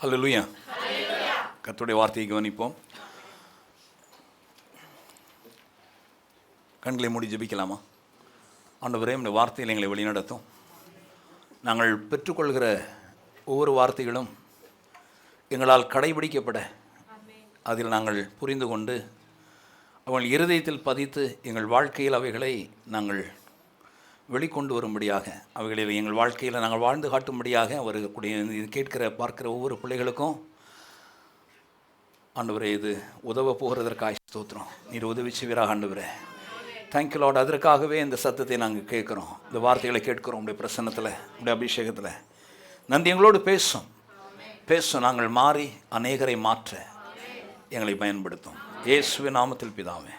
ஹல்லேலூயா. கர்த்தருடைய வார்த்தையை கவனிப்போம். கண்களை மூடி ஜெபிக்கலாமா? ஆண்டவரே, இந்த வார்த்தையில் எங்களை வழிநடத்தும். நாங்கள் பெற்றுக்கொள்கிற ஒவ்வொரு வார்த்தைகளும் எங்களால் கடைபிடிக்கப்பட, அதில் நாங்கள் புரிந்து கொண்டு அவள் இருதயத்தில் பதித்து எங்கள் வாழ்க்கையில் அவைகளை நாங்கள் வெளிக்கொண்டு வரும்படியாக, அவைகளில் எங்கள் வாழ்க்கையில் நாங்கள் வாழ்ந்து காட்டும்படியாக அவர்களுடைய இது கேட்கிற பார்க்கிற ஒவ்வொரு பிள்ளைகளுக்கும் ஆண்டவரே இது உதவ போகிறதற்காக ஸ்தோத்திரம். நீர் உதவி செய்வீராக ஆண்டவரே. Thank you Lord. அதற்காகவே இந்த சத்தத்தை நாங்கள் கேட்குறோம், இந்த வார்த்தைகளை கேட்குறோம். உடைய பிரசன்னத்தில், உடைய அபிஷேகத்தில் நன்றி. எங்களோடு பேசும். நாங்கள் மாறி அநேகரை மாற்ற எங்களை பயன்படுத்தும். இயேசுவின் நாமத்தில் பிதாவே.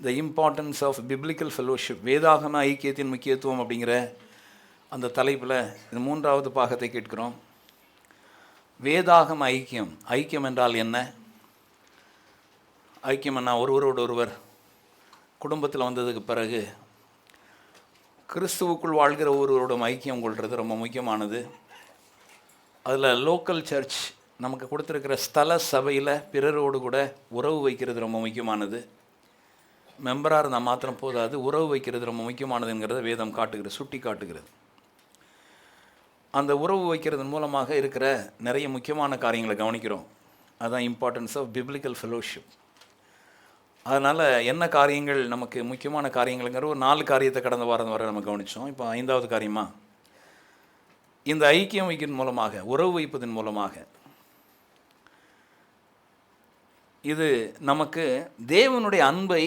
The importance of biblical fellowship, வேதாகம ஐக்கியத்தின் முக்கியத்துவம் அப்படிங்கிற அந்த தலைப்பில் இந்த 3வது பாகத்தை கேட்கிறோம். வேதாகம ஐக்கியம் என்றால் என்ன? ஐக்கியம் என்ன? ஒருவரோடு ஒருவர் குடும்பத்தில் வந்ததுக்கு பிறகு கிறிஸ்துவுக்குள் வாழ்கிற ஒருவரோடும் ஐக்கியம் கொள்வது ரொம்ப முக்கியமானது. அதில் லோக்கல் சர்ச் நமக்கு கொடுத்துருக்கிற ஸ்தல சபையில் பிறரோடு கூட உறவு வைக்கிறது ரொம்ப முக்கியமானது. மெம்பராக இருந்தால் மாத்திரம் போதாது, உறவு வைக்கிறது ரொம்ப முக்கியமானதுங்கிறத வேதம் சுட்டி காட்டுகிறது. அந்த உறவு வைக்கிறதன் மூலமாக இருக்கிற நிறைய முக்கியமான காரியங்களை கவனிக்கிறோம். அதுதான் இம்பார்ட்டன்ஸ் ஆஃப் பிப்ளிக்கல் ஃபெலோஷிப். அதனால் என்ன காரியங்கள் நமக்கு முக்கியமான காரியங்கள்ங்கிற ஒரு 4 காரியத்தை கடந்த வாரம் வரை நம்ம கவனித்தோம். இப்போ 5வது காரியமாக இந்த ஐக்கியம் வைக்கிறதன் மூலமாக, உறவு வைப்பதன் மூலமாக இது நமக்கு தேவனுடைய அன்பை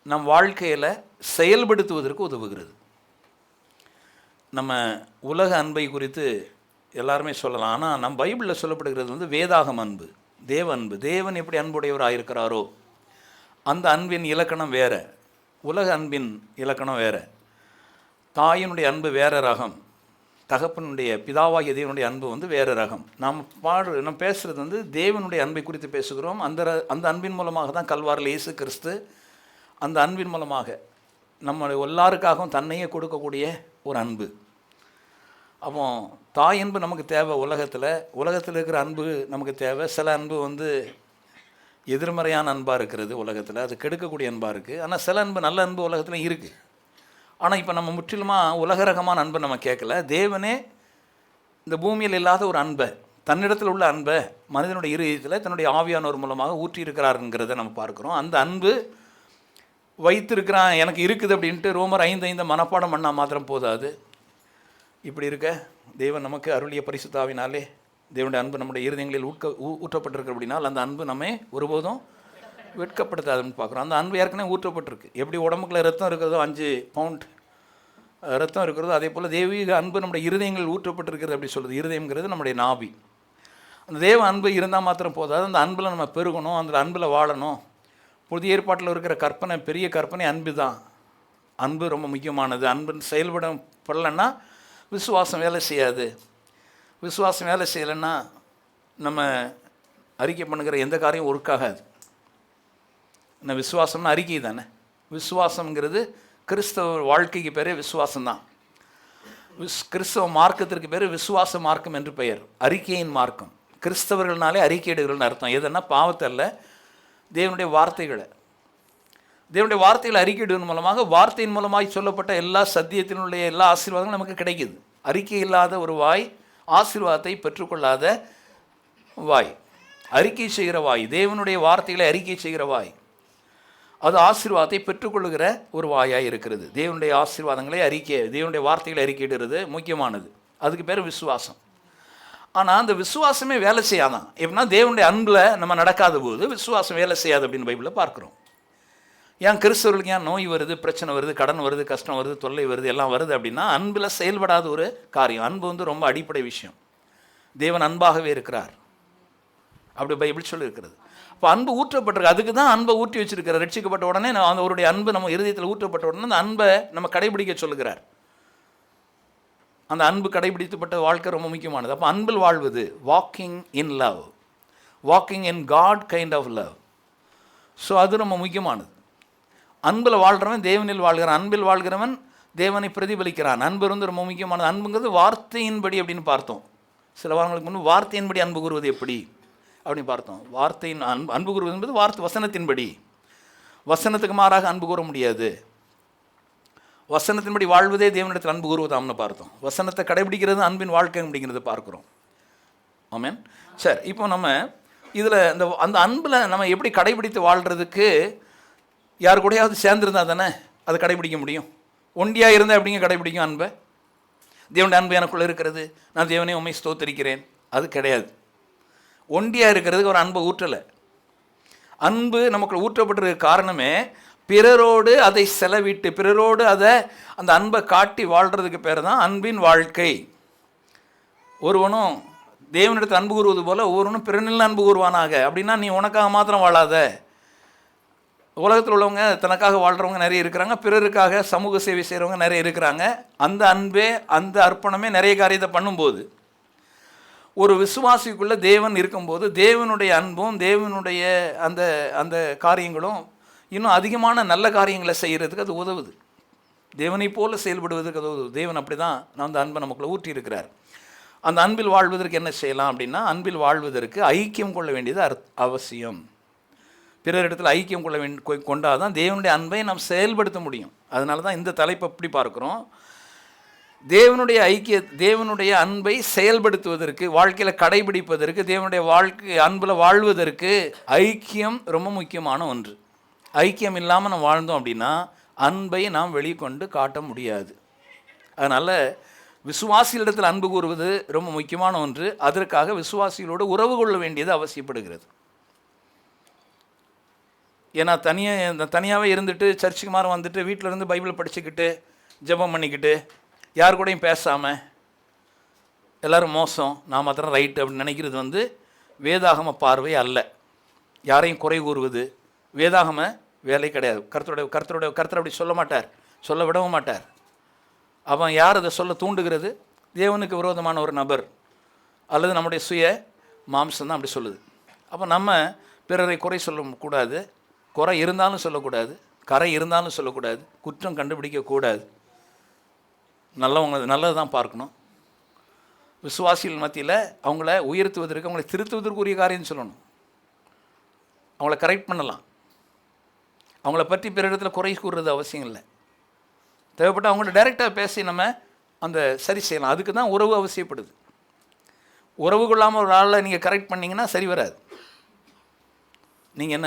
நம் வாழ்க்கையில் செயல்படுத்துவதற்கு உதவுகிறது. நம்ம உலக அன்பை குறித்து எல்லாருமே சொல்லலாம், ஆனால் நம் பைபிளில் சொல்லப்படுகிறது வேதாகம அன்பு, தேவ அன்பு. தேவன் எப்படி அன்புடையவராக இருக்கிறாரோ அந்த அன்பின் இலக்கணம் வேறு, உலக அன்பின் இலக்கணம் வேறு. தாயினுடைய அன்பு வேறு ரகம், தகப்பனுடைய பிதாவாகிய தேவனுடைய அன்பு வேறு ரகம். நம்ம பேசுகிறது தேவனுடைய அன்பை குறித்து பேசுகிறோம். அந்த அன்பின் மூலமாக தான் கல்வாரில் இயேசு கிறிஸ்து அந்த அன்பின் மூலமாக நம்ம எல்லாருக்காகவும் தன்னையே கொடுக்கக்கூடிய ஒரு அன்பு. அப்போ தாய் அன்பு நமக்கு தேவை. உலகத்தில் இருக்கிற அன்பு நமக்கு தேவை. சில அன்பு எதிர்மறையான அன்பாக இருக்கிறது உலகத்தில், அது கெடுக்கக்கூடிய அன்பாக இருக்குது. ஆனால் சில அன்பு, நல்ல அன்பு உலகத்தில் இருக்குது. ஆனால் இப்போ நம்ம முற்றிலுமாக உலக ரகமான அன்பை நம்ம கேட்கல. தேவனே இந்த பூமியில் இல்லாத ஒரு அன்பை, தன்னிடத்தில் உள்ள அன்பை மனிதனுடைய இருதயத்தில் தன்னுடைய ஆவியானவர் மூலமாக ஊற்றி இருக்கிறாருங்கிறத நம்ம பார்க்குறோம். அந்த அன்பு வைத்திருக்கிறான், எனக்கு இருக்குது அப்படின்ட்டு ரோமர் 5:5 மனப்பாடம் பண்ணால் மாத்திரம் போதாது. இப்படி இருக்க தேவன் நமக்கு அருளிய பரிசுத்தாவினாலே தேவனுடைய அன்பு நம்முடைய இருதயங்களில் ஊற்றப்பட்டிருக்கு. அப்படின்னால் அந்த அன்பு நம்மை ஒருபோதும் வெட்கப்படுத்தாதுன்னு பார்க்குறோம். அந்த அன்பு ஏற்கனவே ஊற்றப்பட்டிருக்கு. எப்படி உடம்புக்குள்ள ரத்தம் இருக்கிறதோ, 5 பவுண்ட் ரத்தம் இருக்கிறதோ, அதே போல் தெய்வீக அன்பு நம்முடைய இருதயங்களில் ஊற்றப்பட்டிருக்கிறது அப்படி சொல்லுது. இருதயங்கிறது நம்முடைய நாபி. அந்த தேவ அன்பு இருந்தால் மாத்திரம் போதாது, அந்த அன்பில் நம்ம பெருகணும், அந்த அன்பில் வாழணும். புதிய ஏற்பாட்டில் இருக்கிற கற்பனை, பெரிய கற்பனை அன்பு தான். அன்பு ரொம்ப முக்கியமானது. அன்பு செயல்படலைன்னா விசுவாசம் வேலை செய்யாது. விசுவாசம் வேலை செய்யலைன்னா நம்ம அறிக்கை பண்ணுகிற எந்த காரியம் ஒர்க்காகாது. விசுவாசம்னா அறிக்கை தானே. விசுவாசங்கிறது கிறிஸ்தவ வாழ்க்கைக்கு பேரே விசுவாசம்தான். கிறிஸ்தவ மார்க்கத்திற்கு பேர் விசுவாச மார்க்கம் என்று பெயர், அறிக்கையின் மார்க்கம். கிறிஸ்தவர்கள்னாலே அறிக்கையிடுகள்னு அர்த்தம். எதுன்னா பாவத்தை அல்ல, தேவனுடைய வார்த்தைகளை அறிக்கையிடுவதன் மூலமாக, வார்த்தையின் மூலமாக சொல்லப்பட்ட எல்லா சத்தியத்தினுடைய எல்லா ஆசீர்வாதங்களும் நமக்கு கிடைக்குது. அறிக்கை இல்லாத ஒரு வாய் ஆசீர்வாதத்தை பெற்றுக்கொள்ளாத வாய். அறிக்கை செய்கிற வாய், தேவனுடைய வார்த்தைகளை அறிக்கை செய்கிற வாய், அது ஆசீர்வாதத்தை பெற்றுக்கொள்ளுகிற ஒரு வாயாக இருக்கிறது. தேவனுடைய ஆசீர்வாதங்களை தேவனுடைய வார்த்தைகளை அறிக்கையிடுறது முக்கியமானது. அதுக்கு பேர் விசுவாசம். ஆனால் அந்த விசுவாசமே வேலை செய்யாதான். எப்படின்னா தேவனுடைய அன்பில் நம்ம நடக்காத போது விசுவாசம் வேலை செய்யாது அப்படின்னு பைபிளில் பார்க்குறோம். ஏன் கிறிஸ்தவர்களுக்கு ஏன் நோய் வருது, பிரச்சனை வருது, கடன் வருது, கஷ்டம் வருது, தொல்லை வருது, எல்லாம் வருது அப்படின்னா அன்பில் செயல்படாத ஒரு காரியம். அன்பு ரொம்ப அடிப்படை விஷயம். தேவன் அன்பாகவே இருக்கிறார் அப்படி பைபிள் சொல்லியிருக்கிறது. இப்போ அன்பு ஊற்றப்பட்டிருக்கு. அதுக்கு தான் அன்பை ஊற்றி வச்சிருக்கிறார். ரட்சிக்கப்பட்ட உடனே அவருடைய அன்பு நம்ம இருதயத்தில் ஊற்றப்பட்ட உடனே அந்த அன்பை நம்ம கடைபிடிக்க சொல்லுகிறார். அந்த அன்பு கடைபிடிக்கப்பட்ட வாழ்க்கை ரொம்ப முக்கியமானது. அப்போ அன்பில் வாழ்வது, walking in love, walking in God kind of love. So அது ரொம்ப முக்கியமானது. அன்பில் வாழ்கிறவன் தேவனில் வாழ்கிறான், அன்பில் வாழ்கிறவன் தேவனை பிரதிபலிக்கிறான். அன்பு ரொம்ப முக்கியமானது. அன்புங்கிறது வார்த்தையின்படி அப்படின்னு பார்த்தோம். சில வாரங்களுக்கு முன்பு வார்த்தையின்படி அன்பு கூறுவது எப்படி அப்படின்னு பார்த்தோம். வார்த்தையின் அன்பு கூறுவது என்பது வார்த்தை வசனத்தின்படி. வசனத்துக்கு மாறாக அன்பு கூற முடியாது. வசனத்தின்படி வாழ்வதே தேவனிடத்தில் அன்பு கூறுவதாம்னு பார்த்தோம். வசனத்தை கடைபிடிக்கிறது அன்பின் வாழ்க்கை அப்படிங்கிறத பார்க்குறோம். ஆமென். சரி, இப்போ நம்ம இதில் அந்த அன்பில் நம்ம எப்படி கடைபிடித்து வாழ்கிறதுக்கு யார் கூடயாவது சேர்ந்துருந்தா தானே அதை கடைபிடிக்க முடியும். ஒண்டியாக இருந்தால் எப்படிங்க கடைபிடிக்கும் அன்பை? தேவனுடைய அன்பு எனக்குள்ளே இருக்கிறது, நான் தேவனே உண்மை ஸ்தோத்திரிக்கிறேன், அது கிடையாது. ஒண்டியாக இருக்கிறதுக்கு ஒரு அன்பை ஊற்றலை. அன்பு நமக்குள்ள ஊற்றப்பட்டிருக்க காரணமே பிறரோடு அதை செலவிட்டு, பிறரோடு அதை அந்த அன்பை காட்டி வாழ்கிறதுக்கு பேர் தான் அன்பின் வாழ்க்கை. ஒருவனும் தேவனிடத்தில் அன்பு கூறுவது போல ஒவ்வொருவனும் பிறனில் அன்பு கூறுவானாக. அப்படின்னா நீ உனக்காக மாத்திரம் வாழாத. உலகத்தில் உள்ளவங்க தனக்காக வாழ்கிறவங்க நிறைய இருக்கிறாங்க, பிறருக்காக சமூக சேவை செய்கிறவங்க நிறைய இருக்கிறாங்க. அந்த அன்பே, அந்த அர்ப்பணமே நிறைய காரியத்தை பண்ணும்போது, ஒரு விசுவாசிக்குள்ளே தேவன் இருக்கும்போது தேவனுடைய அன்பும் தேவனுடைய அந்த அந்த காரியங்களும் இன்னும் அதிகமான நல்ல காரியங்களை செய்கிறதுக்கு அது உதவுது. தேவனை போல செயல்படுவதற்கு அது உதவுது. தேவன் அப்படி தான் அந்த அன்பை நமக்குள்ளே ஊற்றி இருக்கிறார். அந்த அன்பில் வாழ்வதற்கு என்ன செய்யலாம் அப்படின்னா, அன்பில் வாழ்வதற்கு ஐக்கியம் கொள்ள வேண்டியது அவசியம். பிறரிடத்தில் ஐக்கியம் கொண்டால் தான் தேவனுடைய அன்பை நாம் செயல்படுத்த முடியும். அதனால தான் இந்த தலைப்பை எப்படி பார்க்குறோம். தேவனுடைய அன்பை செயல்படுத்துவதற்கு, வாழ்க்கையில் கடைபிடிப்பதற்கு, தேவனுடைய அன்பில் வாழ்வதற்கு ஐக்கியம் ரொம்ப முக்கியமான ஒன்று. ஐக்கியம் இல்லாமல் நம்ம வாழ்ந்தோம் அப்படின்னா அன்பை நாம் வெளிக்கொண்டு காட்ட முடியாது. அதனால் விசுவாசிகளிடத்தில் அன்பு கூறுவது ரொம்ப முக்கியமான ஒன்று. அதற்காக விசுவாசிகளோடு உறவு கொள்ள வேண்டியது அவசியப்படுகிறது. ஏன்னா தனியாகவே இருந்துட்டு சர்ச்சுக்கு மாற வந்துட்டு வீட்டில் இருந்து பைபிளை படிச்சுக்கிட்டு ஜெபம் பண்ணிக்கிட்டு யார் கூடயும் பேசாமல் எல்லோரும் மோசம், நான் மாத்திரம் ரைட்டு அப்படின்னு நினைக்கிறது வேதாகம பார்வை அல்ல. யாரையும் குறை கூறுவது வேதாகம வேலை கிடையாது. கர்த்தர் அப்படி சொல்ல மாட்டார், சொல்ல விடவும் மாட்டார். அவன் யார் அதை சொல்ல தூண்டுகிறது? தேவனுக்கு விரோதமான ஒரு நபர் அல்லது நம்முடைய சுய மாம்சம் தான் அப்படி சொல்லுது. அப்போ நம்ம பிறரை குறை சொல்லக்கூடாது, குறை இருந்தாலும் சொல்லக்கூடாது, கரை இருந்தாலும் சொல்லக்கூடாது, குற்றம் கண்டுபிடிக்கக்கூடாது. நல்லது தான் பார்க்கணும். விசுவாசிகள் மத்தியில் அவங்கள உயர்த்துவதற்கு, அவங்களை திருத்துவதற்குரிய காரியம் சொல்லணும். அவங்கள கரெக்ட் பண்ணலாம். அவங்கள பற்றி பிற இடத்துல குறை கூறுறது அவசியம் இல்லை. தேவைப்பட்ட அவங்கள்ட்ட டைரெக்டாக பேசி நம்ம அந்த சரி செய்யலாம். அதுக்கு தான் உறவு அவசியப்படுது. உறவு கொள்ளாமல் ஒரு ஆளை நீங்கள் கரெக்ட் பண்ணிங்கன்னா சரி வராது. நீங்கள்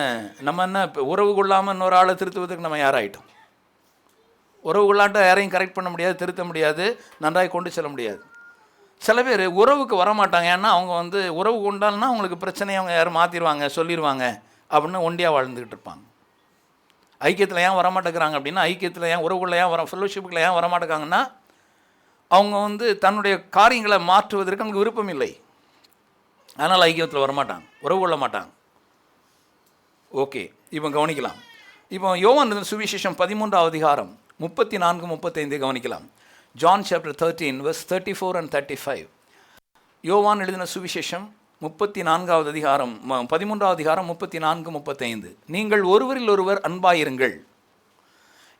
நம்ம இப்போ உறவு கொள்ளாமல் இன்னொரு ஆளை திருத்துவதற்கு நம்ம யாராயிட்டோம்? உறவு கொள்ளாட்ட யாரையும் கரெக்ட் பண்ண முடியாது, திருத்த முடியாது, நன்றாக கொண்டு செல்ல முடியாது. சில பேர் உறவுக்கு வரமாட்டாங்க. ஏன்னா அவங்க உறவு கொண்டால்னா அவங்களுக்கு பிரச்சனையை அவங்க யாரும் மாற்றிடுவாங்க, சொல்லிடுவாங்க அப்படின்னு ஒண்டியாக வாழ்ந்துக்கிட்டு இருப்பாங்க. ஐக்கியத்தில் ஏன் வரமாட்டேங்கிறாங்க அப்படின்னா, ஐக்கியத்தில் ஏன் உறவுகளில் ஏன் ஃபெல்லோஷிப்புகளை ஏன் வரமாட்டேங்காங்கன்னா, அவங்க தன்னுடைய காரியங்களை மாற்றுவதற்கு அவங்களுக்கு விருப்பம் இல்லை. அதனால் ஐக்கியத்தில் வரமாட்டாங்க, உறவு கொள்ள மாட்டாங்க. ஓகே, இப்போ கவனிக்கலாம். இப்போ யோவான் சுவிசேஷம் 13வது அதிகாரம் 34-35 கவனிக்கலாம். John chapter 13 verse 34 and 35. யோவான் எழுதின சுவிசேஷம் 34வது அதிகாரம் 13வது அதிகாரம் 34-35. நீங்கள் ஒருவரில் ஒருவர் அன்பாயிருங்கள்.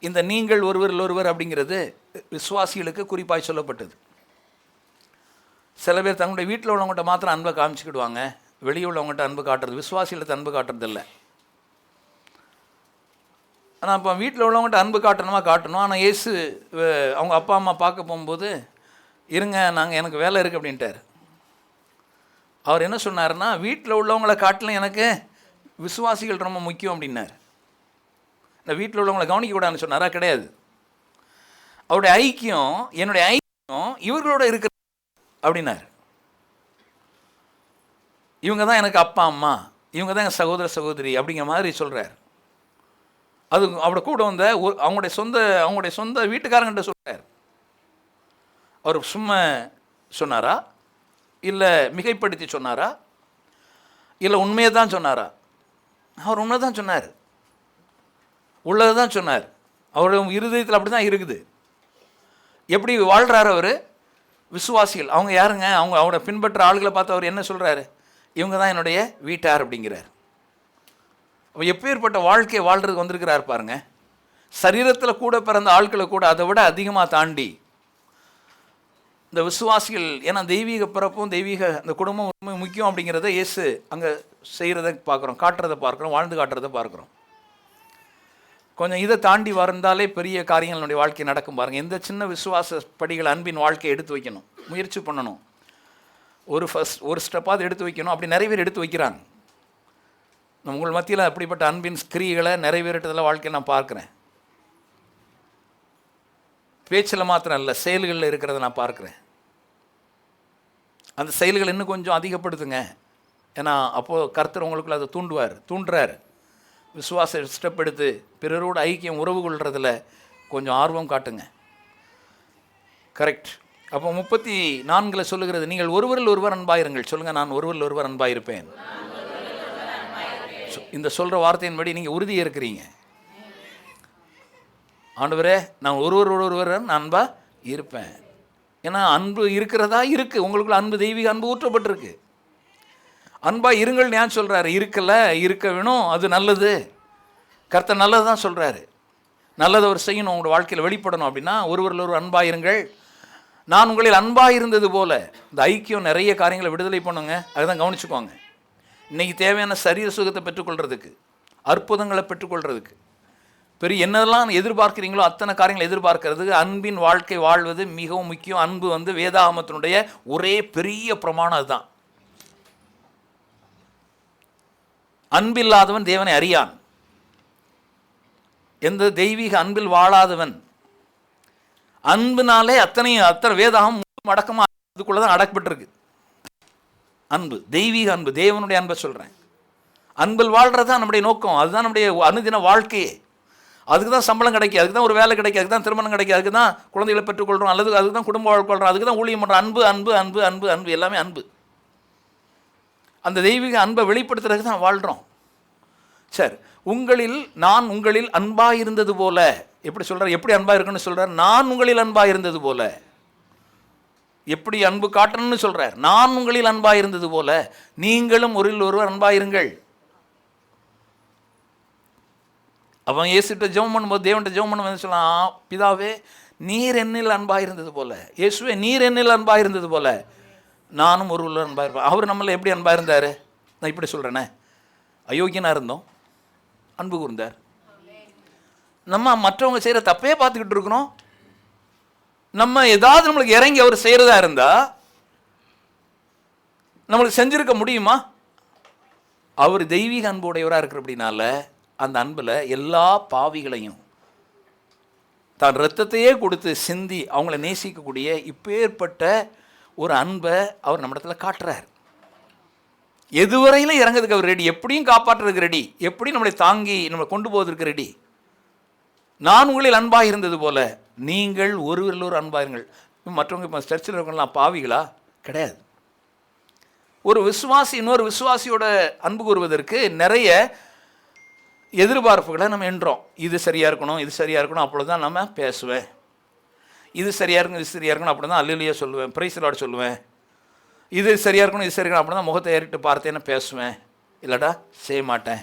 இந்த நீங்கள் ஒருவரில் ஒருவர் அப்படிங்கிறது விசுவாசிகளுக்கு குறிப்பாய் சொல்லப்பட்டது. சில பேர் தங்களுடைய வீட்டில் உள்ளவங்கள்ட்ட மாத்திரம் அன்பை காமிச்சிக்கிடுவாங்க, வெளியே உள்ளவங்கள்ட்ட அன்பு காட்டுறது, விசுவாசிகளுக்கு அன்பு காட்டுறது இல்லை. ஆனால் இப்போ வீட்டில் உள்ளவங்கள்ட்ட அன்பு காட்டணும். ஆனால் இயேசு அவங்க அப்பா அம்மா பார்க்க போகும்போது, இருங்க எனக்கு வேலை இருக்குது அப்படின்ட்டார். அவர் என்ன சொன்னார்னா, வீட்டில் உள்ளவங்களை காட்டிலும் எனக்கு விசுவாசிகள் ரொம்ப முக்கியம் அப்படின்னார். இந்த வீட்டில் உள்ளவங்களை கவனிக்கக்கூடாதுன்னு சொன்னாரா? கிடையாது. அவருடைய ஐக்கியம், என்னுடைய ஐக்கியம் இவர்களோட இருக்கிற அப்படின்னார். இவங்க தான் எனக்கு அப்பா அம்மா, இவங்க தான் என் சகோதர சகோதரி அப்படிங்கிற மாதிரி சொல்கிறார். அது அவட கூட அவங்களுடைய சொந்த வீட்டுக்காரங்கிட்ட சொல்கிறார். அவர் சும்மா சொன்னாரா, இல்லை மிகைப்படுத்தி சொன்னாரா, இல்லை உண்மையை தான் சொன்னாரா? அவர் உண்மை தான் சொன்னார், உள்ளது தான் சொன்னார். அவருடைய இருதயத்தில் அப்படி தான் இருக்குது. எப்படி வாழ்கிறார் அவர்? விசுவாசிகள் அவங்க யாருங்க? அவரோட பின்பற்ற ஆளுகளை பார்த்து அவர் என்ன சொல்கிறாரு? இவங்க தான் என்னுடைய வீட்டார் அப்படிங்கிறார். அவள் எப்பேற்பட்ட வாழ்க்கையை வாழ்கிறதுக்கு வந்திருக்கிறார் பாருங்க. சரீரத்தில் கூட பிறந்த ஆட்களை கூட அதை விட அதிகமாக தாண்டி இந்த விசுவாசிகள், ஏன்னா தெய்வீக பிறப்பும் தெய்வீக அந்த குடும்பம் ரொம்ப முக்கியம் அப்படிங்கிறத இயேசு அங்கே செய்கிறத பார்க்குறோம், காட்டுறதை பார்க்குறோம், வாழ்ந்து காட்டுறதை பார்க்குறோம். கொஞ்சம் இதை தாண்டி வந்தாலே பெரிய காரியங்களுடைய வாழ்க்கை நடக்கும் பாருங்கள். எந்த சின்ன விசுவாச படிகள் அன்பின் வாழ்க்கையை எடுத்து வைக்கணும், முயற்சி பண்ணணும். ஒரு ஸ்டெப்பாவது எடுத்து வைக்கணும். அப்படி நிறைய பேர் எடுத்து வைக்கிறாங்க. நம்ம உங்கள் மத்தியில் அப்படிப்பட்ட அன்பின் கிரியைகளை நிறைவேற்றதில் வாழ்க்கையை நான் பார்க்குறேன். பேச்சில் மாத்திரம் இல்லை, செயல்களில் இருக்கிறத நான் பார்க்குறேன். அந்த செயல்கள் இன்னும் கொஞ்சம் அதிகப்படுத்துங்க. ஏன்னா அப்போது கர்த்தர் உங்களுக்குள்ள அதை தூண்டுறார். விசுவாச ஸ்டெப் எடுத்து பிறரோடு ஐக்கியம் உறவு கொள்றதில் கொஞ்சம் ஆர்வம் காட்டுங்க. கரெக்ட். அப்போ 34 சொல்லுகிறது, நீங்கள் ஒருவரில் ஒருவர் அன்பாயிருங்கள். சொல்லுங்கள், நான் ஒருவரில் ஒருவர் அன்பாயிருப்பேன். இந்த சொல்கிற வார்த்தையின்படி நீங்கள் உறுதியாக இருக்கிறீங்க. ஆண்டவரே, நான் ஒருவர் நான் அன்பாக இருப்பேன். ஏன்னா அன்பு இருக்கிறதா இருக்குது உங்களுக்குள்ள. அன்பு, தெய்வீக அன்பு ஊற்றப்பட்டிருக்கு. அன்பாக இருங்கள் ஏன் சொல்கிறாரு? இருக்க வேணும், அது நல்லது. கர்த்தர் நல்லது தான் சொல்கிறாரு. நல்லதை அவர் செய்யணும், உங்களோட வாழ்க்கையில் வெளிப்படணும். அப்படின்னா ஒருவரில் ஒரு அன்பாக இருங்கள். நான் உங்களில் அன்பாக இருந்தது போல். இந்த ஐக்கியம் நிறைய காரியங்களை விடுதலை பண்ணுங்க. அதுதான் கவனிச்சுக்கோங்க. இன்றைக்கி தேவையான சரீர சுகத்தை பெற்றுக்கொள்கிறதுக்கு, அற்புதங்களை பெற்றுக்கொள்கிறதுக்கு, பெரிய என்னெல்லாம் எதிர்பார்க்குறீங்களோ அத்தனை காரியங்களை எதிர்பார்க்கறதுக்கு அன்பின் வாழ்க்கை வாழ்வது மிகவும் முக்கியம். அன்பு வேதாகமத்தினுடைய ஒரே பெரிய பிரமாணம் அதுதான். அன்பில்லாதவன் தேவனை அறியான். எந்த தெய்வீக அன்பில் வாழாதவன், அன்பினாலே அத்தனை வேதாகம் அடக்கமாக அதுக்குள்ளதான் அடக்கப்பட்டிருக்கு. அன்பு, தெய்வீக அன்பு, தேவனுடைய அன்பை சொல்கிறேன். அன்பில் வாழ்கிறது தான் நம்முடைய நோக்கம். அதுதான் நம்முடைய அனுதின வாழ்க்கையே. அதுக்கு தான் சம்பளம் கிடைக்கும், அதுக்கு தான் ஒரு வேலை கிடைக்கும், அதுக்கு தான் திருமணம் கிடைக்கும், அதுக்கு தான் குழந்தைகளை பெற்றுக்கொள்கிறோம், அல்லது அதுக்கு தான் குடும்ப வாழ்க்கொள்கிறோம், அதுக்கு தான் ஊழியம் பண்ணுறோம். அன்பு அன்பு அன்பு அன்பு அன்பு எல்லாமே அன்பு. அந்த தெய்வீக அன்பை வெளிப்படுத்துறதுக்கு தான் வாழ்கிறோம். சரி, நான் உங்களில் அன்பாக இருந்தது போல. எப்படி சொல்கிறார்? எப்படி அன்பாக இருக்குன்னு சொல்கிறார்? நான் உங்களில் அன்பாக இருந்தது போல. எப்படி அன்பு காட்டணும்னு சொல்கிறார்? நான் உங்களில் அன்பாக இருந்தது போல நீங்களும் ஒருவர் அன்பாக இருங்கள். அவன் இயேசுகிட்ட ஜெபம் பண்ணும்போது, தேவன்கிட்ட ஜெபம் பண்ணும்போது சொல்லலாம், பிதாவே நீர் என்னில் அன்பாக இருந்தது போல, இயேசுவே நீர் என்னில் அன்பாக இருந்தது போல நானும் ஒருவர் அன்பாக இருப்பேன். அவர் நம்மள எப்படி அன்பாக இருந்தார்? நான் இப்படி சொல்கிறேனே, அயோக்கியனாக இருந்தோம், அன்பு கூர்ந்தார். நம்ம மற்றவங்க செய்கிற தப்பே பார்த்துக்கிட்டு இருக்கிறோம். நம்ம ஏதாவது நம்மளுக்கு இறங்கி அவர் செய்கிறதா இருந்தால் நம்மளுக்கு செஞ்சுருக்க முடியுமா? அவர் தெய்வீக அன்புடையவராக இருக்கிற அப்படின்னால அந்த அன்பில் எல்லா பாவிகளையும் தான் இரத்தத்தையே கொடுத்து சிந்தி அவங்கள நேசிக்கக்கூடிய இப்பேற்பட்ட ஒரு அன்பை அவர் நம்மிடத்தில் காட்டுறார். எதுவரையிலும் இறங்கிறதுக்கு அவர் ரெடி, எப்படியும் காப்பாற்றுறதுக்கு ரெடி, எப்படி நம்மளை தாங்கி நம்மளை கொண்டு போவதற்கு ரெடி. நான் உங்களில் அன்பாக இருந்தது போல நீங்கள் ஒருவரில் ஒரு அன்பாயிருங்கள். மற்றவங்க இப்போ சர்ச்சில் இருக்கவங்களாம் பாவிகளா? கிடையாது. ஒரு விசுவாசி இன்னொரு விசுவாசியோட அன்பு கூறுவதற்கு நிறைய எதிர்பார்ப்புகளை நம்ம எண்ணுறோம். இது சரியாக இருக்கணும், இது சரியாக இருக்கணும், அப்பொழுது தான் நம்ம பேசுவேன். இது சரியாக இருக்கணும், இது சரியாக இருக்கணும், அப்படி தான் அல்லேலூயா சொல்லுவேன், பிரைஸ் தி லார்ட் சொல்லுவேன். இது சரியாக இருக்கணும், இது சரியாக இருக்கணும், அப்படி தான் முகத்தை ஏறிட்டு பார்த்தேன்னு பேசுவேன், இல்லைடா செய்ய மாட்டேன்.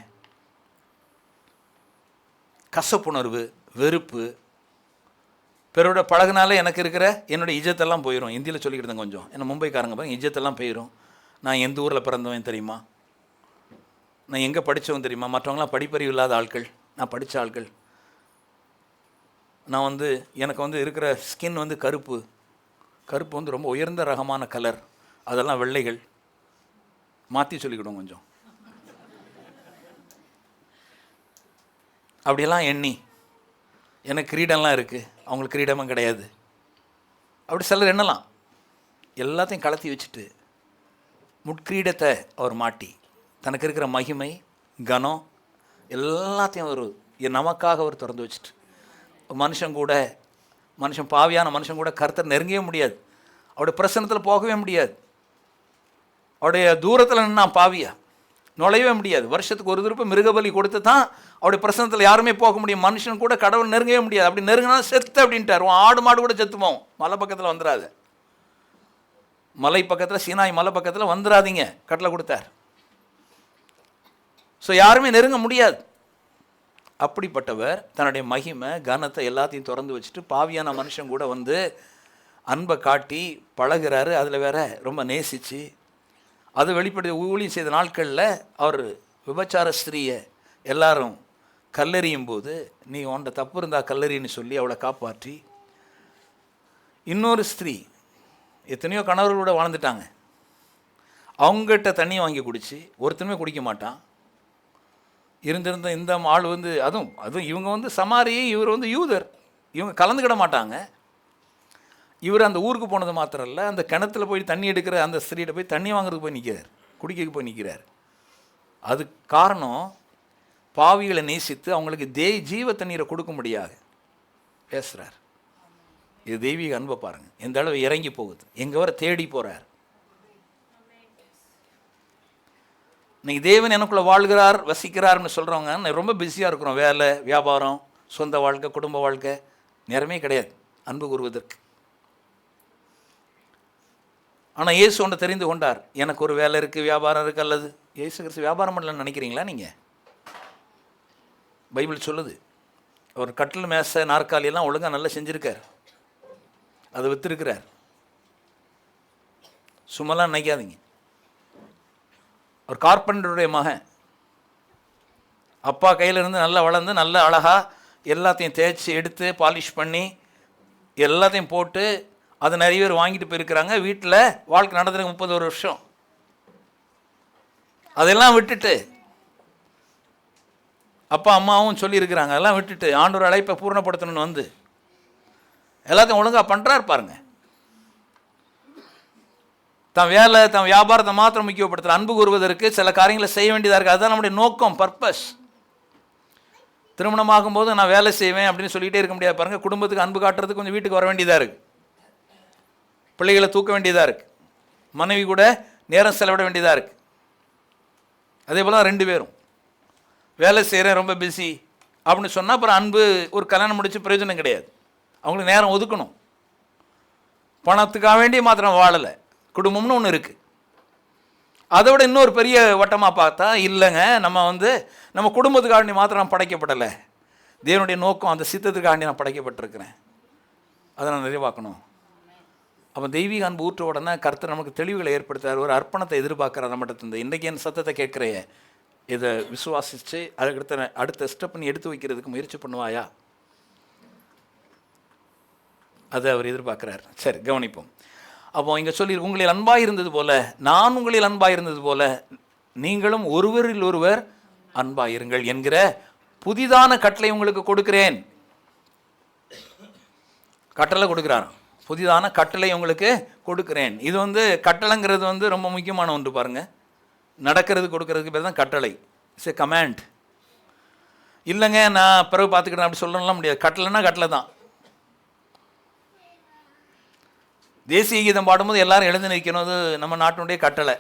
கசப்புணர்வு, வெறுப்பு, பிறரோட பழகினாலே எனக்கு இருக்கிற என்னோடய இஜ்ஜத்தெல்லாம் போயிடும். இந்தியில் சொல்லிக்கிட்டு கொஞ்சம் என்ன மும்பைக்காரங்க பாருங்க, இஜ்ஜத்தெல்லாம் போயிடும். நான் எந்த ஊரில் பிறந்தவன் தெரியுமா, நான் எங்கே படித்தவன் தெரியுமா, மற்றவங்களாம் படிப்பறிவு இல்லாத ஆட்கள், நான் படித்த ஆட்கள். நான் எனக்கு இருக்கிற ஸ்கின் கருப்பு ரொம்ப உயர்ந்த ரகமான கலர், அதெல்லாம் வெள்ளைகள். மாற்றி சொல்லிக்கிடும் கொஞ்சம். அப்படியெல்லாம் எண்ணி எனக்கு கிரீடம்லாம் இருக்குது, அவங்களுக்கு கிரீடமும் கிடையாது, அப்படி சிலர் எண்ணலாம். எல்லாத்தையும் கலத்தி வச்சுட்டு முட்கிரீடத்தை அவர் மாட்டி தனக்கு இருக்கிற மகிமை கனம் எல்லாத்தையும் அவர் நமக்காக அவர் திறந்து வச்சுட்டு, மனுஷன் பாவியான மனுஷன் கூட கர்த்தர் நெருங்கவே முடியாது, அவருடைய பிரசன்னத்தில் போகவே முடியாது, அவருடைய தூரத்தில் நின்னா பாவியா நுழையவே முடியாது. வருஷத்துக்கு ஒரு திருப்பி மிருகபலி கொடுத்து தான் அவருடைய பிரசன்னத்தில் யாருமே போக முடியும். மனுஷன் கூட கடவுள் நெருங்கவே முடியாது. அப்படி நெருங்கினா செத்து அப்படின்ட்டார். ஆடு மாடு கூட செத்துப்போம். மலை பக்கத்தில் வந்துடாது, மலை பக்கத்தில், சீனாய் மலை பக்கத்தில் வந்துடாதீங்க, கட்டளை கொடுத்தார். ஸோ யாருமே நெருங்க முடியாது. அப்படிப்பட்டவர் தன்னுடைய மகிமை கனத்தை எல்லாத்தையும் திறந்து வச்சுட்டு பாவியான மனுஷன் கூட அன்பை காட்டி பழகிறாரு. அதில் வேற ரொம்ப நேசித்து அது வெளிப்படுத்தி ஊழியம் செய்த நாட்களில் அவர் விபச்சார ஸ்திரீயை எல்லாரும் கல்லெறியும் போது, நீ உன்ட தப்பு இருந்தால் கல்லெறின்னு சொல்லி அவளை காப்பாற்றி, இன்னொரு ஸ்திரீ எத்தனையோ கணவர்களோட வாழ்ந்துட்டாங்க, அவங்ககிட்ட தண்ணியை வாங்கி குடித்து, ஒருத்தனுமே குடிக்க மாட்டான் இருந்திருந்த இந்த ஆள் அதுவும் இவங்க சமாரி, இவர் யூதர், இவங்க கலந்துக்கிட மாட்டாங்க. இவர் அந்த ஊருக்கு போனது மாத்திரம் இல்லை, அந்த கிணத்துல போய் தண்ணி எடுக்கிற அந்த ஸ்திரீகிட்ட போய் தண்ணி வாங்குறதுக்கு போய் நிற்கிறார், குடிக்க போய் நிற்கிறார். அது காரணம் பாவிகளை நேசித்து அவங்களுக்கு ஜீவ தண்ணீரை கொடுக்க முடியாது பேசுகிறார். இது தெய்வீக அன்பை பாருங்கள், எந்த அளவு இறங்கி போகுது, எங்கே வர தேடி போகிறார். இன்னைக்கு தேவன் எனக்குள்ளே வாழ்கிறார் வசிக்கிறார்னு சொல்கிறவங்க ரொம்ப பிஸியாக இருக்கிறோம். வேலை, வியாபாரம், சொந்த வாழ்க்கை, குடும்ப வாழ்க்கை, நேரமே கிடையாது அன்பு கூறுவதற்கு. ஆனால் இயேசு ஒன்று தெரிந்து கொண்டார், எனக்கு ஒரு வேலை இருக்குது, வியாபாரம் இருக்குது. அல்லது இயேசு கிறிஸ்து வியாபாரம் பண்ணலன்னு நினைக்கிறீங்களா நீங்கள்? பைபிள் சொல்லுது, அவர் கட்டில், மேசை, நாற்காலியெல்லாம் ஒழுங்காக நல்லா செஞ்சுருக்கார், அதை விற்றுருக்கிறார். சும்மாலாம் நினைக்காதீங்க. ஒரு கார்பெண்டருடைய மகன், அப்பா கையில் இருந்து நல்லா வளர்ந்து நல்ல அழகாக எல்லாத்தையும் தேய்ச்சி எடுத்து பாலிஷ் பண்ணி எல்லாத்தையும் போட்டு அதை நிறைய பேர் வாங்கிட்டு போயிருக்கிறாங்க. வீட்டில் வாழ்க்கை நடந்துருக்கு 31 வருஷம். அதெல்லாம் விட்டுட்டு அப்பா அம்மாவும் சொல்லியிருக்கிறாங்க, அதெல்லாம் விட்டுட்டு ஆண்டவர் அழைப்பை பூர்ணப்படுத்தணும்னு எல்லாத்தையும் ஒழுங்காக பண்ணுறாரு பாருங்க. தன் வேலை, தன் வியாபாரத்தை மாத்திரம் முக்கியப்படுத்துகிற, அன்பு கூறுவதற்கு சில காரியங்களை செய்ய வேண்டியதாக இருக்குது. அதுதான் நம்முடைய நோக்கம், பர்பஸ். திருமணமாகும் போது நான் வேலை செய்வேன் அப்படின்னு சொல்லிகிட்டே இருக்க முடியாது பாருங்கள். குடும்பத்துக்கு அன்பு காட்டுறதுக்கு கொஞ்சம் வீட்டுக்கு வர வேண்டியதாக இருக்குது, பிள்ளைகளை தூக்க வேண்டியதாக இருக்குது, மனைவி கூட நேரம் செலவிட வேண்டியதாக இருக்குது. அதே போல் 2 பேரும் வேலை செய்கிறேன், ரொம்ப பிஸி அப்படின்னு சொன்னால் அப்புறம் அன்பு, ஒரு கல்யாணம் முடிச்சு பிரயோஜனம் கிடையாது. அவங்களுக்கு நேரம் ஒதுக்கணும். பணத்துக்காக வேண்டிய மாத்திரம் வாழலை, குடும்பம்னு ஒன்று இருக்குது. அதை விட இன்னொரு பெரிய வட்டமாக பார்த்தா, இல்லைங்க, நம்ம குடும்பத்துக்காண்டி மாத்திரம் நான் படைக்கப்படலை, தேவனுடைய நோக்கம் அந்த சித்தத்துக்காண்டி நான் படைக்கப்பட்டிருக்கிறேன், அதை நான் நிறைவாக்கணும். அப்போ தெய்வீக அன்பு ஊற்ற உடனே கர்த்தர் நமக்கு தெளிவுகளை ஏற்படுத்தார், ஒரு அர்ப்பணத்தை எதிர்பார்க்குறார் நம்மகிட்ட. இன்றைக்கி என் சத்தத்தை கேட்குறைய, இதை விசுவாசித்து அதுக்கு அடுத்த ஸ்டெப் நீ எடுத்து வைக்கிறதுக்கு முயற்சி பண்ணுவாயா, அதை அவர் எதிர்பார்க்குறார். சரி, கவனிப்போம். அப்போ இங்கே சொல்லி, உங்களில் அன்பாக இருந்தது போல நான் உங்களில் அன்பாக இருந்தது போல நீங்களும் ஒருவரில் ஒருவர் அன்பாக இருங்கள் என்கிற புதிதான கட்டளை உங்களுக்கு கொடுக்கிறேன். கட்டளை கொடுக்குறான், புதிதான கட்டளை உங்களுக்கு கொடுக்கிறேன். இது கட்டளைங்கிறது ரொம்ப முக்கியமான ஒன்று பாருங்கள். நடக்கிறது கொடுக்கறதுக்கு பேர் தான் கட்டளை. It's a command. இல்லைங்க நான் பிறகு பார்த்துக்கிட்டேன் அப்படி சொல்லலாம் முடியாது. கட்டளைன்னா கட்டளை தான். தேசிய கீதம் பாடும்போது எல்லாரும் எழுந்து நிற்கணும், அது நம்ம நாட்டினுடைய கட்டளை.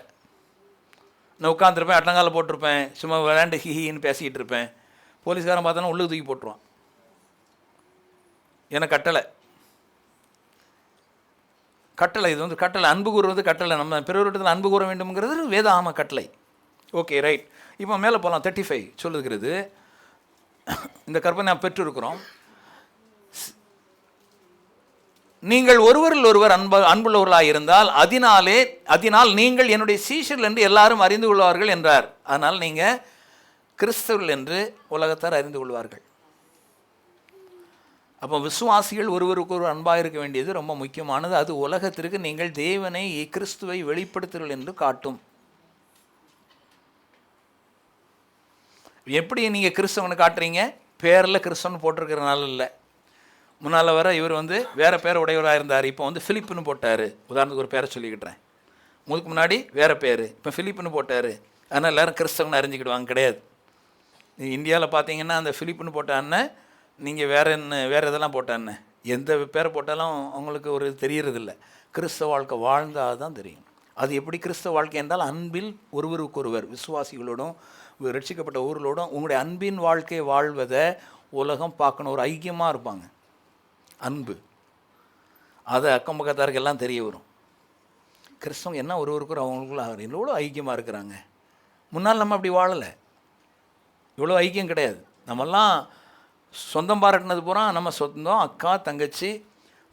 நான் உட்காந்துருப்பேன், அட்டங்கால போட்டிருப்பேன், சும்மா விளையாண்டு ஹிஹின்னு பேசிக்கிட்டு இருப்பேன். போலீஸ்காரன் பார்த்தோன்னா உள்ளுக்கு தூக்கி போட்டுருவான். ஏன்னா கட்டளை, கட்டளை இது கட்டளை. அன்பு கூறுவது கட்டளை. நம்ம பிறரிடத்தில் அன்பு கூற வேண்டும்ங்கிறது வேதாகம கட்டளை. Okay, right. இப்போ மேலே போகலாம். 35 சொல்லுகிறது, இந்த கற்பனை நாம் பெற்றிருக்கிறோம். நீங்கள் ஒருவரில் ஒருவர் அன்புள்ளவர்களாக இருந்தால் அதனால் நீங்கள் என்னுடைய சீஷர்கள் என்று எல்லாரும் அறிந்து கொள்வார்கள் என்றார். அதனால் நீங்கள் கிறிஸ்தவர்கள் என்று உலகத்தார் அறிந்து கொள்வார்கள். அப்போ விசுவாசிகள் ஒருவருக்கு ஒரு அன்பாக இருக்க வேண்டியது ரொம்ப முக்கியமானது. அது உலகத்திற்கு நீங்கள் தேவனை, கிறிஸ்துவை வெளிப்படுத்துங்கள் என்று காட்டும். எப்படி நீங்கள் கிறிஸ்தவனை காட்டுறீங்க? பேரில் கிறிஸ்தவன் போட்டிருக்கிறனால இல்லை. முன்னால் வர இவர் வேறு பேர் உடையவராக இருந்தார், இப்போ ஃபிலிப்புன்னு போட்டார். உதாரணத்துக்கு ஒரு பேரை சொல்லிக்கிட்டேன். முதுக்கு முன்னாடி வேறு பேர், இப்போ ஃபிலிப்புன்னு போட்டார். அதனால் எல்லோரும் கிறிஸ்தவனை அறிஞ்சிக்கிடுவாங்க. கிடையாது. இந்தியாவில் பார்த்தீங்கன்னா அந்த ஃபிலிப்புன்னு போட்ட அண்ணன், நீங்கள் வேறு இதெல்லாம் போட்ட அண்ணன், எந்த பேரை போட்டாலும் அவங்களுக்கு ஒரு தெரியறதில்ல. கிறிஸ்தவ வாழ்க்கை வாழ்ந்தால் தான் தெரியும். அது எப்படி கிறிஸ்தவ வாழ்க்கை என்றால் அன்பில் ஒருவருக்கொருவர், விசுவாசிகளோடும் ரட்சிக்கப்பட்ட ஊர்களோடும் உங்களுடைய அன்பின் வாழ்க்கையை வாழ்வதை உலகம் பார்க்கணும். ஒரு ஐக்கியமாக இருப்பாங்க. அன்பு அதை அக்கம் பக்கத்தாருக்கெல்லாம் தெரிய வரும். கிறிஸ்தவங்க என்ன ஒருவருக்கும் அவங்களுக்குள்ள எவ்வளோ ஐக்கியமாக இருக்கிறாங்க. முன்னால் நம்ம அப்படி வாழலை, இவ்வளோ ஐக்கியம் கிடையாது. நம்மெல்லாம் சொந்தம் பாராட்டினது பூரா நம்ம சொந்தம், அக்கா, தங்கச்சி,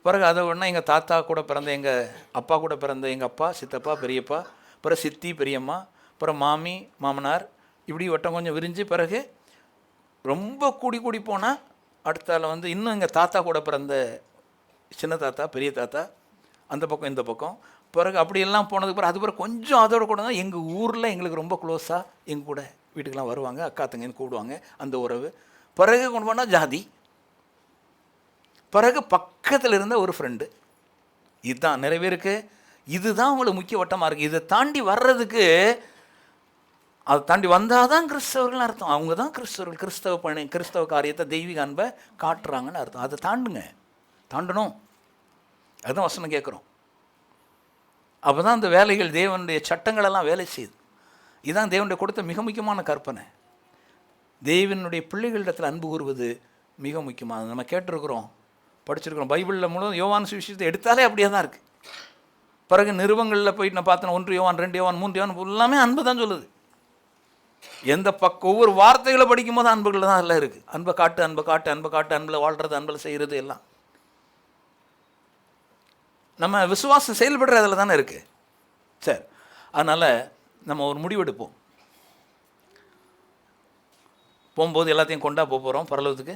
பிறகு அதை உடனே எங்கள் தாத்தா கூட பிறந்த எங்கள் அப்பா கூட பிறந்த எங்கள் அப்பா, சித்தப்பா, பெரியப்பா, பிறகு சித்தி, பெரியம்மா, அப்புறம் மாமி, மாமனார், இப்படி வட்டம் கொஞ்சம் விரிஞ்சு பிறகு ரொம்ப கூடி போனால் அடுத்தால வந்து இன்னும் எங்கள் தாத்தா கூட பிறந்த சின்ன தாத்தா, பெரிய தாத்தா, அந்த பக்கம் இந்த பக்கம், பிறகு அப்படியெல்லாம் போனதுக்கு பிறகு அது பிறகு கொஞ்சம் அதோட கூட தான் எங்கள் ஊரில் எங்களுக்கு ரொம்ப க்ளோஸாக எங்கள் கூட வீட்டுக்கெலாம் வருவாங்க, அக்கா தங்கன்னு கூப்பிடுவாங்க, அந்த உறவு. பிறகு கொண்டு போனால் ஜாதி, பிறகு பக்கத்தில் இருந்த ஒரு ஃப்ரெண்டு. இதுதான் நிறைய பேருக்கு இதுதான் உங்களுக்கு முக்கிய வட்டமாக இருக்குது. இதை தாண்டி வர்றதுக்கு, அதை தாண்டி வந்தால் தான் கிறிஸ்தவர்கள்னு அர்த்தம். அவங்க தான் கிறிஸ்தவர்கள், கிறிஸ்தவ காரியத்தை, தெய்வீக அன்பை காட்டுறாங்கன்னு அர்த்தம். அதை தாண்டணும். அதுதான் வசனம் கேட்குறோம். அப்போ தான் அந்த வேலைகள், தேவனுடைய சட்டங்களெல்லாம் வேலை செய்யுது. இதுதான் தேவனுடைய கொடுத்த மிக முக்கியமான கற்பனை. தேவனுடைய பிள்ளைகளிடத்தில் அன்பு கூறுவது மிக முக்கியமானது. நம்ம கேட்டிருக்கிறோம், படிச்சிருக்கிறோம். பைபிளில் முழுவதும் யோவான் சுவிசேஷத்தை எடுத்தாலே அப்படியே தான் இருக்குது. பிறகு நிறுவங்களில் போயிட்டு நான் பார்த்தேன், 1 யோவான், 2 யோவான், 3 யோவான் எல்லாமே அன்பு தான் சொல்லுது. எந்த ஒவ்வொரு வார்த்தைகளை படிக்கும் போது அன்புகளில் தான் எல்லாம் இருக்குது. அன்பை காட்டு, அன்பில் வாழ்கிறது, அன்பில் செய்கிறது எல்லாம். நம்ம விசுவாசம் செயல்படுறதில் தானே இருக்குது. சரி, அதனால் நம்ம ஒரு முடிவெடுப்போம். போகும்போது எல்லாத்தையும் கொண்டா போகிறோம் பரலோகத்துக்கு?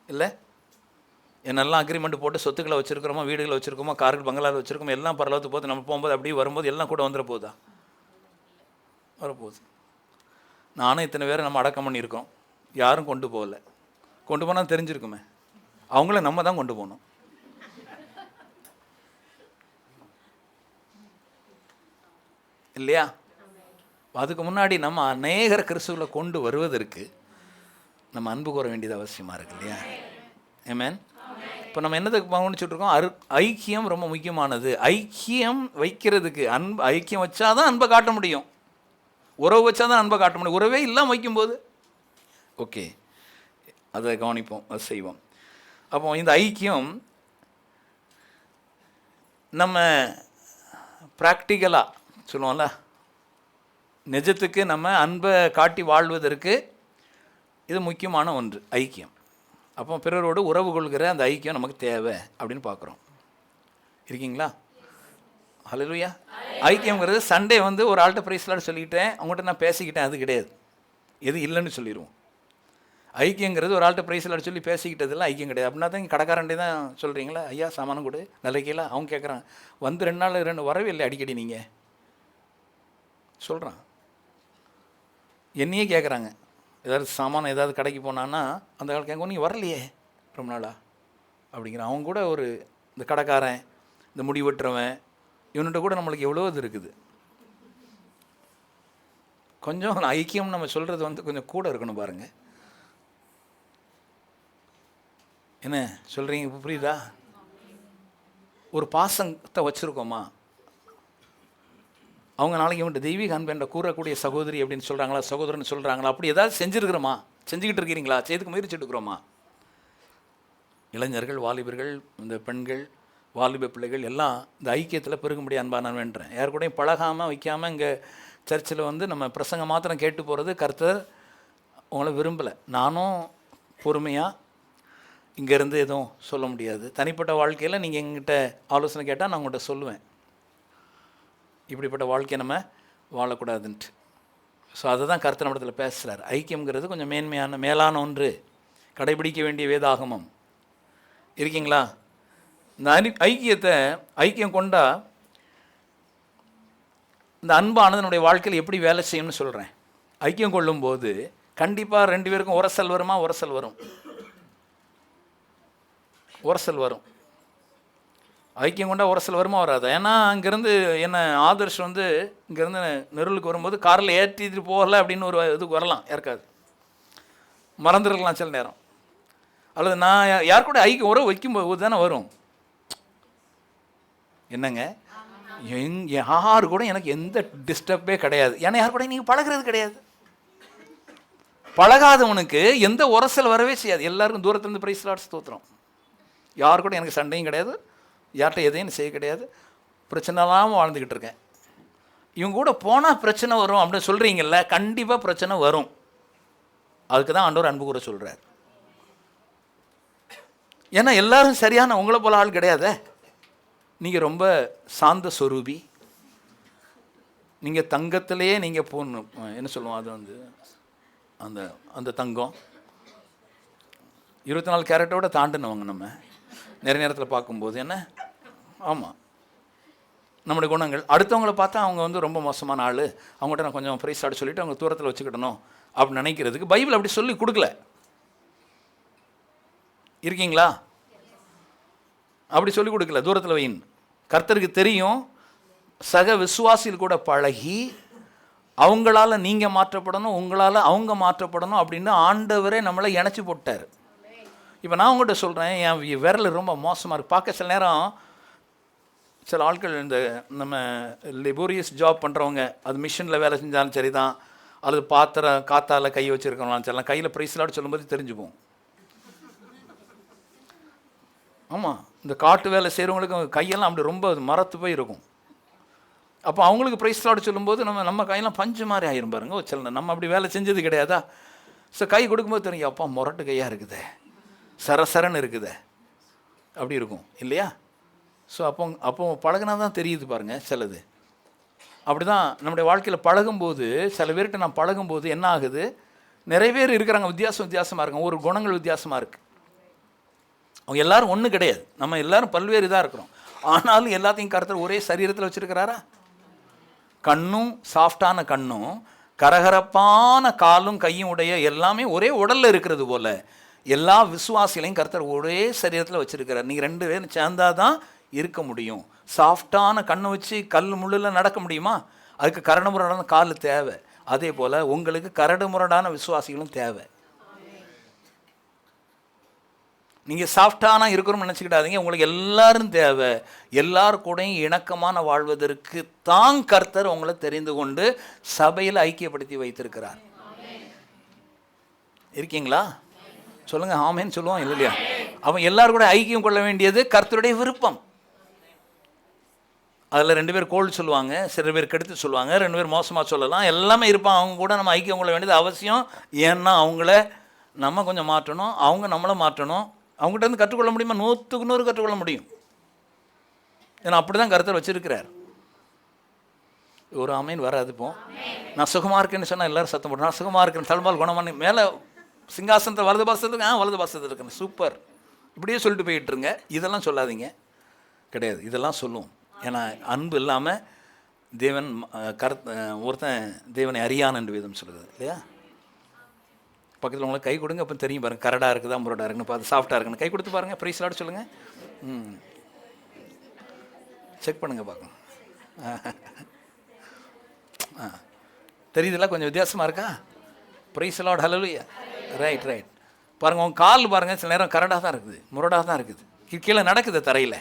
இல்லை, என்னெல்லாம் அக்ரிமெண்ட் போட்டு சொத்துக்களை வச்சுருக்கிறோமோ, வீடுகளை வச்சுருக்கோமோ, கார்கள், பங்களாவில் வச்சுருக்கோமோ, எல்லாம் பரலோகத்துக்கு போது நம்ம போகும்போது அப்படியே வரும்போது எல்லாம் கூட வந்துட போகுதா? வரப்போகுது. நானும் இத்தனை பேரை நம்ம அடக்கம் பண்ணியிருக்கோம், யாரும் கொண்டு போகலை. கொண்டு போனால் தெரிஞ்சிருக்குமே, அவங்கள நம்ம தான் கொண்டு போகணும். இல்லையா? அதுக்கு முன்னாடி நம்ம அநேகர கிறிஸ்துவை கொண்டு வருவதற்கு நம்ம அன்பு கூற வேண்டியது அவசியமாக இருக்கு இல்லையா? ஆமென். இப்போ நம்ம என்னதுக்கு கவனிச்சுட்ருக்கோம்? ஐக்கியம் ரொம்ப முக்கியமானது. ஐக்கியம் வைக்கிறதுக்கு ஐக்கியம் வச்சாதான் அன்பை காட்ட முடியும். உறவு வச்சா தான் அன்பை காட்ட முடியும். உறவே இல்லாமல் வைக்கும்போது ஓகே, அதை கவனிப்போம், அதை செய்வோம். அப்போ இந்த ஐக்கியம் நம்ம ப்ராக்டிக்கலாக சொல்லுவோம்ல, நிஜத்துக்கு நம்ம அன்பை காட்டி வாழ்வதற்கு இது முக்கியமான ஒன்று, ஐக்கியம். அப்போ பிறரோடு உறவு கொள்கிற அந்த ஐக்கியம் நமக்கு தேவை அப்படின்னு பார்க்குறோம். இருக்கீங்களா? ஹல்லேலூயா. ஐக்கியங்கிறது சண்டே வந்து ஒரு ஆள்கிட்ட ப்ரைஸ்லாட் சொல்லிக்கிட்டேன், அவங்கள்ட்ட நான் பேசிக்கிட்டேன், அது கிடையாது. எது இல்லைன்னு சொல்லிடுவோம். ஐக்கியங்கிறது ஒரு ஆள்கிட்ட ப்ரைஸ்லாட் சொல்லி பேசிக்கிட்டதெல்லாம் ஐக்கியம் கிடையாது. அப்படின்னா தான் கடைக்காரண்டே தான் சொல்கிறீங்களா, ஐயா சாமானம் கொடு நிலைக்கல, அவங்க கேட்குறான், வந்து 2 நாள் 2 வரவே இல்லை அடிக்கடி நீங்கள் சொல்கிறான். என்னையே கேட்குறாங்க, ஏதாவது சாமான் ஏதாவது கடைக்கு போனான்னா அந்த கால கேட்கும், நீங்கள் வரலையே ரொம்ப நாளா அப்படிங்கிறான். அவங்க கூட ஒரு இந்த கடைக்காரன், இந்த முடி வெட்டுறவன், இவன்கிட்ட கூட நம்மளுக்கு எவ்வளோ இது இருக்குது. கொஞ்சம் ஐக்கியம் நம்ம சொல்கிறது வந்து கொஞ்சம் கூட இருக்கணும் பாருங்கள். என்ன சொல்கிறீங்க? இப்போ புரியுதா? ஒரு பாசத்தை வச்சுருக்கோமா? அவங்க நாளைக்கு இவன்ட்டு தெய்வீக அன்பு என்ற கூறக்கூடிய சகோதரி அப்படின்னு சொல்கிறாங்களா, சகோதரன் சொல்கிறாங்களா, அப்படி ஏதாவது செஞ்சுருக்கிறோமா? செஞ்சுக்கிட்டு இருக்கிறீங்களா? செய்துக்கு முயற்சி எடுக்கிறோமா? இளைஞர்கள், வாலிபர்கள், இந்த பெண்கள், வாலிப பிள்ளைகள் எல்லாம் இந்த ஐக்கியத்தில் பெருகும்படி அன்பா நான் வேண்டுறேன். யார் கூடயும் பழகாமல் வைக்காமல் இங்கே சர்ச்சில் வந்து நம்ம பிரசங்கம் மாத்திரம் கேட்டு போகிறது கர்த்தர் உங்களை விரும்பலை. நானும் பொறுமையாக இங்கேருந்து எதுவும் சொல்ல முடியாது. தனிப்பட்ட வாழ்க்கையில் நீங்கள் எங்கிட்ட ஆலோசனை கேட்டால் நான் உங்கள்கிட்ட சொல்லுவேன், இப்படிப்பட்ட வாழ்க்கையை நம்ம வாழக்கூடாதுன்ட்டு. ஸோ அதை தான் கர்த்தர் நம்மிடத்தில் பேசுகிறார். ஐக்கியம்ங்கிறது கொஞ்சம் மேலான ஒன்று, கடைபிடிக்க வேண்டிய வேதாகமம். இருக்கீங்களா? இந்த ஐக்கியம் கொண்டா இந்த அன்பானது நம்முடைய வாழ்க்கையில் எப்படி வேலை செய்யும்னு சொல்கிறேன். ஐக்கியம் கொள்ளும்போது கண்டிப்பாக 2 பேருக்கும் உரசல் வருமா? உரசல் வரும். ஐக்கியம் கொண்டா உரசல் வருமா? வராது. ஏன்னா அங்கேருந்து என்ன ஆதர்ஷ் வந்து இங்கேருந்து நெருளுக்கு வரும்போது காரில் ஏற்றிட்டு போகலை அப்படின்னு ஒரு இதுக்கு வரலாம், யாருக்காது மறந்துருக்கலாம் சில நேரம். அல்லது நான் யார் கூட ஐக்கியம் உறவு வைக்கும்போது தானே வரும். என்னங்க, யாரு கூட எனக்கு எந்த டிஸ்டர்பே கிடையாது. ஏன்னா யார் கூட நீங்கள் பழகிறது கிடையாது. பழகாதவனுக்கு எந்த உரசல் வரவே செய்யாது. எல்லாருக்கும் தூரத்துலேருந்து பிரைஸ் லார்ட்ஸ் ஸ்தோத்திரம். யார் கூட எனக்கு சண்டையும் கிடையாது, யார்கிட்ட எதையும் செய்ய கிடையாது, பிரச்சனைலாம் வாழ்ந்துக்கிட்டு இருக்கேன். இவங்க கூட போனால் பிரச்சனை வரும் அப்படின்னு சொல்கிறீங்கல்ல, கண்டிப்பாக பிரச்சனை வரும். அதுக்கு தான் ஆண்டவர் அன்பு கூற சொல்கிறார். ஏன்னா எல்லாரும் சரியான உங்களை போல ஆள் கிடையாதே. நீங்கள் ரொம்ப சாந்த சொரூபி, நீங்கள் தங்கத்திலேயே நீங்கள் போடணும், என்ன சொல்லுவோம் அது வந்து அந்த அந்த தங்கம் 24 கேரட்டோட தாண்டினவங்க நம்ம நிறைய நேரத்தில் பார்க்கும்போது. என்ன ஆமாம், நம்முடைய குணங்கள் அடுத்தவங்களை பார்த்தா அவங்க வந்து ரொம்ப மோசமான ஆள், அவங்ககிட்ட நான் கொஞ்சம் ப்ரைஸ் ஆட சொல்லிவிட்டு அவங்க தூரத்தில் வச்சுக்கிடணும் அப்படின்னு நினைக்கிறதுக்கு பைபிள் அப்படி சொல்லி கொடுக்கல. இருக்கீங்களா? அப்படி சொல்லி கொடுக்கல, தூரத்தில் வையின். கர்த்தருக்கு தெரியும் சக விசுவாசிகள் கூட பழகி அவங்களால நீங்கள் மாற்றப்படணும், உங்களால் அவங்க மாற்றப்படணும் அப்படின்னு ஆண்டவரே நம்மளை இணைச்சி போட்டார். இப்போ நான் உங்கள்கிட்ட சொல்கிறேன், என் விரல் ரொம்ப மோசமாக இருக்குது. பார்க்க சில நேரம் சில ஆட்கள் இந்த நம்ம லெபோரியஸ் ஜாப் பண்ணுறவங்க, அது மிஷினில் வேலை செஞ்சாலும் சரி தான், அல்லது பாத்திரம் காத்தால் கை வச்சுருக்கணும் சரிலாம், கையில் ப்ரைஸ்லாட் சொல்லும்போது தெரிஞ்சுப்போம். ஆமாம், இந்த காட்டு வேலை செய்கிறவங்களுக்கு கையெல்லாம் அப்படி ரொம்ப மரத்து போய் இருக்கும். அப்போ அவங்களுக்கு ப்ரைஸ்லாட் சொல்லும்போது நம்ம கையெல்லாம் பஞ்சு மாதிரி ஆயிரும் பாருங்க. சில நம்ம அப்படி வேலை செஞ்சது கிடையாதா? ஸோ கை கொடுக்கும்போது தெரியும், அப்பா முரட்டு கையாக இருக்குதே, சரசரன்னு இருக்குதே, அப்படி இருக்கும் இல்லையா? ஸோ அப்போ பழகினா தான் தெரியுது பாருங்கள் சிலது. அப்படி தான் நம்முடைய வாழ்க்கையில் பழகும்போது, சில பேர்கிட்ட நான் பழகும்போது என்ன ஆகுது, நிறைய பேர் இருக்கிறாங்க வித்தியாசமாக இருக்காங்க, ஒரு குணங்கள் வித்தியாசமாக இருக்குது. அவங்க எல்லோரும் ஒன்று கிடையாது, நம்ம எல்லோரும் பல்வேறு இதாக இருக்கிறோம். ஆனாலும் எல்லாத்தையும் கர்த்தர் ஒரே சரீரத்தில் வச்சுருக்கிறாரா? கண்ணும் சாஃப்டான கண்ணும் கரகரப்பான காலும் கையும் உடைய எல்லாமே ஒரே உடலில் இருக்கிறது போல் எல்லா விசுவாசிகளையும் கர்த்தர் ஒரே சரீரத்தில் வச்சுருக்கிறார். நீங்கள் 2 பேரும் சேர்ந்தாதான் இருக்க முடியும். சாஃப்டான கண்ணை வச்சு கல் முள்ளில் நடக்க முடியுமா? அதுக்கு கரடுமுரடான கால் தேவை. அதே போல் உங்களுக்கு கரடுமுரடான விசுவாசிகளும் தேவை. நீங்கள் சாஃப்டானா இருக்கிறோம்னு நினச்சிக்கிட்டாதீங்க, உங்களுக்கு எல்லாரும் தேவை. எல்லார் கூடயும் இணக்கமான வாழ்வதற்கு தான் கர்த்தர் உங்களை தெரிந்து கொண்டு சபையில் ஐக்கியப்படுத்தி வைத்திருக்கிறார். இருக்கீங்களா? சொல்லுங்கள், ஆமேன்னு சொல்லுவோம் இல்லையா? அவன் எல்லாரும் கூட ஐக்கியம் கொள்ள வேண்டியது கர்த்தருடைய விருப்பம். அதில் 2 பேர் கோல் சொல்லுவாங்க, சில பேர் கெடுத்து சொல்லுவாங்க, 2 பேர் மோசமாக சொல்லலாம், எல்லாமே இருப்பான். அவங்க கூட நம்ம ஐக்கியம் கொள்ள வேண்டியது அவசியம். ஏன்னா அவங்கள நம்ம கொஞ்சம் மாற்றணும், அவங்க நம்மளை மாற்றணும். அவங்ககிட்ட இருந்து கற்றுக்கொள்ள முடியுமா? 100க்கு 100 கற்றுக்கொள்ள முடியும். ஏன்னா அப்படி தான் கருத்தர் வச்சுருக்கிறார். ஒரு ஆமீன் வராது. இப்போ நான் சுகமாக இருக்கேன்னு சொன்னால் எல்லோரும் சத்தம் போட்டு, நான் சுகமாக இருக்கேன், தழும்பால் குணமான மேலே சிங்காசனத்தை வலது பாசத்துக்கு வலது பாசத்தில் இருக்கேன், சூப்பர், இப்படியே சொல்லிட்டு போயிட்டுருங்க. இதெல்லாம் சொல்லாதீங்க, கிடையாது, இதெல்லாம் சொல்லுவோம். ஏன்னா அன்பு இல்லாமல் தேவன் ஒருத்தன் தேவனை அறியான் என்று வேதம் சொல்லுது இல்லையா? பக்கத்தில் உங்களுக்கு கை கொடுங்க, அப்போ தெரியும் பாருங்கள், கரடாக இருக்குதா முரடாக இருக்குன்னு பார்த்து, சாஃப்டாக இருக்குன்னு கை கொடுத்து பாருங்கள், ப்ரைஸ்லாட் சொல்லுங்கள், செக் பண்ணுங்கள் பார்க்கணும். தெரியுதுல்ல, கொஞ்சம் வித்தியாசமாக இருக்கா? ப்ரைஸ்லாட், ஹல்லேலூயா. ரைட் பாருங்கள், உங்கள் கால் பாருங்கள், சில நேரம் கரடாக தான் இருக்குது, முரடாக தான் இருக்குது, கீழே நடக்குது தரையில்.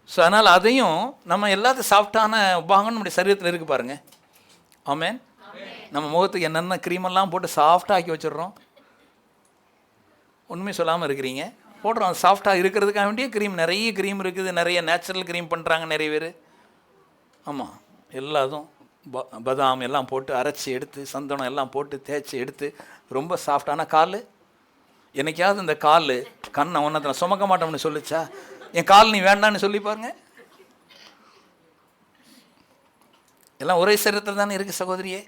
ஸோ அதனால் அதையும் நம்ம எல்லாத்தையும் சாஃப்டான பாகம்னு நம்முடைய சரீரத்தில் இருக்குது பாருங்கள். ஆமேன். நம்ம முகத்துக்கு என்னென்ன க்ரீமெல்லாம் போட்டு சாஃப்டாக ஆக்கி வச்சிடுறோம். உண்மை சொல்லாமல் இருக்கிறீங்க, போடுறோம். சாஃப்டாக இருக்கிறதுக்காக வேண்டிய க்ரீம், நிறைய க்ரீம் இருக்குது, நிறைய நேச்சுரல் க்ரீம் பண்ணுறாங்க நிறைய பேர். ஆமாம், எல்லாதும் பதாம் எல்லாம் போட்டு அரைச்சி எடுத்து, சந்தனம் எல்லாம் போட்டு தேய்ச்சி எடுத்து ரொம்ப சாஃப்டான கால். என்னைக்காவது இந்த கால் கண்ணை ஒன்றத்தை நான் சுமக்க மாட்டோம்னு சொல்லிச்சா? என் கால் நீ வேண்டான்னு சொல்லி பாருங்க. எல்லாம் ஒரே சரீரத்தில் தானே இருக்குது சகோதரியே.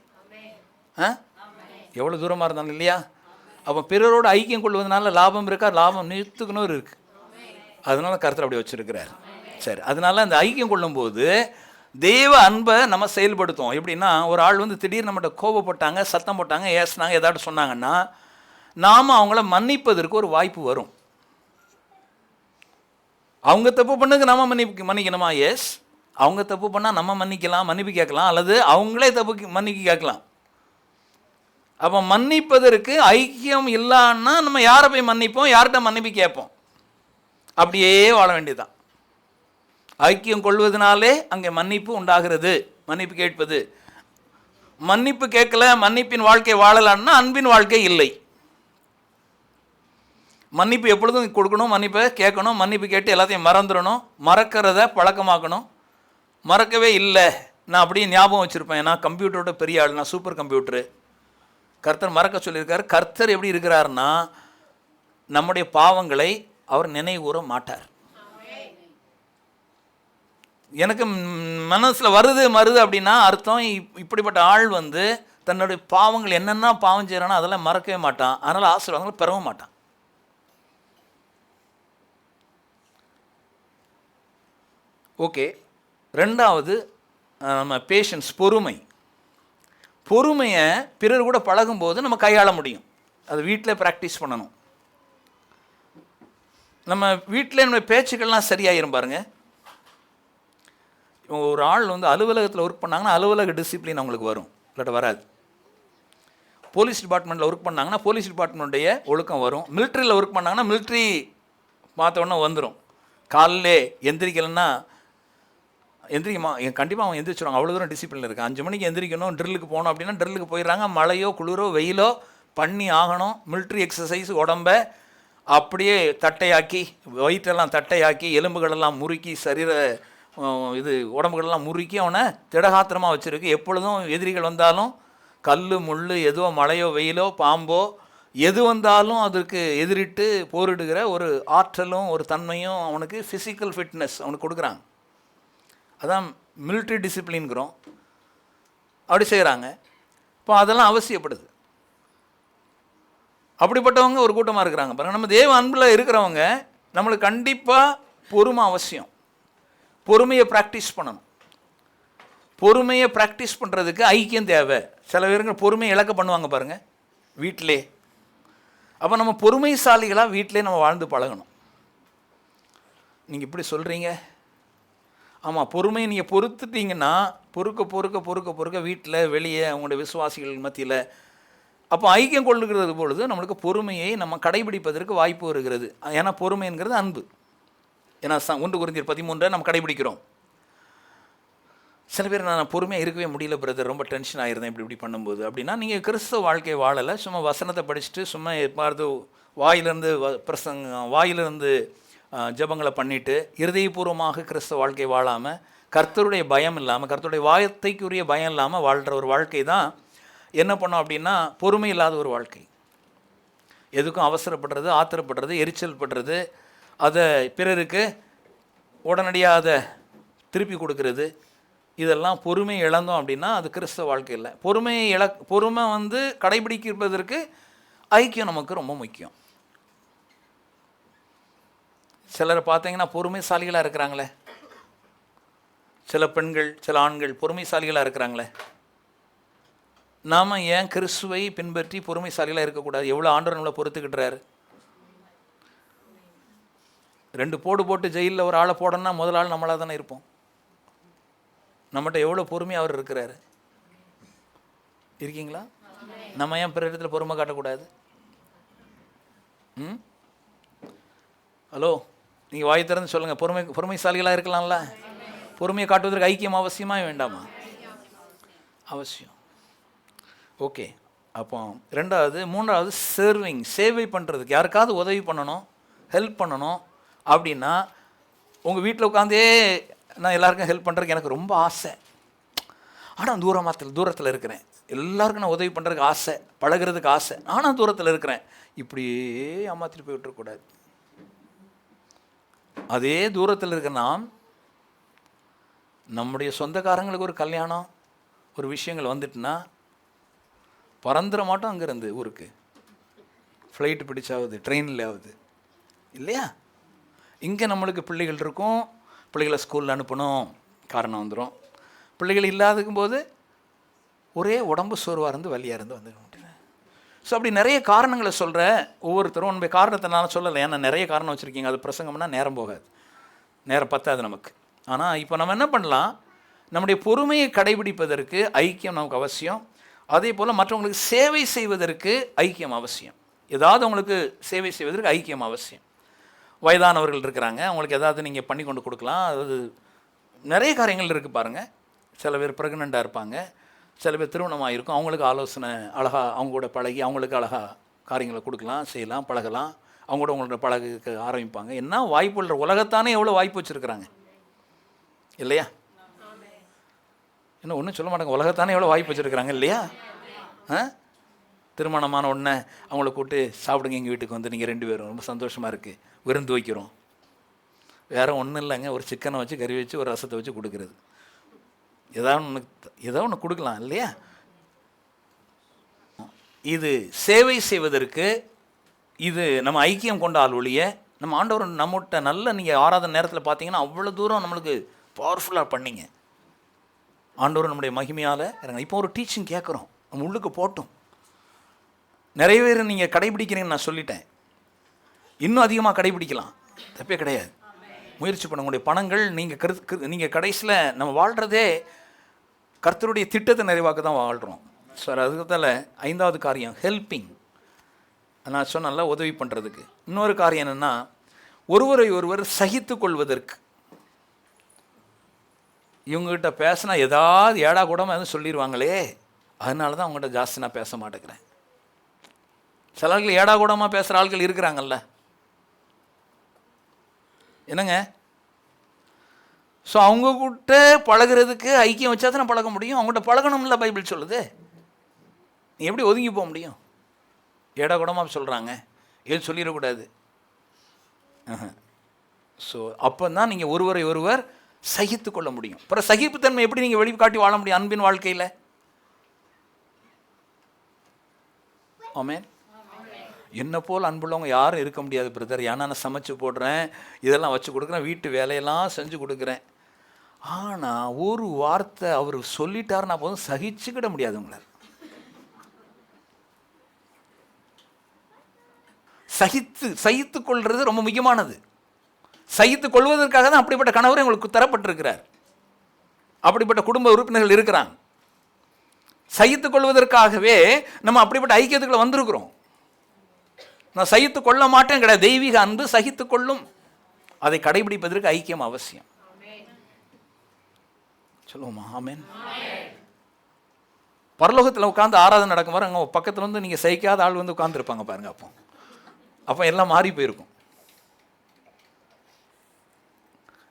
எவ்வளோ தூரமாக இருந்தாலும் இல்லையா? அப்போ பிறரோடு ஐக்கியம் கொள்வதனால லாபம் இருக்கா? லாபம் 100க்கு 100 இருக்குது. அதனால கர்த்தர் அப்படி வச்சுருக்கிறார். சரி, அதனால அந்த ஐக்கியம் கொள்ளும்போது தேவ அன்பை நம்ம செயல்படுத்துவோம். எப்படின்னா, ஒரு ஆள் வந்து திடீர்னு நம்மகிட்ட கோபப்பட்டாங்க, சத்தம் போட்டாங்க, ஏசினாங்க, ஏதாட்டு சொன்னாங்கன்னா நாம் அவங்கள மன்னிப்பதற்கு ஒரு வாய்ப்பு வரும். அவங்க தப்பு பண்ணதுக்கு நம்ம மன்னிக்கணுமா? எஸ். அவங்க தப்பு பண்ணால் நம்ம மன்னிக்கலாம், மன்னிப்பு கேட்கலாம், அல்லது அவங்களே தப்பு மன்னிப்பு கேட்கலாம். அப்போ மன்னிப்பதற்கு ஐக்கியம் இல்லைன்னா நம்ம யாரை போய் மன்னிப்போம், யார்கிட்ட மன்னிப்பு கேட்போம்? அப்படியே வாழ வேண்டியதுதான். ஐக்கியம் கொள்வதனாலே அங்கே மன்னிப்பு உண்டாகிறது. மன்னிப்பு கேட்பது, மன்னிப்பு கேட்கல, மன்னிப்பின் வாழ்க்கை வாழலான்னா அன்பின் வாழ்க்கை இல்லை. மன்னிப்பு எப்பொழுதும் கொடுக்கணும், மன்னிப்பை கேட்கணும், மன்னிப்பு கேட்டு எல்லாத்தையும் மறந்துடணும், மறக்கிறத பழக்கமாக்கணும். மறக்கவே இல்லை, நான் அப்படியே ஞாபகம் வச்சுருப்பேன், நான் கம்ப்யூட்டரோட பெரிய ஆள், நான் சூப்பர் கம்ப்யூட்டரு. கர்த்தர் மறக்க சொல்லியிருக்காரு. கர்த்தர் எப்படி இருக்கிறாருன்னா, நம்முடைய பாவங்களை அவர் நினைவுகூர மாட்டார். எனக்கு மனசில் வருது அப்படின்னா அர்த்தம் இப்படிப்பட்ட ஆள் வந்து தன்னுடைய பாவங்கள் என்னென்ன பாவம் செய்கிறானோ அதெல்லாம் மறக்கவே மாட்டான். அதனால் ஆசீர்வாதங்களை பெறவும் மாட்டான். ஓகே. ரெண்டாவது நம்ம பேஷன்ஸ், பொறுமையை பிறர் கூட பழகும்போது நம்ம கையாள முடியும். அது வீட்டில் ப்ராக்டிஸ் பண்ணணும். நம்ம வீட்டில் நம்ம பேச்சுக்கள்லாம் சரியாயிரும் பாருங்க. ஒரு ஆள் வந்து அலுவலகத்தில் ஒர்க் பண்ணாங்கன்னா அலுவலக டிசிப்ளின் அவங்களுக்கு வரும், இல்லாட்ட வராது. போலீஸ் டிபார்ட்மெண்ட்டில் ஒர்க் பண்ணாங்கன்னா போலீஸ் டிபார்ட்மெண்ட்டுடைய ஒழுக்கம் வரும். மிலிட்ரியில் ஒர்க் பண்ணாங்கன்னா மிலிட்ரி பார்த்தோன்னா வந்துடும். காலையிலே எந்திரிக்கலைன்னா கண்டிப்பாக அவன் எந்திரிச்சிடுவாங்க. அவ்வளோ தூரம் டிசிப்ளின் இருக்குது. 5 மணிக்கு எந்திரிக்கணும், ட்ரில்லுக்கு போகணும் அப்படின்னா ட்ரில்லுக்கு போயிடுறாங்க. மழையோ குளிரோ வெயிலோ பண்ணி ஆகணும். மிலிட்ரி எக்ஸசைஸ் உடம்பை அப்படியே தட்டையாக்கி, வயிற்றெல்லாம் தட்டையாக்கி, எலும்புகளெல்லாம் முறுக்கி, உடம்புகளெல்லாம் முறுக்கி அவனை திடகாத்திரமாக வச்சுருக்கு. எப்பொழுதும் எதிரிகள் வந்தாலும் கல் முள் எதுவோ மழையோ வெயிலோ பாம்போ எது வந்தாலும் அதற்கு எதிரிட்டு போரிடுகிற ஒரு ஆற்றலும் ஒரு தன்மையும் அவனுக்கு ஃபிசிக்கல் ஃபிட்னஸ் அவனுக்கு கொடுக்குறாங்க. அதான் மிலிட்ரி டிசிப்ளின்கிறோம். அப்படி செய்கிறாங்க. இப்போ அதெல்லாம் அவசியப்படுது. அப்படிப்பட்டவங்க ஒரு கூட்டமாக இருக்கிறாங்க பாருங்கள். நம்ம தேவ அன்பில் இருக்கிறவங்க நம்மளுக்கு கண்டிப்பாக பொறுமை அவசியம். பொறுமையை ப்ராக்டிஸ் பண்ணணும். பொறுமையை ப்ராக்டிஸ் பண்ணுறதுக்கு ஐக்கியம் தேவை. சில பேருங்க பொறுமையை இழக்க பண்ணுவாங்க பாருங்கள் வீட்டிலே. அப்போ நம்ம பொறுமைசாலிகளாக வீட்டிலே நம்ம வாழ்ந்து பழகணும். நீங்கள் இப்படி சொல்கிறீங்க, ஆமாம், பொறுமையை நீங்கள் பொறுத்துட்டீங்கன்னா பொறுக்க வீட்டில் வெளியே அவங்களுடைய விசுவாசிகள் மத்தியில் அப்போ ஐக்கியம் கொள்ளுகிறது பொழுது நம்மளுக்கு பொறுமையை நம்ம கடைபிடிப்பதற்கு வாய்ப்பு வருகிறது. ஏன்னா பொறுமைங்கிறது அன்பு. ஏன்னா 1 கொரிந்தியர் 13 நம்ம கடைபிடிக்கிறோம். சில பேர் நான் பொறுமையாக இருக்கவே முடியல பிரதர், ரொம்ப டென்ஷன் ஆகிருந்தேன் இப்படி பண்ணும்போது அப்படின்னா நீங்கள் கிறிஸ்தவ வாழ்க்கையை வாழலை. சும்மா வசனத்தை படிச்சுட்டு சும்மா பார்த்து வாயிலிருந்து ஜபங்களை பண்ணிவிட்டு இருதயபூர்வமாக கிறிஸ்தவ வாழ்க்கை வாழாமல், கர்த்தருடைய பயம் இல்லாமல், கர்த்தருடைய வார்த்தைக்குரிய பயம் இல்லாமல் வாழ்கிற ஒரு வாழ்க்கை தான் என்ன பண்ணோம் அப்படின்னா பொறுமை இல்லாத ஒரு வாழ்க்கை. எதுக்கும் அவசரப்படுறது, ஆத்திரப்படுறது, எரிச்சல் படுறது, அதை பிறருக்கு உடனடியாக அதை திருப்பி கொடுக்கறது, இதெல்லாம் பொறுமை இழந்தோம் அப்படின்னா அது கிறிஸ்தவ வாழ்க்கை இல்லை. பொறுமை வந்து கடைபிடிப்பதற்கு ஐக்கியம் நமக்கு ரொம்ப முக்கியம். சிலரை பார்த்தீங்கன்னா பொறுமைசாலிகளாக இருக்கிறாங்களே, சில பெண்கள் சில ஆண்கள் பொறுமைசாலிகளாக இருக்கிறாங்களே. நாம் ஏன் கிறிஸ்துவை பின்பற்றி பொறுமைசாலிகளாக இருக்கக்கூடாது? எவ்வளோ ஆண்டவர் நம்மளை பொறுத்துக்கிட்டுறாரு. 2 போட்டு ஜெயிலில் ஒரு ஆளை போடணும்னா முதல் ஆள் நம்மளாக தானே இருப்போம். நம்மகிட்ட எவ்வளோ பொறுமையாக அவர் இருக்கிறாரு. இருக்கீங்களா? நம்ம ஏன் பிற இடத்துல பொறுமை காட்டக்கூடாது? ஹலோ, நீங்கள் வாய் திறந்து சொல்லுங்கள். பொறுமைசாலிகளாக இருக்கலாம்ல? பொறுமையை காட்டுவதற்கு ஐக்கியம் அவசியமா வேண்டாமா? அவசியம். ஓகே. அப்போ 3வது சர்விங், சேவை பண்ணுறதுக்கு. யாருக்காவது உதவி பண்ணணும், ஹெல்ப் பண்ணணும் அப்படின்னா உங்கள் வீட்டில் உட்காந்தே நான் எல்லாருக்கும் ஹெல்ப் பண்ணுறதுக்கு எனக்கு ரொம்ப ஆசை, ஆனால் தூரத்தில் இருக்கிறேன், எல்லாருக்கும் நான் உதவி பண்ணுறதுக்கு ஆசை, பழகிறதுக்கு ஆசை, ஆனால் தூரத்தில் இருக்கிறேன், இப்படியே ஏமாற்றிட்டு போய் விட்டுறக்கூடாது. அதே தூரத்தில் இருக்கிற நாம் நம்முடைய சொந்தக்காரங்களுக்கு ஒரு கல்யாணம் ஒரு விஷயங்கள் வந்துட்டுனா பறந்துட மாட்டோம். அங்கேருந்து ஊருக்கு ஃப்ளைட்டு பிடிச்சாவது ட்ரெயினில் ஆகுது இல்லையா? இங்கே நம்மளுக்கு பிள்ளைகள் இருக்கும், பிள்ளைகளை ஸ்கூலில் அனுப்பணும், காரணம் வந்துடும். பிள்ளைகள் இல்லாதுக்கும் போது ஒரே உடம்பு சோர்வாக இருந்து வலியாக இருந்து வந்து. ஸோ அப்படி நிறைய காரணங்களை சொல்கிற ஒவ்வொருத்தரும் உன்னுடைய காரணத்தை நான் சொல்லலை, ஏன்னா நிறைய காரணம் வச்சுருக்கீங்க. அது பிரசங்கம்னா நேரம் போகாது, நேரம் பத்தாது நமக்கு. ஆனால் இப்போ நம்ம என்ன பண்ணலாம், நம்முடைய பொறுமையை கடைபிடிப்பதற்கு ஐக்கியம் நமக்கு அவசியம். அதே போல் மற்றவங்களுக்கு சேவை செய்வதற்கு ஐக்கியம் அவசியம். ஏதாவது அவங்களுக்கு சேவை செய்வதற்கு ஐக்கியம் அவசியம். வயதானவர்கள் இருக்கிறாங்க, அவங்களுக்கு ஏதாவது நீங்கள் பண்ணி கொண்டு கொடுக்கலாம். அதாவது நிறைய காரியங்கள் இருக்குது பாருங்கள். சில பேர் ப்ரெக்னெண்ட்டாக இருப்பாங்க, சில பேர் திருமணமாக இருக்கும், அவங்களுக்கு ஆலோசனை அழகாக அவங்க கூட பழகி அவங்களுக்கு அழகாக காரியங்களை கொடுக்கலாம், செய்யலாம், பழகலாம். அவங்க கூட உங்களோட பழக ஆரம்பிப்பாங்க. என்ன வாய்ப்புள்ள உலகத்தானே எவ்வளோ வாய்ப்பு வச்சுருக்குறாங்க இல்லையா? இன்னும் ஒன்றும் சொல்ல மாட்டாங்க, உலகத்தானே எவ்வளோ வாய்ப்பு வச்சுருக்குறாங்க இல்லையா? திருமணமான உடனே அவங்கள கூப்பிட்டு சாப்பிடுங்க, எங்கள் வீட்டுக்கு வந்து நீங்கள் 2 பேரும், ரொம்ப சந்தோஷமாக இருக்குது, விருந்து வைக்கிறோம். வேறு ஒன்றும் இல்லைங்க, ஒரு சிக்கனை வச்சு கறி வச்சு ஒரு ரசத்தை வச்சு கொடுக்குறது. ஏதோ ஒன்று கொடுக்கலாம் இல்லையா? இது சேவை செய்வதற்கு, இது நம்ம ஐக்கியம் கொண்ட ஆள் ஒழிய நம்ம ஆண்டவர் நம்மகிட்ட நல்ல, நீங்கள் ஆராதனை நேரத்தில் பார்த்தீங்கன்னா அவ்வளோ தூரம் நம்மளுக்கு பவர்ஃபுல்லாக பண்ணிங்க. ஆண்டவர் நம்முடைய மகிமையால் இறங்க. இப்போ ஒரு டீச்சிங் கேட்குறோம், நம்ம உள்ளுக்கு போட்டோம். நிறைய பேர் நீங்கள் கடைபிடிக்கிறீங்கன்னு நான் சொல்லிட்டேன், இன்னும் அதிகமாக கடைபிடிக்கலாம், தப்பே கிடையாது. முயற்சி பண்ண உங்களுடைய பணங்கள் நீங்கள் கடைசியில் நம்ம வாழ்கிறதே கர்த்தருடைய திட்டத்தை நிறைவாக்க தான் வாழ்கிறோம் சார். அதுக்கால 5வது காரியம் ஹெல்பிங். நான் சொன்னல உதவி பண்ணுறதுக்கு. இன்னொரு காரியம் என்னென்னா, ஒருவரை ஒருவர் சகித்து கொள்வதற்கு. இவங்ககிட்ட பேசினா ஏதாவது ஏடா கூடமாக எதுவும் சொல்லிடுவாங்களே, அதனால தான் அவங்ககிட்ட ஜாஸ்தி நான் பேச மாட்டேங்கிறேன். சில ஆட்கள் ஏடா கூடமாக பேசுகிற ஆட்கள் இருக்கிறாங்கல்ல, என்னங்க? ஸோ அவங்கக்கிட்ட பழகிறதுக்கு ஐக்கியம் வச்சா தான் பழக முடியும். அவங்ககிட்ட பழகணும்ல பைபிள் சொல்லுது. நீ எப்படி ஒதுங்கி போக முடியும்? ஏடா கூடமாக சொல்கிறாங்க, ஏன் சொல்லிடக்கூடாது. ஸோ அப்போ தான் நீங்கள் ஒருவரை ஒருவர் சகித்து கொள்ள முடியும். அப்புறம் சகிப்புத்தன்மை எப்படி நீங்கள் வெளிக்காட்டி வாழ முடியும் அன்பின் வாழ்க்கையில்? ஆமென். என்ன போல் அன்புள்ளவங்க யாரும் இருக்க முடியாது பிரதர். ஏன்னா நான் சமைச்சு போடுறேன், இதெல்லாம் வச்சு கொடுக்குறேன், வீட்டு வேலையெல்லாம் செஞ்சு கொடுக்குறேன். ஆனால் ஒரு வார்த்தை அவர் சொல்லிட்டாருன்னா போதும் சகிச்சுக்கிட முடியாது உங்களால். சகித்து கொள்வது ரொம்ப முக்கியமானது. சகித்து கொள்வதற்காக தான் அப்படிப்பட்ட கணவரை உங்களுக்கு தரப்பட்டிருக்கிறார், அப்படிப்பட்ட குடும்ப உறுப்பினர்கள் இருக்கிறாங்க. சகித்து கொள்வதற்காகவே நம்ம அப்படிப்பட்ட ஐக்கியத்துக்குள்ள வந்திருக்கிறோம். நான் சகித்து கொள்ள மாட்டேன் கிடையாது. தெய்வீக அன்பு சகித்து கொள்ளும். அதை கடைபிடிப்பதற்கு ஐக்கியம் அவசியம். சொல்லுவோமா? ஆமென். பரலோகத்தில் உட்காந்து ஆராதனை நடக்கும் வர அங்கே பக்கத்தில் வந்து நீங்கள் சகிக்காத ஆள் வந்து உட்காந்துருப்பாங்க பாருங்க. அப்போ எல்லாம் மாறி போயிருக்கும்.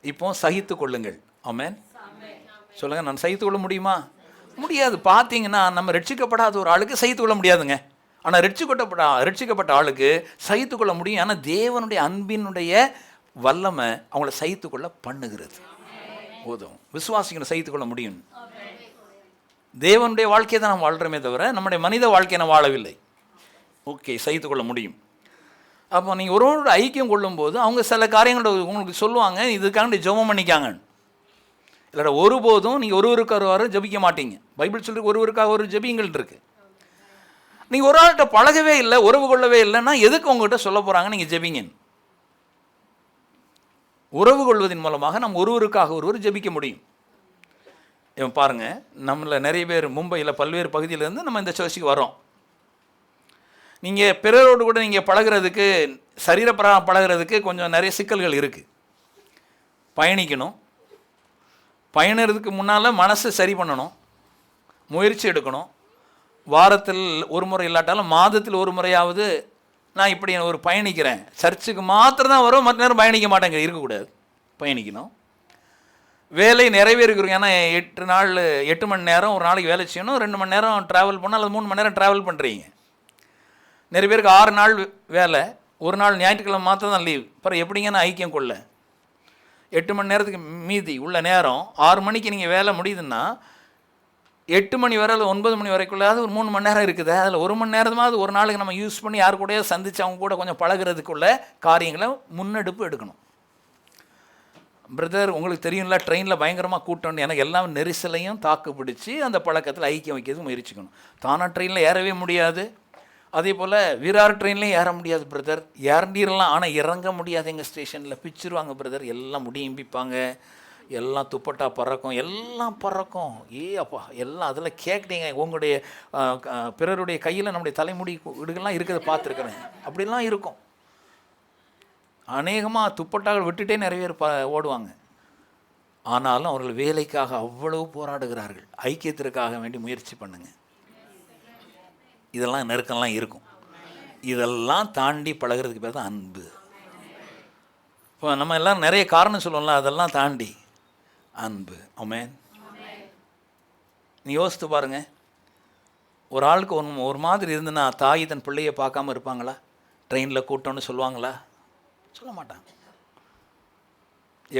இப்போ சகித்து கொள்ளுங்கள். ஆமென். சொல்லுங்க, நான் சகித்து கொள்ள முடியுமா? முடியாது. பார்த்தீங்கன்னா நம்ம ரட்சிக்கப்படாத ஒரு ஆளுக்கு சகித்து கொள்ள முடியாதுங்க. ஆனால் ரட்சிக்கப்பட்ட ஆளுக்கு சகித்து கொள்ள முடியும். ஆனால் தேவனுடைய அன்பினுடைய வல்லமை அவங்கள சகித்து கொள்ள பண்ணுகிறது. போதும், விசுவாசிக்கணும், சகித்து கொள்ள முடியும். தேவனுடைய வாழ்க்கையை தான் நம்ம வாழ்கிறோமே தவிர நம்முடைய மனித வாழ்க்கையை நம்ம வாழவில்லை. ஓகே, சகித்து கொள்ள முடியும். அப்போ நீங்கள் ஒருவரோட ஐக்கியம் கொள்ளும்போது அவங்க சில காரியங்களோட உங்களுக்கு சொல்லுவாங்க, இதுக்காண்டி ஜெபம் பண்ணிக்காங்க. இல்லைடா, ஒருபோதும் நீங்கள் ஒருவருக்காக ஜபிக்க மாட்டீங்க. பைபிள் சொல்லி ஒருவருக்காக ஒரு ஜபிங்கள் இருக்குது. நீங்கள் ஒரு ஆள்கிட்ட பழகவே இல்லை, உறவு கொள்ளவே இல்லைன்னா எதுக்கு உங்கள்கிட்ட சொல்ல போகிறாங்க நீங்கள் ஜெபிங்க? உறவு கொள்வதன் மூலமாக நம்ம ஒருவருக்காக ஒருவர் ஜெபிக்க முடியும். இவன் பாருங்கள், நம்மள நிறைய பேர் மும்பையில் பல்வேறு பகுதியிலேருந்து நம்ம இந்த சர்ச்சுக்கு வரோம். நீங்கள் பிறரோடு கூட நீங்கள் பழகிறதுக்கு, சரீரப்பிரகாரம் பழகிறதுக்கு கொஞ்சம் நிறைய சிக்கல்கள் இருக்குது. பயணிக்கணும். பயணிறதுக்கு முன்னால் மனசை சரி பண்ணணும், முயற்சி எடுக்கணும். வாரத்தில் ஒரு முறை இல்லாட்டாலும் மாதத்தில் ஒரு முறையாவது நான் இப்படி ஒரு பயணிக்கிறேன், சர்ச்சுக்கு மாத்திரம் தான் வரும், மற்ற நேரம் பயணிக்க மாட்டேங்க, இருக்கக்கூடாது, பயணிக்கணும். வேலை நிறைவேறுகிறோம். ஏன்னா 8 மணி நேரம் ஒரு நாளைக்கு வேலை செய்யணும், 2 மணி நேரம் ட்ராவல் பண்ணால் அல்லது 3 மணி நேரம் ட்ராவல் பண்ணுறீங்க. நிறைய பேருக்கு 6 நாள் வேலை, ஒரு நாள் ஞாயிற்றுக்கிழமை மாத்திரம் தான் லீவ். அப்புறம் எப்படிங்க நான் ஐக்கியம் கொள்ள? 8 மணி நேரத்துக்கு மீதி உள்ள நேரம் 6 மணிக்கு நீங்கள் வேலை முடியுதுன்னா 8 மணி வரை அல்லது 9 மணி வரைக்குள்ளாவது ஒரு 3 மணி நேரம் இருக்குது. அதில் 1 மணி நேரமாவது ஒரு நாளைக்கு நம்ம யூஸ் பண்ணி யார் கூடயோ சந்தித்து அவங்க கூட கொஞ்சம் பழகிறதுக்குள்ள காரியங்களை முன்னெடுப்பு எடுக்கணும். பிரதர், உங்களுக்கு தெரியும்ல, ட்ரெயினில் பயங்கரமாக கூட்டம், எனக்கு எல்லாம் நெரிசலையும் தாக்கு பிடிச்சி அந்த பழக்கத்தில் ஐக்கியம் வைக்கிறது முயற்சிக்கணும். தானாக ட்ரெயினில் ஏறவே முடியாது, அதே போல் விரார் ட்ரெயின்லேயும் ஏற முடியாது பிரதர். இறங்கிடலாம், ஆனால் இறங்க முடியாது. எங்கள் ஸ்டேஷனில் பிச்சிருவாங்க பிரதர், எல்லாம் முடியம்பிப்பாங்க, எல்லாம் துப்பட்டா பறக்கும், எல்லாம் பறக்கும். அப்பா எல்லாம் அதில் கேட்குறீங்க. உங்களுடைய பிறருடைய கையில் நம்முடைய தலைமுடி இதுக்கெல்லாம் இருக்கிறத பார்த்துருக்குறேன். அப்படிலாம் இருக்கும். அநேகமாக துப்பட்டாக்கள் விட்டுட்டே நிறைய பேர் ஓடுவாங்க. ஆனாலும் அவர்கள் வேலைக்காக அவ்வளவு போராடுகிறார்கள். ஐக்கியத்திற்காக வேண்டி முயற்சி பண்ணுங்கள். இதெல்லாம் நெருக்கம்லாம் இருக்கும். இதெல்லாம் தாண்டி பழகிறதுக்கு பேர் தான் அன்பு. இப்போ நம்ம எல்லாம் நிறைய காரணம் சொல்லுவோம்ல, அதெல்லாம் தாண்டி அன்பு. ஆமென். நீ யோசித்து பாருங்கள், ஒரு ஆளுக்கு ஒரு மாதிரி இருந்துன்னா தாய் தன் பிள்ளையை பார்க்காம இருப்பாங்களா? ட்ரெயினில் கூட்டம்னு சொல்லுவாங்களா? சொல்ல மாட்டாங்க.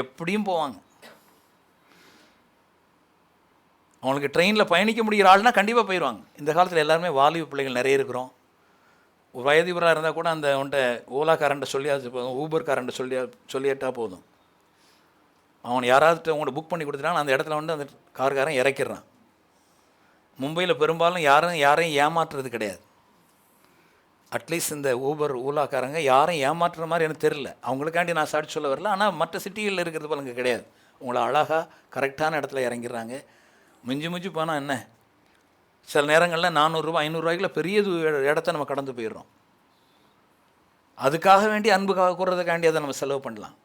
எப்படியும் போவாங்க. அவங்களுக்கு ட்ரெயினில் பயணிக்க முடிகிற ஆள்னா கண்டிப்பாக போயிடுவாங்க. இந்த காலத்தில் எல்லாருமே வாலிப பிள்ளைகள் நிறைய இருக்கிறோம். ஒரு வயதிபராக இருந்தால் கூட அந்த உன்ட்ட ஓலாக்காரன்ட்ட சொல்லியாச்சு போதும், ஊபர்காரன்ட்ட சொல்லிட்டா போதும். அவன் யாராவது உங்கள்கிட்ட புக் பண்ணி கொடுத்துட்டான், அந்த இடத்துல வந்து அந்த கார்காரன் இறக்கிடுறான். மும்பையில் பெரும்பாலும் யாரையும் ஏமாற்றுறது கிடையாது. அட்லீஸ்ட் இந்த ஊபர் ஓலாக்காரங்க யாரையும் ஏமாற்றுற மாதிரி எனக்கு தெரில. அவங்களுக்காண்டி நான் சாட்சி சொல்ல வரல. ஆனால் மற்ற சிட்டிகளில் இருக்கிறது போல இங்கே கிடையாது. உங்களை அழகாக கரெக்டான இடத்துல இறங்கிடுறாங்க. மிஞ்சி போனால் என்ன, சில நேரங்களில் 400 ரூபா 500 ரூபாய்க்குள்ள பெரிய இடத்த நம்ம கடந்து போயிடுறோம். அதுக்காக வேண்டி அன்புக்காக கூடுறதுக்காண்டி அதை நம்ம செலவு பண்ணலாம்.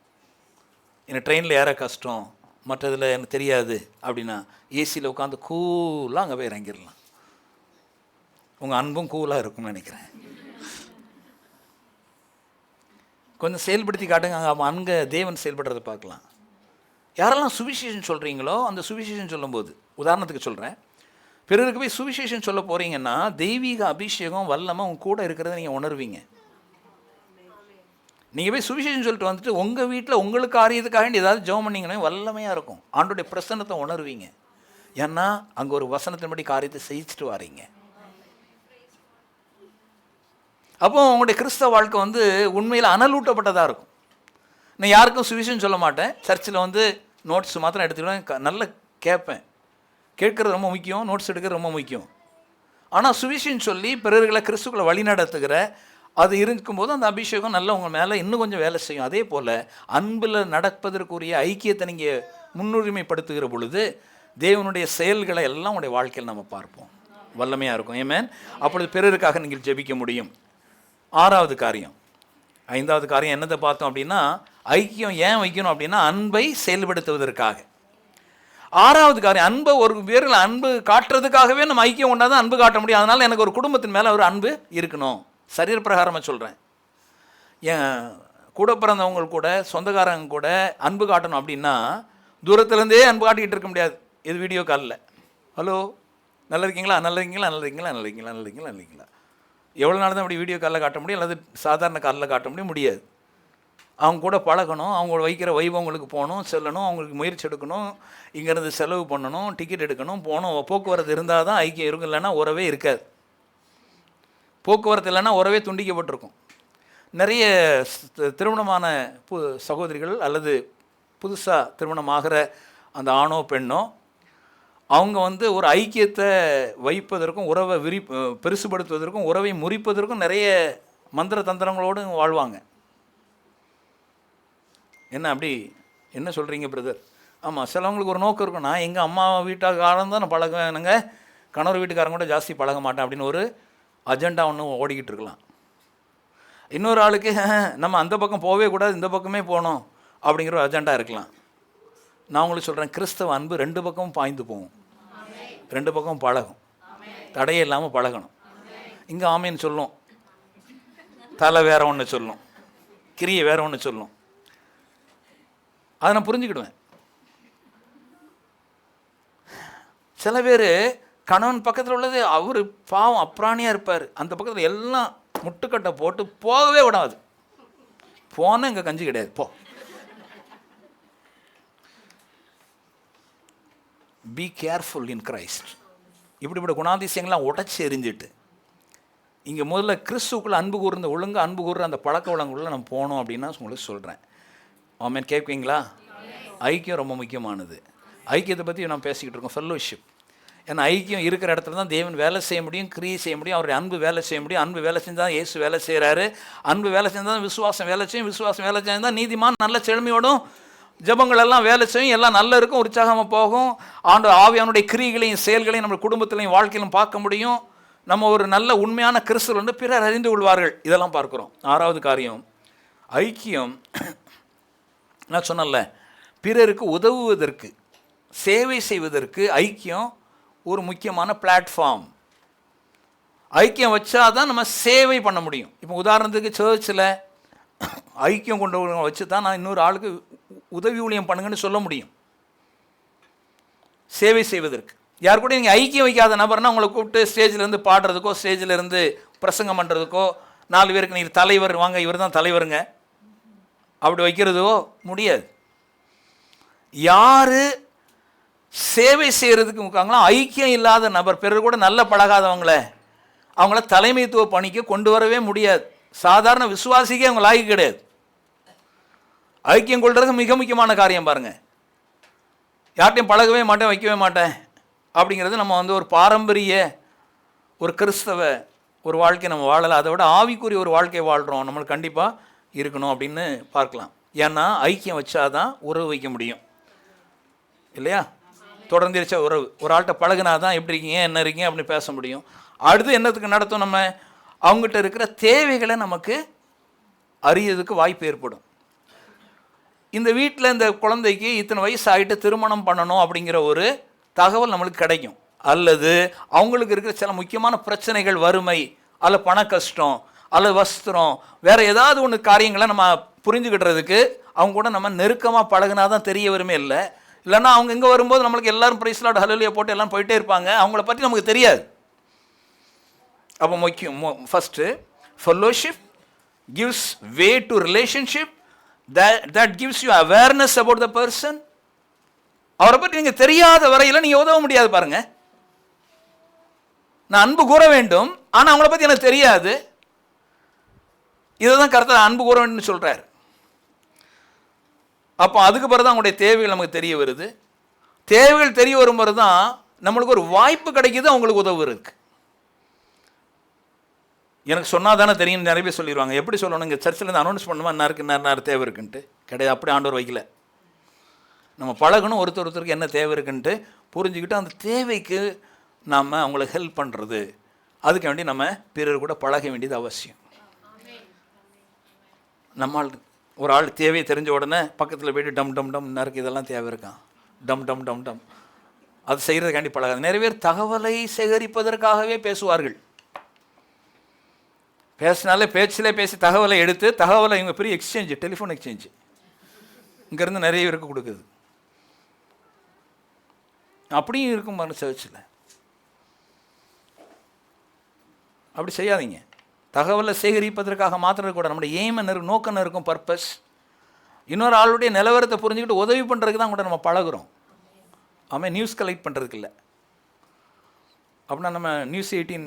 எனக்கு ட்ரெயினில் ஏற கஷ்டம், மற்றதில் எனக்கு தெரியாது அப்படின்னா ஏசியில் உட்காந்து கூலாக அங்கே போய் இறங்கிடலாம். உங்கள் அன்பும் கூலாக இருக்கும்னு நினைக்கிறேன். கொஞ்சம் செயல்படுத்தி காட்டுங்க. அங்கே தேவன் செயல்படுறதை பார்க்கலாம். யாரெல்லாம் சுவிசேஷன் சொல்கிறீங்களோ அந்த சுவிசேஷன் சொல்லும்போது, உதாரணத்துக்கு சொல்கிறேன், பிறருக்கு போய் சுவிசேஷன் சொல்ல போகிறீங்கன்னா தெய்வீக அபிஷேகம் வல்லமை உங்கள் கூட இருக்கிறத நீங்கள் உணர்வீங்க. நீங்கள் போய் சுவிசேஷன் சொல்லிட்டு வந்துட்டு உங்கள் வீட்டில் உங்களுக்கு ஆரியதுக்காக ஏதாவது ஜெபம் பண்ணிங்கன்னா வல்லமையாக இருக்கும். ஆண்டோடைய பிரசன்னத்தை உணர்வீங்க. ஏன்னா அங்கே ஒரு வசனத்தின்படி காரியத்தை செய்யிச்சுட்டு வாரீங்க. அப்போ உங்களுடைய கிறிஸ்தவ வாழ்க்கை வந்து உண்மையில் அனலூட்டப்பட்டதாக இருக்கும். நான் யாருக்கும் சுவிசேஷன் சொல்ல மாட்டேன். சர்ச்சில் வந்து நோட்ஸ் மாத்திரம் எடுத்துக்கிடுவேன். நல்லா கேட்பேன். கேட்குறது ரொம்ப முக்கியம், நோட்ஸ் எடுக்கிறது ரொம்ப முக்கியம். ஆனால் சுவிசேஷன் சொல்லி பிறர்களை கிறிஸ்துக்குள்ள வழி நடத்துகிற அது இருக்கும்போது அந்த அபிஷேகம் நல்லா உங்கள் மேலே இன்னும் கொஞ்சம் வேலை செய்யும். அதே போல் அன்பில் நடப்பதற்குரிய ஐக்கியத்தை நீங்கள் முன்னுரிமைப்படுத்துகிற பொழுது தேவனுடைய செயல்களை எல்லாம் உங்களுடைய வாழ்க்கையில் நம்ம பார்ப்போம். வல்லமையாக இருக்கும். ஆமென். அப்பொழுது பிறருக்காக நீங்கள் ஜெபிக்க முடியும். 6வது காரியம், 5வது காரியம் என்னத்தை பார்த்தோம் அப்படின்னா, ஐக்கியம் ஏன் வைக்கணும் அப்படின்னா அன்பை செயல்படுத்துவதற்காக. 6வது காரியம், அன்பை ஒரு பேரில் அன்பு காட்டுறதுக்காகவே நம்ம ஐக்கியம் கொண்டாதான் அன்பு காட்ட முடியும். அதனால் எனக்கு ஒரு குடும்பத்தின் மேலே ஒரு அன்பு இருக்கணும். சரீர பிரகாரமாக சொல்கிறேன். என் கூட பிறந்தவங்க கூட சொந்தக்காரங்க கூட அன்பு காட்டணும் அப்படின்னா தூரத்துலேருந்தே அன்பு காட்டிக்கிட்டு இருக்க முடியாது. இது வீடியோ காலில் ஹலோ நல்லா இருக்கீங்களா, நல்லா இருக்கீங்களா, நல்லா இருக்கீங்களா, நல்லா இருக்கீங்களா, நல்லா இருக்கீங்களா, நல்லா இருக்கீங்களா, எவ்வளோ நாள் தான் அப்படி வீடியோ காலில் காட்ட முடியும், அல்லது சாதாரண காலில் காட்ட முடியாது. அவங்க கூட பழகணும், அவங்க வைக்கிற வைபவங்களுக்கு போகணும், செல்லணும், அவங்களுக்கு முயற்சி எடுக்கணும், இங்கேருந்து செலவு பண்ணணும், டிக்கெட் எடுக்கணும், போகணும். போக்குவரத்து இருந்தால் தான் ஐக்கியம் இருக்கும், இல்லைன்னா உறவே இருக்காது. போக்குவரத்து இல்லைன்னா உறவே துண்டிக்கப்பட்டிருக்கும். நிறைய திருமணமான சகோதரிகள் அல்லது புதுசாக திருமணமாகிற அந்த ஆணோ பெண்ணோ அவங்க வந்து ஒரு ஐக்கியத்தை வைப்பதற்கும் உறவை பெருசுபடுத்துவதற்கும் உறவை முறிப்பதற்கும் நிறைய மந்திர தந்திரங்களோடு வாழ்வாங்க. என்ன அப்படி என்ன சொல்கிறீங்க பிரதர்? ஆமாம், சிலவங்களுக்கு ஒரு நோக்கம் இருக்கும். நான் எங்கள் அம்மா வீட்டுக்காரன் தான் நான் பழகுவேனுங்க, கணவர் வீட்டுக்காரங்க கூட ஜாஸ்தி பழக மாட்டேன் அப்படின்னு ஒரு அஜெண்டா ஒன்று ஓடிக்கிட்டு இருக்கலாம். இன்னொரு ஆளுக்கு நம்ம அந்த பக்கம் போகவே கூடாது, இந்த பக்கமே போகணும் அப்படிங்கிற ஒரு அஜெண்டா இருக்கலாம். நான் உங்களுக்கு சொல்கிறேன், கிறிஸ்தவ அன்பு 2 பக்கமும் பாய்ந்து போகும், 2 பக்கமும் பழகும், தடையே இல்லாமல் பழகணும். இங்கே ஆமேன்னு சொல்லும், தலை வேற ஒன்று சொல்லும், கிரியை வேற ஒன்று சொல்லும். அதை நான் புரிஞ்சுக்கிடுவேன். சில பேர் கணவன் பக்கத்தில் உள்ளது அவர் பாவம் அப்ராணியாக இருப்பார், அந்த பக்கத்தில் எல்லாம் முட்டுக்கட்டை போட்டு போகவே விடாது. போனால் இங்கே கஞ்சி கிடையாது, போ. Be careful in Christ. இப்படிப்பட்ட குணாதிசயங்கள்லாம் உடச்சி எரிஞ்சிட்டு இங்கே முதல்ல கிறிஸ்துக்குள்ளே அன்பு கூர்ந்த ஒழுங்கு அன்பு கூறுற அந்த பழக்க வழங்குள்ள நம்ம போனோம் அப்படின்னா உங்களுக்கு சொல்கிறேன். ஆமென். கேட்குவீங்களா? ஐக்கியம் ரொம்ப முக்கியமானது. ஐக்கியத்தை பற்றி நம்ம பேசிக்கிட்டு இருக்கோம், ஃபெல்லோஷிப். ஏன்னா ஐக்கியம் இருக்கிற இடத்துல தான் தேவன் வேலை செய்ய முடியும், கிரியை செய்ய முடியும், அவருடைய அன்பு வேலை செய்ய முடியும். அன்பு வேலை செஞ்சால் தான் இயேசு வேலை செய்கிறாரு. அன்பு வேலை செஞ்சால் தான் விசுவாசம் வேலை செய்யும், விசுவாசம் வேலை செஞ்சால் நீதிமான் நல்ல செழுமையோடும் ஜபங்கள் எல்லாம் வேலை செய்யும், எல்லாம் நல்லா இருக்கும், உற்சாகமாக போகும். ஆவியானுடைய கிரியைகளையும் செயல்களையும் நம்ம குடும்பத்திலையும் வாழ்க்கையிலும் பார்க்க முடியும். நம்ம ஒரு நல்ல உண்மையான கிறிஸ்துவ வந்து பிறர் அறிந்து கொள்வார்கள். இதெல்லாம் பார்க்குறோம். 6வது காரியம், ஐக்கியம். நான் சொன்னல, பிறருக்கு உதவுவதற்கு சேவை செய்வதற்கு ஐக்கியம் ஒரு முக்கியமான பிளாட்ஃபார்ம். ஐக்கியம் வச்சாதான் நம்ம சேவை பண்ண முடியும். இப்போ உதாரணத்துக்கு சர்ச்சில் ஐக்கியம் கொண்டு வச்சு தான் நான் இன்னொரு ஆளுக்கு உதவி ஊழியம் பண்ணுங்கன்னு சொல்ல முடியும், சேவை செய்வதற்கு. யார் கூட நீங்கள் ஐக்கியம் வைக்காத நபர்னா உங்களை கூப்பிட்டு ஸ்டேஜிலேருந்து பாடுறதுக்கோ ஸ்டேஜிலேருந்து பிரசங்கம் பண்ணுறதுக்கோ 4 பேருக்கு நீர் தலைவர் வாங்க இவர் தான் தலைவருங்க அப்படி வைக்கிறதோ முடியாது. யார் சேவை செய்கிறதுக்கு முக்காங்களோ ஐக்கியம் இல்லாத நபர், பிறர் கூட நல்ல அவங்கள தலைமைத்துவ பணிக்கு கொண்டு வரவே முடியாது. சாதாரண விசுவாசிக்கே அவங்க லாய்க்கு கிடையாது. ஐக்கியம் கொள்றது மிக முக்கியமான காரியம். பாருங்கள், யார்ட்டையும் பழகவே மாட்டேன் வைக்கவே மாட்டேன் அப்படிங்கிறது நம்ம ஒரு பாரம்பரிய ஒரு கிறிஸ்தவ ஒரு வாழ்க்கை நம்ம வாழலை. அதை விட ஆவிக்குரிய ஒரு வாழ்க்கை வாழ்கிறோம், நம்மளுக்கு கண்டிப்பாக இருக்கணும் அப்படின்னு பார்க்கலாம். ஏன்னா ஐக்கியம் வச்சாதான் உறவு வைக்க முடியும் இல்லையா? தொடர்ந்து இருச்சா உறவு. ஒரு ஆள்கிட்ட பழகினா தான் எப்படி இருக்கீங்க என்ன இருக்கீங்க அப்படின்னு பேச முடியும். அடுத்து என்னத்துக்கு நடத்தும், நம்ம அவங்ககிட்ட இருக்கிற தேவைகளை நமக்கு அறியறதுக்கு வாய்ப்பு ஏற்படும். இந்த வீட்டில் இந்த குழந்தைக்கு இத்தனை வயசு ஆகிட்டு திருமணம் பண்ணணும் அப்படிங்கிற ஒரு தகவல் நம்மளுக்கு கிடைக்கும். அல்லது அவங்களுக்கு இருக்கிற சில முக்கியமான பிரச்சனைகள், வறுமை அல்ல பண கஷ்டம் அல்லது வஸ்திரம், வேறு ஏதாவது ஒன்று காரியங்களை நம்ம புரிஞ்சுக்கிட்டுறதுக்கு அவங்க கூட நம்ம நெருக்கமாக பழகினா தான் தெரிய வருமே. இல்லைன்னா அவங்க இங்கே வரும்போது நம்மளுக்கு எல்லோரும் பிரைஸ்லாட் ஹல்லேலூயா போட்டு எல்லாம் போயிட்டே இருப்பாங்க, அவங்கள பற்றி நமக்கு தெரியாது. அப்போ முக்கியம் first fellowship gives way to relationship. That gives you awareness about the person. அவரை பற்றி நீங்கள் தெரியாத வரையில் நீங்கள் உதவ முடியாது. பாருங்க, நான் அன்பு கூற வேண்டும், ஆனால் அவங்கள பற்றி எனக்கு தெரியாது. இதை தான் கர்த்தர் அன்பு கூற வேண்டும் சொல்கிறார். அப்போ அதுக்கு பிறகு தான் அவங்களுடைய தேவைகள் நமக்கு தெரிய வருது. தேவைகள் தெரிய வரும்போது தான் நம்மளுக்கு ஒரு வாய்ப்பு கிடைக்கிது அவங்களுக்கு உதவுறதுக்கு. எனக்கு சொன்னால் தானே தெரியும், நிறைய பேர் சொல்லிடுவாங்க. எப்படி சொல்லணும், இங்கே சர்ச்சில் அனௌன்ஸ் பண்ணுமா என்ன தேவை இருக்குன்ட்டு கிடையாது. அப்படி ஆண்டவர் வைக்கல. நம்ம பழகணும், ஒருத்தருக்கு என்ன தேவை இருக்குன்ட்டு புரிஞ்சுக்கிட்டு அந்த தேவைக்கு நாம் அவங்கள ஹெல்ப் பண்ணுறது, அதுக்கு வேண்டி நம்ம பிறர் கூட பழக வேண்டியது அவசியம். நம்மால் ஒரு ஆள் தேவையை தெரிஞ்ச உடனே பக்கத்தில் போய்ட்டு டம் டம் டம் நறுக்கு இதெல்லாம் தேவை இருக்கான், டம் டம் டம் டம் அது செய்கிறதுக்காண்டி பழகாது. நிறைய பேர் தகவலை சேகரிப்பதற்காகவே பேசுவார்கள். பேசினாலே பேச்சிலே பேசி தகவலை எடுத்து தகவலை இவங்க பெரிய எக்ஸ்சேஞ்சு, டெலிஃபோன் எக்ஸ்சேஞ்சு இங்கேருந்து நிறைய பேருக்கு கொடுக்குது. அப்படியும் இருக்கும் பாருங்க சர்ச்சில். அப்படி செய்யாதீங்க. தகவலை சேகரிப்பதற்காக மாத்திரம் கூட நம்முடைய எய்ம் என்ன இருக்கும், நோக்கம் இருக்கும், பர்பஸ். இன்னொரு ஆளுடைய நிலவரத்தை புரிஞ்சுக்கிட்டு உதவி பண்ணுறதுக்கு தான் கூட நம்ம பழகுறோம். அவன் நியூஸ் கலெக்ட் பண்ணுறதுக்கு இல்லை. அப்படின்னா நம்ம நியூஸ் 18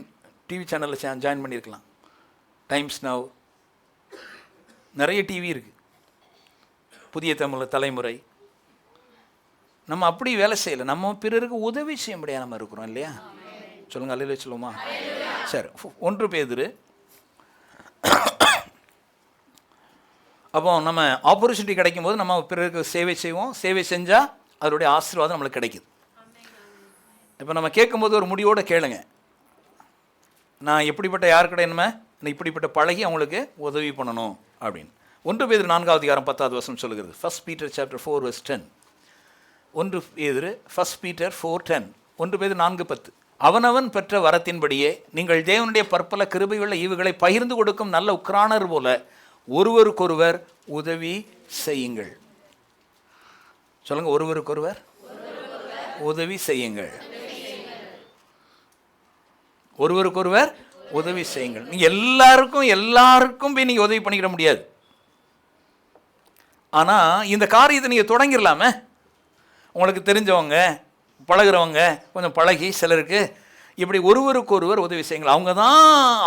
டிவி சேனலில் ஜாயின் பண்ணியிருக்கலாம். டைம்ஸ் நவ், நிறைய டிவி இருக்குது, புதிய தமிழ் தலைமுறை. நம்ம அப்படி வேலை செய்யலை, நம்ம பிறருக்கு உதவி செய்ய முடியாது நம்ம இருக்கிறோம் இல்லையா? சொல்லுங்கள், அல்லேலூயா சொல்லுவோமா? சரி, 1 பேதுரு. அப்போ நம்ம ஆப்பர்ச்சுனிட்டி கிடைக்கும் போது நம்ம பிறருக்கு சேவை செய்வோம். சேவை செஞ்சால் அதனுடைய ஆசீர்வாதம் நம்மளுக்கு கிடைக்குது. இப்போ நம்ம கேட்கும்போது ஒரு முடிவோடு கேளுங்க, நான் எப்படிப்பட்ட யாருக்கிட்ட என்ன இப்படிப்பட்ட பழகி அவங்களுக்கு உதவி பண்ணணும் அப்படின்னு. 1 பேதுரு 4வது அதிகாரம் 10வது வசனம் சொல்லுகிறது. 1 Peter chapter 4 verse 10. 1 பேதுரு 1 Peter 4:10. 1 பேதுரு 4:10. அவனவன் பெற்ற வரத்தின்படியே நீங்கள் தேவனுடைய பற்பல கிருபையுள்ள ஈவுகளை பகிர்ந்து கொடுக்கும் நல்ல உக்ரானர் போல ஒருவருக்கொருவர் உதவி செய்யுங்கள். சொல்லுங்க, ஒருவருக்கொருவர் உதவி செய்யுங்கள். ஒருவருக்கொருவர் உதவி செய்யுங்கள். நீங்கள் எல்லாருக்கும் போய் நீங்கள் உதவி பண்ணிக்கிட முடியாது. ஆனால் இந்த காரியத்தை நீங்கள் தொடங்கிடலாமே. உங்களுக்கு தெரிஞ்சவங்க பழகிறவங்க கொஞ்சம் பழகி சிலருக்கு இப்படி ஒருவருக்கொருவர் உதவி செய்யுங்கள்.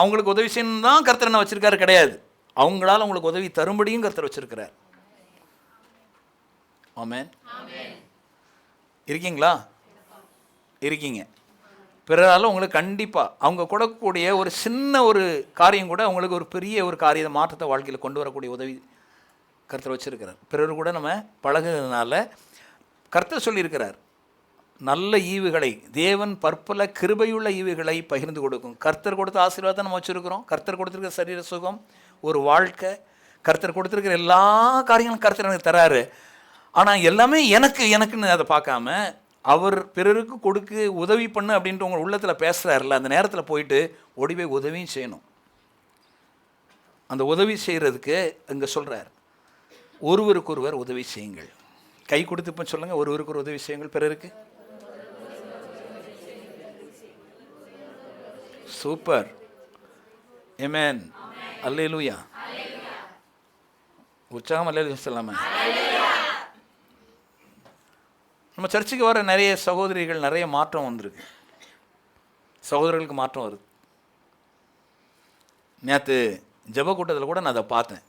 அவங்களுக்கு உதவி செய்யணும் தான் கர்த்தர் என்ன வச்சுருக்காரு கிடையாது, அவங்களால உங்களுக்கு உதவி தரும்படியும் கர்த்தர் வச்சுருக்கிறார். ஆமென். இருக்கீங்களா? இருக்கீங்க. பிறரால் உங்களுக்கு கண்டிப்பாக அவங்க கொடுக்கக்கூடிய ஒரு சின்ன ஒரு காரியம் கூட உங்களுக்கு ஒரு பெரிய ஒரு காரியத்தை மாற்றத்தை வாழ்க்கையில் கொண்டு வரக்கூடிய உதவி கர்த்தர் வச்சுருக்கிறார். பிறர் கூட நம்ம பழகுறதுனால கர்த்தர் சொல்லியிருக்கிறார், நல்ல ஈவுகளை, தேவன் பற்பல கிருபையுள்ள ஈவுகளை பகிர்ந்து கொடுக்கும். கர்த்தர் கொடுத்த ஆசீர்வாதத்தை நம்ம வச்சுருக்கிறோம். கர்த்தர் கொடுத்துருக்கிற சரீர சுகம், ஒரு வாழ்க்கை, கர்த்தர் கொடுத்துருக்கிற எல்லா காரியங்களும் கர்த்தர் எனக்கு தராரு. ஆனால் எல்லாமே எனக்குன்னு அதை பார்க்காம அவர் பிறருக்கு கொடுக்க உதவி பண்ணு அப்படின்ட்டு உங்கள் உள்ளத்தில் பேசுகிறாருல, அந்த நேரத்தில் போயிட்டு ஓடிவே உதவியும் செய்யணும். அந்த உதவி செய்கிறதுக்கு இங்கே சொல்கிறார், ஒருவருக்கொருவர் உதவி செய்யுங்கள். கை கொடுத்து இப்போ சொல்லுங்கள், ஒருவருக்கு ஒரு உதவி செய்யுங்கள் பிறருக்கு. சூப்பர். ஆமென். அல்லேலூயா. உற்சாகம் அல்லேலூயா சொல்லாம. நம்ம சர்ச்சுக்கு வர நிறைய சகோதரிகள் நிறைய மாற்றம் வந்திருக்கு. சகோதரர்களுக்கு மாற்றம் வருது. நேற்று ஜெப கூட்டத்தில் கூட நான் அதை பார்த்தேன்.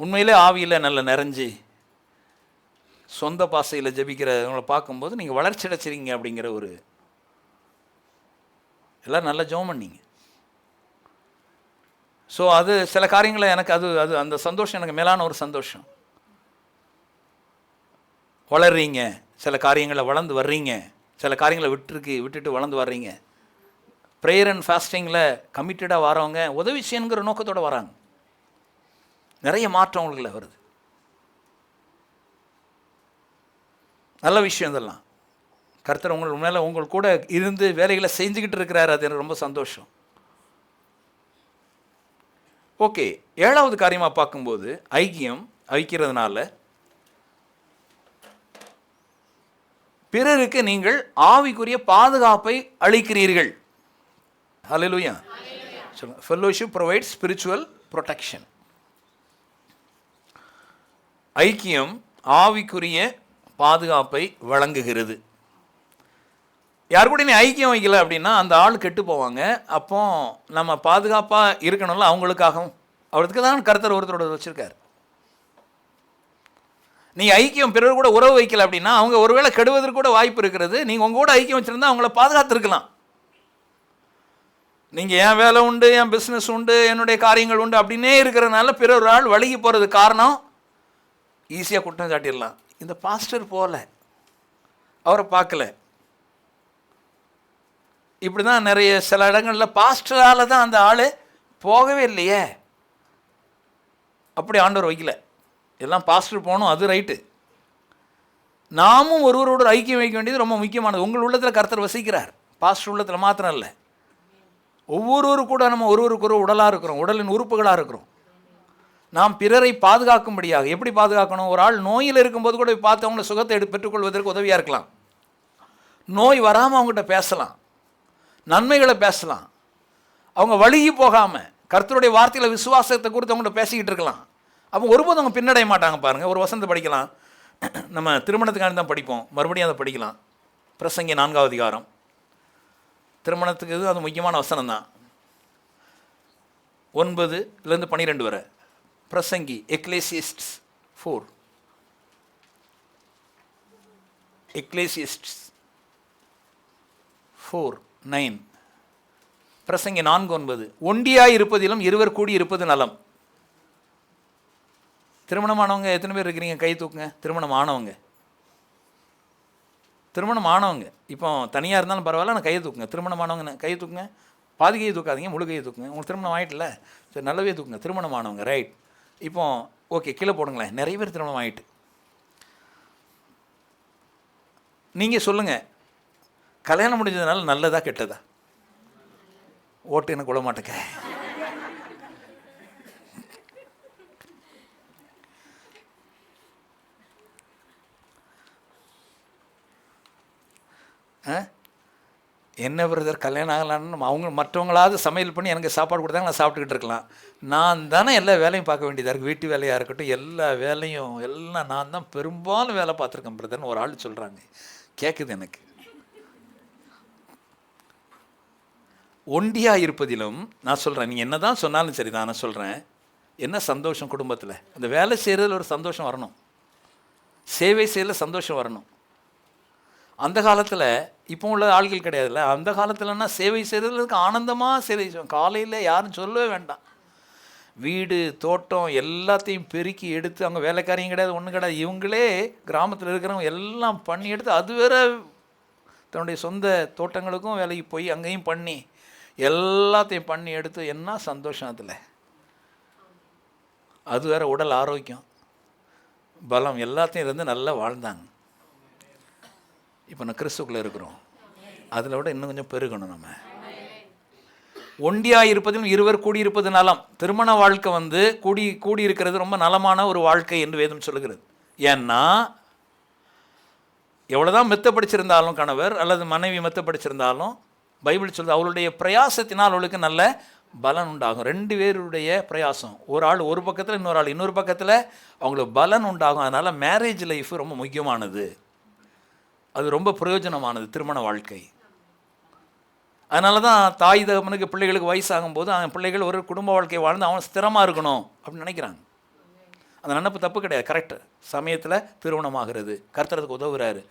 உண்மையிலே ஆவியில் நல்ல நிறைஞ்சி சொந்த பாசையில் ஜெபிக்கிறவங்களை பார்க்கும்போது நீங்கள் வளர்ச்சி அடைச்சிருங்க அப்படிங்கிற ஒரு எல்லோரும் நல்லா ஜெபம் பண்ணீங்க. ஸோ அது சில காரியங்களை எனக்கு அது அது அந்த சந்தோஷம் எனக்கு மேலான ஒரு சந்தோஷம். வளர்றீங்க, சில காரியங்களை வளர்ந்து வர்றீங்க, சில காரியங்களை விட்டுட்டு வளர்ந்து வர்றீங்க. ப்ரேயர் அண்ட் ஃபாஸ்டிங்கில் கமிட்டடாக வரவங்க உதவி செய்யணுங்கிற நோக்கத்தோடு வராங்க. நிறைய மாற்றம் உங்களுக்குள்ள வருது. நல்ல விஷயம் இதெல்லாம். கர்த்தர் உங்கள் மேலே உங்கள் கூட இருந்து வேலைகளை செஞ்சுக்கிட்டு இருக்கிறாரு. அது எனக்கு ரொம்ப சந்தோஷம். ஓகே, 7வது காரியமாக பார்க்கும்போது ஐக்கிறதுனால பிறருக்கு நீங்கள் ஆவிக்குரிய பாதுகாப்பை அளிக்கிறீர்கள். Hallelujah. Fellowship provides spiritual protection. ஐக்கியம் ஆவிக்குரிய பாதுகாப்பை வழங்குகிறது. யார் கூட நீ ஐக்கியம் வைக்கல அப்படின்னா அந்த ஆள் கெட்டு போவாங்க. அப்போ நம்ம பாதுகாப்பாக இருக்கணும்ல அவங்களுக்காகவும். அவருக்கு தான் கர்த்தர் ஒருத்தரோட வச்சுருக்கார். நீங்கள் ஐக்கியம் பிறர் கூட உறவு வைக்கல அப்படின்னா அவங்க ஒருவேளை கெடுவதற்கு கூட வாய்ப்பு இருக்கிறது. நீங்கள் உங்கள் கூட ஐக்கியம் வச்சுருந்தா அவங்கள பாதுகாத்துருக்கலாம். நீங்கள் என் வேலை உண்டு, என் பிஸ்னஸ் உண்டு, என்னுடைய காரியங்கள் உண்டு அப்படின்னே இருக்கிறதுனால பிறர் ஆள் வழுகி போகிறது காரணம் ஈஸியாக குற்றம் சாட்டிடலாம். இந்த பாஸ்டர் போல அவரை பார்க்கல. இப்படி தான் நிறைய சில இடங்களில் பாஸ்டரால் தான் அந்த ஆள் போகவே இல்லையே. அப்படி ஆண்டவர் வைக்கல. எல்லாம் பாஸ்டர் போகணும், அது ரைட்டு. நாமும் ஒருவரோடு ஐக்கியம் வைக்க வேண்டியது ரொம்ப முக்கியமானது. உங்கள் உள்ளத்தில் கர்த்தர் வசிக்கிறார். பாஸ்டர் உள்ளத்தில் மாத்திரம் இல்லை, ஒவ்வொருவரு கூட நம்ம ஒருவருக்கு ஒரு உடலாக இருக்கிறோம், உடலின் உறுப்புகளாக இருக்கிறோம். நாம் பிறரை பாதுகாக்கும்படியாக எப்படி பாதுகாக்கணும்? ஒரு ஆள் நோயில் இருக்கும்போது கூட பார்த்து அவங்கள சுகத்தை பெற்றுக்கொள்வதற்கு உதவியாக இருக்கலாம். நோய் வராமல் அவங்ககிட்ட பேசலாம், நன்மைகளை பேசலாம். அவங்க வழுகி போகாமல் கர்த்தருடைய வார்த்தையில் விசுவாசத்தை குறித்து அவங்கள்ட்ட பேசிக்கிட்டு இருக்கலாம். அப்போ ஒருபோதும் அவங்க பின்னடைய மாட்டாங்க. பாருங்கள், ஒரு வசனத்தை படிக்கலாம். நம்ம திருமணத்துக்காண்டி தான் படிப்போம், மறுபடியும் அதை படிக்கலாம். பிரசங்கி 4வது அதிகாரம். திருமணத்துக்கு அது முக்கியமான வசனம் தான். 9-12 வரை. பிரசங்கி எக்லேசியஸ்ட்ஸ் 4. எக்லேசியஸ்ட்ஸ் 4:9. பிரசங்கி 4:9. ஒண்டியாய் இருப்பதிலும் இருவர் கூடி இருப்பது நலம். திருமணமானவங்க எத்தனை பேர் இருக்கிறீங்க? கை தூக்குங்க. திருமணம் ஆனவங்க இப்போ தனியாக இருந்தாலும் பரவாயில்ல, நான் கையை தூக்குங்க. திருமணமானவங்க கையை தூக்குங்க. பாதி கையை தூக்காதீங்க, முழு கையை தூக்குங்க. உங்களுக்கு திருமணம் ஆகிட்டுல, சரி, நல்லவே தூக்குங்க. திருமணமானவங்க, ரைட். இப்போ ஓகே, கீழே போடுங்களேன். நிறைய பேர் திருமணம் ஆகிட்டு. நீங்கள் சொல்லுங்கள், கல்யாணம் முடிஞ்சதுனால நல்லதா கெட்டதா? ஓட்டு எனக்கு விட மாட்டேங்க. என்ன பிரதர் கல்யாணம் ஆகலான்னு அவங்க மற்றவங்களாவது சமையல் பண்ணி எனக்கு சாப்பாடு கொடுத்தாங்க, நான் சாப்பிட்டுக்கிட்டு இருக்கலாம். நான் தானே எல்லா வேலையும் பார்க்க வேண்டியதாக இருக்குது. வீட்டு வேலையாக இருக்கட்டும், எல்லா வேலையும் எல்லாம் நான் தான் பெரும்பாலும் வேலை பார்த்துருக்கேன் பிரதர்னு ஒரு ஆள் சொல்கிறாங்க. கேட்குது எனக்கு. ஒண்டியாக இருப்பதிலும் நான் சொல்கிறேன், நீங்கள் என்ன தான் சொன்னாலும் சரி தான், நான் சொல்கிறேன், என்ன சந்தோஷம் குடும்பத்தில். அந்த வேலை செய்கிறதுல ஒரு சந்தோஷம் வரணும், சேவை செய்யல சந்தோஷம் வரணும். அந்த காலத்தில் இப்போ உள்ள ஆள்கள் கிடையாதுல்ல. அந்த காலத்தில்னா சேவை செய்கிறதுக்கு ஆனந்தமாக சேவை செய்வோம். காலையில் யாரும் சொல்லவே வேண்டாம், வீடு தோட்டம் எல்லாத்தையும் பெருக்கி எடுத்து, அவங்க வேலைக்காரியும் கிடையாது, ஒன்றும் கிடையாது. இவங்களே கிராமத்தில் இருக்கிறவங்க எல்லாம் பண்ணி எடுத்து, அது வேற தன்னுடைய சொந்த தோட்டங்களுக்கும் வேலைக்கு போய் அங்கேயும் பண்ணி எல்லாத்தையும் பண்ணி எடுத்து, என்ன சந்தோஷம் அதில். அது வேற உடல் ஆரோக்கியம், பலம் எல்லாத்தையும் இருந்து நல்லா வாழ்ந்தாங்க. இப்போ நான் கிறிஸ்துக்குள்ளே இருக்கிறோம், அதில் விட இன்னும் கொஞ்சம் பெருகணும். நம்ம ஒண்டியாக இருப்பதிலும் இருவர் கூடியிருப்பது நலம். திருமண வாழ்க்கை கூடி இருக்கிறது ரொம்ப நலமான ஒரு வாழ்க்கை என்று வேதம் சொல்லுகிறது. ஏன்னா எவ்வளோதான் மெத்த படிச்சிருந்தாலும், கணவர் அல்லது மனைவி மெத்த படிச்சிருந்தாலும், பைபிள் சொல்லுது அவளுடைய பிரயாசத்தினால் அவளுக்கு நல்ல பலன் உண்டாகும். 2 பேருடைய பிரயாசம், ஒரு ஆள் ஒரு பக்கத்தில், இன்னொரு ஆள் இன்னொரு பக்கத்தில், அவங்களுக்கு பலன் உண்டாகும். அதனால் மேரேஜ் லைஃப் ரொம்ப முக்கியமானது, அது ரொம்ப பிரயோஜனமானது திருமண வாழ்க்கை. அதனால தான் தாய் தகப்பனுக்கு பிள்ளைகளுக்கு வயசாகும் போது அவன் பிள்ளைகள் ஒரு குடும்ப வாழ்க்கை வாழ்ந்து அவன் ஸ்திரமாக இருக்கணும் அப்படின்னு நினைக்கிறாங்க. அந்த நினைப்பு தப்பு கிடையாது, கரெக்டு. சமயத்தில் திருமணமாகிறது, கர்த்தருக்கு உதவுறாரு.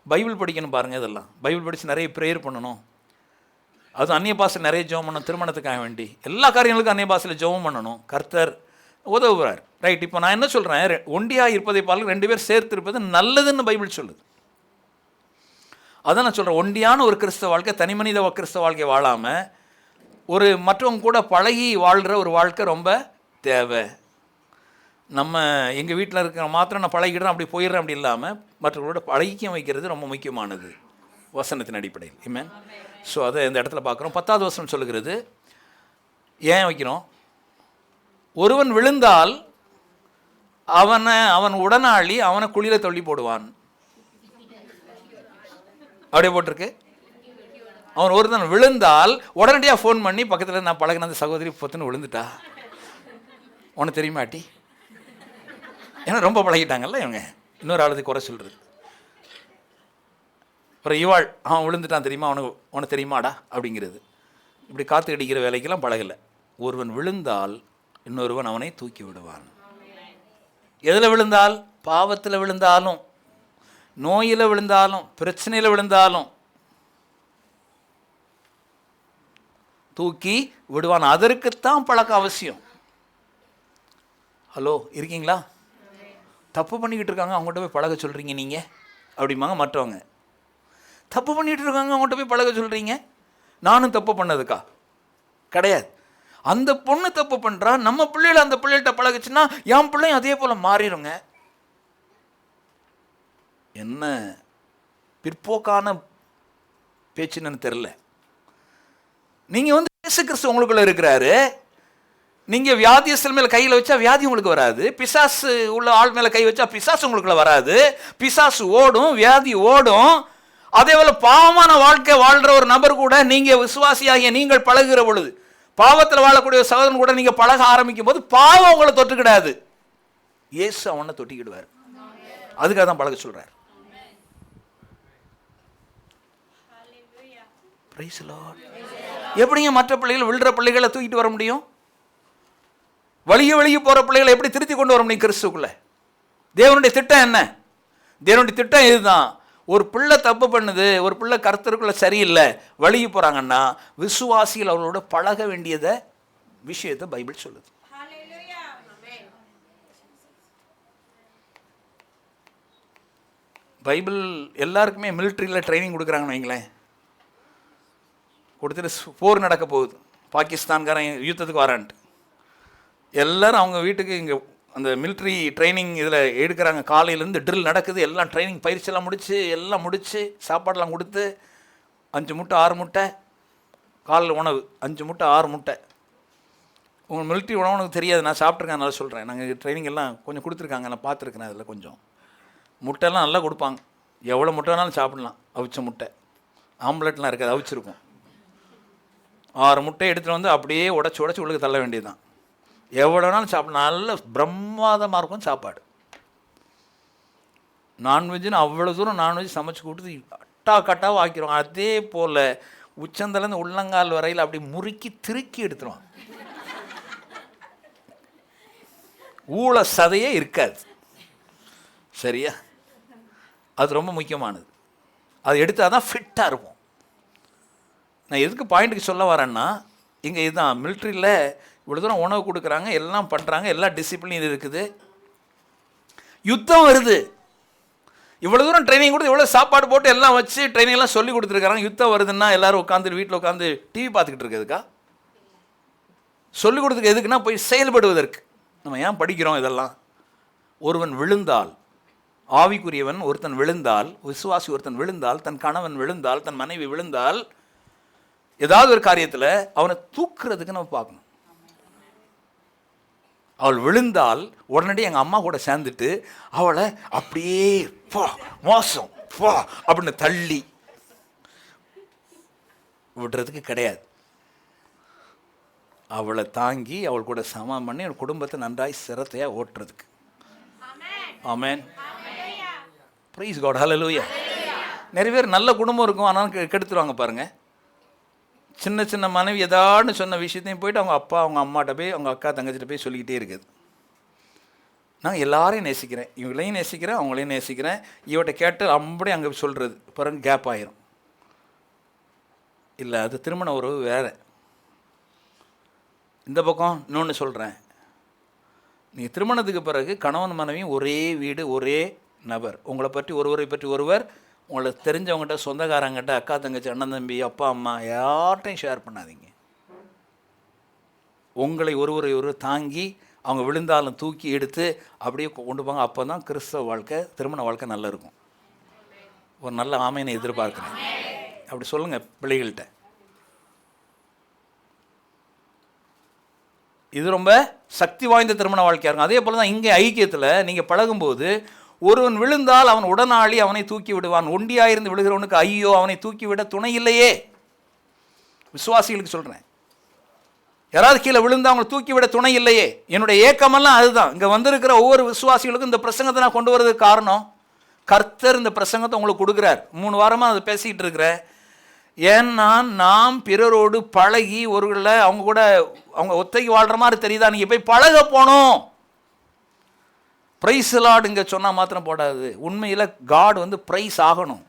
பைபிள் படிக்கணும் பாருங்கள், இதெல்லாம் பைபிள் படித்து நிறைய ப்ரேயர் பண்ணணும். அது அந்நிய பாஷையில் நிறைய ஜெபம் பண்ணணும், திருமணத்துக்காக வேண்டி எல்லா காரியங்களுக்கும் அந்நிய பாஷையில் ஜெபம் பண்ணணும், கர்த்தர் உதவுறார். ரைட். இப்போ நான் என்ன சொல்கிறேன், ஒண்டியாக இருப்பதை பார்க்க 2 பேர் சேர்த்து இருப்பது நல்லதுன்னு பைபிள் சொல்லுது. அதான் நான் சொல்கிறேன், ஒண்டியான ஒரு கிறிஸ்தவ வாழ்க்கை, தனி மனித கிறிஸ்தவ வாழ்க்கை வாழாமல் ஒரு மற்றவங்க கூட பழகி வாழ்கிற ஒரு வாழ்க்கை ரொம்ப தேவை. நம்ம எங்கள் வீட்டில் இருக்கிற மாத்திரம் நான் பழகிடுறேன் அப்படி போயிடுறேன் அப்படி இல்லாமல் மற்றவர்களோட பழகிக்கம் வைக்கிறது ரொம்ப முக்கியமானது வசனத்தின் அடிப்படையில். ஆமென். ஸோ அதை இந்த இடத்துல பார்க்குறோம். 10வது வசனம் சொல்லுகிறது, ஏன் வைக்கிறோம், ஒருவன் விழுந்தால் அவன் உடனாளி அவனை குழியில தள்ளி போடுவான். அப்படியே போட்டிருக்கு. அவன் ஒருத்தன் விழுந்தால் உடனடியாக ஃபோன் பண்ணி பக்கத்தில் நான் பழகின அந்த சகோதரி பொத்துன்னு விழுந்துட்டா, உனக்கு தெரியுமாட்டி, ஏன்னா ரொம்ப பழகிட்டாங்கல்ல இவங்க, இன்னொரு ஆளுக்கு குறை சொல்கிறது. அப்புறம் இவாள் அவன் விழுந்துட்டான் தெரியுமா, உனக்கு தெரியுமாடா அப்படிங்கிறது. இப்படி காற்று அடிக்கிற வேலைக்கெல்லாம் பழகலை. ஒருவன் விழுந்தால் இன்னொருவன் அவனை தூக்கி விடுவான். எதில் விழுந்தால், பாவத்தில் விழுந்தாலும், நோயில் விழுந்தாலும், பிரச்சனையில் விழுந்தாலும் தூக்கி விடுவான். அதற்குத்தான் பழக்கம் அவசியம். ஹலோ, இருக்கீங்களா? தப்பு பண்ணிக்கிட்டு இருக்காங்க, அவங்ககிட்ட போய் பழக சொல்கிறீங்க நீங்கள் அப்படிம்பாங்க மற்றவங்க. தப்பு பண்ணிகிட்டு இருக்காங்க, அவங்ககிட்ட போய் பழக சொல்கிறீங்க. நானும் தப்பு பண்ணதுக்கா கிடையாது. அந்த பொண்ணு தப்பு பண்ணுறா, நம்ம பிள்ளைகளை அந்த பிள்ளைகிட்ட பழகுச்சுன்னா என் பிள்ளையும் அதே போல் மாறிடுங்க. என்ன பிற்போக்கான பேச்சுன்னு தெரில. நீங்கள் இயேசு கிறிஸ்து உங்களுக்குள்ள இருக்கிறாரு. நீங்கள் வியாதியஸ்தர் மேலே கையில் வச்சா வியாதி உங்களுக்கு வராது. பிசாசு உள்ள ஆள் மேலே கை வச்சா பிசாசு உங்களுக்குள்ள வராது. பிசாசு ஓடும், வியாதி ஓடும். அதே போல் பாவமான வாழ்க்கை வாழ்கிற ஒரு நபர் கூட நீங்கள் விசுவாசியாகிய நீங்கள் பழகுகிற பொழுது, பாவத்தில் வாழக்கூடிய சகோதரன் கூட நீங்கள் பழக ஆரம்பிக்கும் போது பாவம் உங்களை தொட்டுக்கிடாது, இயேசு அவனை தொட்டிக்கிடுவார். அதுக்காக தான் பழக சொல்கிறார். எப்படிங்க மற்ற பிள்ளைகள் விழுற பிள்ளைகளை தூக்கிட்டு வர முடியும்? வழிய போகிற பிள்ளைகளை எப்படி திருத்தி கொண்டு வர முடியும் கிறிஸ்துக்குள்ள? தேவனுடைய திட்டம் என்ன? தேவனுடைய திட்டம் இதுதான். ஒரு பிள்ளை தப்பு பண்ணுது, ஒரு பிள்ளை கர்த்தருக்குள்ள சரியில்லை, வழிய போகிறாங்கன்னா விசுவாசிகள் அவர்களோட பழக வேண்டியதை விஷயத்தை பைபிள் சொல்லுது. பைபிள் எல்லாருக்குமே மிலிட்ரியில் ட்ரைனிங் கொடுக்குறாங்கன்னு வைங்களேன். கொடுத்துட்டு போர் நடக்க போகுது, பாகிஸ்தான்காரன் யுத்தத்துக்கு வரான்ட்டு எல்லோரும் அவங்க வீட்டுக்கு இங்கே அந்த மிலிட்ரி ட்ரைனிங் இதில் எடுக்கிறாங்க. காலையிலேருந்து ட்ரில் நடக்குது, எல்லாம் ட்ரைனிங் பயிற்சியெல்லாம் எல்லாம் முடித்து சாப்பாடெலாம் கொடுத்து 5 முட்டை 6 முட்டை காலையில் உணவு, 5 முட்டை 6 முட்டை. உங்கள் மிலிட்ரி உணவு உனக்கு தெரியாது, நான் சாப்பிட்ருக்கேன், நல்லா சொல்கிறேன். நாங்கள் ட்ரைனிங் எல்லாம் கொஞ்சம் கொடுத்துருக்காங்க, நான் பார்த்துருக்கேன். அதில் கொஞ்சம் முட்டைலாம் நல்லா கொடுப்பாங்க, எவ்வளோ முட்டை வேணாலும் சாப்பிட்லாம். அவிச்ச முட்டை, ஆம்லெட்லாம் இருக்காது, அவிச்சிருக்கும். 6 முட்டையை எடுத்துகிட்டு வந்து அப்படியே உடச்சி உள்ளுக்கு தள்ள வேண்டியது தான். எவ்வளோனாலும் சாப்பிடலாம், நல்ல பிரமாதமாக இருக்கும் சாப்பாடு. நான்வெஜ்ஜுன்னு அவ்வளோ தூரம் நான்வெஜ் சமைச்சு கொடுத்து கட்டாக ஆக்கிடுவாங்க. அதே போல் உச்சந்தலேருந்து உள்ளங்கால் வரையில் அப்படி முறுக்கி திருக்கி எடுத்துருவாங்க. ஊழ சதையே இருக்காது. சரியா? அது ரொம்ப முக்கியமானது. அது எடுத்தால் தான் ஃபிட்டாக இருக்கும். நான் எதுக்கு பாயிண்ட்டுக்கு சொல்ல வரேன்னா, இங்கே இதுதான் மிலிட்ரியில் இவ்வளோ தூரம் உணவு கொடுக்குறாங்க, எல்லாம் பண்ணுறாங்க, எல்லா டிசிப்ளின் இது இருக்குது. யுத்தம் வருது, இவ்வளோ தூரம் ட்ரைனிங் கொடுத்து இவ்வளோ சாப்பாடு போட்டு எல்லாம் வச்சு ட்ரைனிங்லாம் சொல்லி கொடுத்துருக்காங்க. யுத்தம் வருதுன்னா எல்லோரும் உட்காந்து வீட்டில் உட்காந்து டிவி பார்த்துக்கிட்டு இருக்கிறதுக்கா? சொல்லிக் கொடுத்துருக்கு எதுக்குன்னா போய் செயல்படுவதற்கு. நம்ம ஏன் படிக்கிறோம் இதெல்லாம்? ஒருவன் விழுந்தால், ஆவிக்குரியவன் ஒருத்தன் விழுந்தால், விசுவாசி ஒருத்தன் விழுந்தால், தன் கணவன் விழுந்தால், தன் மனைவி விழுந்தால், ஏதாவது ஒரு காரியத்தில் அவனை தூக்குறதுக்கு நம்ம பார்க்கணும். அவள் விழுந்தால் உடனடி எங்கள் அம்மா கூட சேர்ந்துட்டு அவளை அப்படியே போ மோசம் போ அப்படின்னு தள்ளி விடுறதுக்கு கிடையாது. அவளை தாங்கி அவள் கூட சமம் பண்ணி அவள் குடும்பத்தை நன்றாய் சிரத்தையாக ஓட்டுறதுக்கு. ஆமென். Praise God. ஹல்லேலூயா. நிறைய பேர் நல்ல குடும்பம் இருக்கும், ஆனாலும் கெடுத்துருவாங்க பாருங்கள். சின்ன சின்ன மனைவி ஏதான்னு சொன்ன விஷயத்தையும் போயிட்டு அவங்க அப்பா அவங்க அம்மாட்ட போய் அவங்க அக்கா தங்கச்சிட்ட போய் சொல்லிக்கிட்டே இருக்குது. நான் எல்லாரையும் நேசிக்கிறேன், இவங்களையும் நேசிக்கிறேன், அவங்களையும் நேசிக்கிறேன், இவட்ட கேட்டு அப்படியே அங்கே சொல்கிறது பிறகு கேப் ஆயிரும். இல்லை, அது திருமண உறவு வேறு. இந்த பக்கம் இன்னொன்று சொல்கிறேன், நீங்கள் திருமணத்துக்கு பிறகு கணவன் மனைவியும் ஒரே வீடு ஒரே நபர். உங்களை பற்றி ஒருவரை பற்றி ஒருவர் உங்களுக்கு தெரிஞ்சவங்ககிட்ட, சொந்தக்காரங்கிட்ட, அக்கா தங்கச்சி, அண்ணன் தம்பி, அப்பா அம்மா யார்கிட்டையும் ஷேர் பண்ணாதீங்க. உங்களை ஒருவரை ஒருவர் தாங்கி அவங்க விழுந்தாலும் தூக்கி எடுத்து அப்படியே கொண்டு போங்க. அப்போ தான் கிறிஸ்தவ வாழ்க்கை, திருமண வாழ்க்கை நல்லா இருக்கும். ஒரு நல்ல ஆமையை எதிர்பார்க்குறேன். அப்படி சொல்லுங்கள் பிள்ளைகள்கிட்ட. இது ரொம்ப சக்தி வாய்ந்த திருமண வாழ்க்கையாக இருக்கும். அதே போல் தான் இங்கே ஐக்கியத்தில் நீங்கள் பழகும்போது ஒருவன் விழுந்தால் அவன் உடனாளி அவனை தூக்கி விடுவான். ஒண்டியாயிருந்து விழுகிறவனுக்கு ஐயோ, அவனை தூக்கி விட துணை இல்லையே. விசுவாசிகளுக்கு சொல்கிறேன், யாராவது கீழே விழுந்தா அவங்களை தூக்கி விட துணை இல்லையே. என்னுடைய ஏக்கமெல்லாம் அதுதான். இங்கே வந்திருக்கிற ஒவ்வொரு விசுவாசிகளுக்கும் இந்த பிரசங்கத்தை நான் கொண்டு வரதுக்கு காரணம், கர்த்தர் இந்த பிரசங்கத்தை உங்களுக்கு கொடுக்குறார். 3 வாரமாக அதை பேசிக்கிட்டு இருக்கிறேன். ஏன்னா நாம் பிறரோடு பழகி ஒருவர்களை அவங்க கூட அவங்க ஒத்தைக்கு வாழ்கிற மாதிரி தெரியுதா, நீங்கள் போய் பழக போகணும். ப்ரைஸ் லார்ட் இங்கே சொன்னால் மாத்திரம் போடாது. உண்மையில் காட் வந்து ப்ரைஸ் ஆகணும்.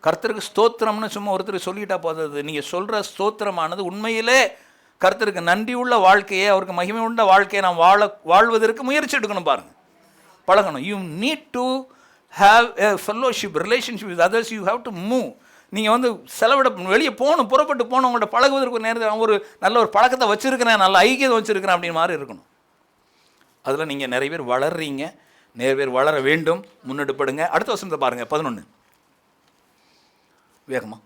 கர்த்தருக்கு ஸ்தோத்திரம்னு சும்மா ஒருத்தர் சொல்லிட்டா போதாது. நீங்கள் சொல்கிற ஸ்தோத்திரமானது உண்மையிலே கர்த்தருக்கு நன்றி உள்ள வாழ்க்கையை, அவருக்கு மகிமை உள்ள வாழ்க்கையை நாம் வாழ்வதற்கு முயற்சி எடுக்கணும். பாருங்கள், பழகணும். You need to have a fellowship relationship with others. You have to move. நீங்கள் வந்து செலவிட வெளியே போகணும், புறப்பட்டு போகணும். உங்கள்கிட்ட பழகுவதற்கு ஒரு நேரத்தில் ஒரு நல்ல ஒரு பழக்கத்தை வச்சுருக்கிறேன், நல்ல ஐக்கியத்தை வச்சுருக்கிறேன் அப்படின்னு மாதிரி இருக்கணும். அதில் நீங்கள் நிறைய பேர் வளர்றீங்க, நிறைய பேர் வளர வேண்டும், முன்னெடுப்படுங்க. அடுத்த வசனத்தை பாருங்கள், 11 வேகமா.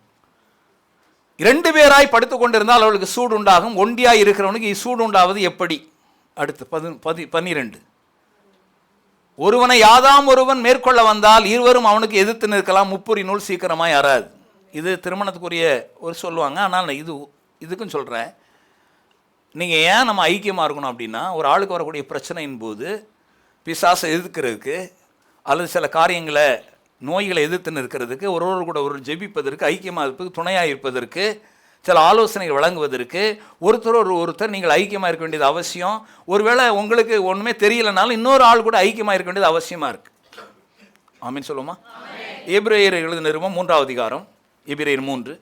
2 பேராய் படுத்து கொண்டிருந்தால் அவளுக்கு சூடு உண்டாகும், ஒண்டியாய் இருக்கிறவனுக்கு சூடு உண்டாவது எப்படி? அடுத்து 12 ஒருவனை யாதாம் ஒருவன் மேற்கொள்ள வந்தால் இருவரும் அவனுக்கு எதிர்த்து நிற்கலாம், முப்புரி நூல் சீக்கிரமாக யாராது. இது திருமணத்துக்குரிய ஒரு சொல்லுவாங்க. ஆனால் இதுக்கும் சொல்கிறேன், நீங்கள் ஏன் நம்ம ஐக்கியமாக இருக்கணும் அப்படின்னா, ஒரு ஆளுக்கு வரக்கூடிய பிரச்சனையின் போது பிசாசை எதிர்க்கிறதுக்கு அல்லது சில காரியங்களை நோய்களை எதிர்த்து நிற்கிறதுக்கு, ஒருவர் கூட ஒரு ஜெபிப்பதற்கு, ஐக்கியமாக இருப்பதற்கு, துணையாக இருப்பதற்கு, சில ஆலோசனைகள் வழங்குவதற்கு ஒருத்தர் நீங்கள் ஐக்கியமாக இருக்க வேண்டியது அவசியம். ஒருவேளை உங்களுக்கு ஒன்றுமே தெரியலனாலும் இன்னொரு ஆள் கூட ஐக்கியமாக இருக்க வேண்டியது அவசியமாக இருக்குது. ஆமீன் சொல்லுமா? எபிரேயர் எழுதின நிருபம் 3ஆம் அதிகாரம், எபிரேயர் 3.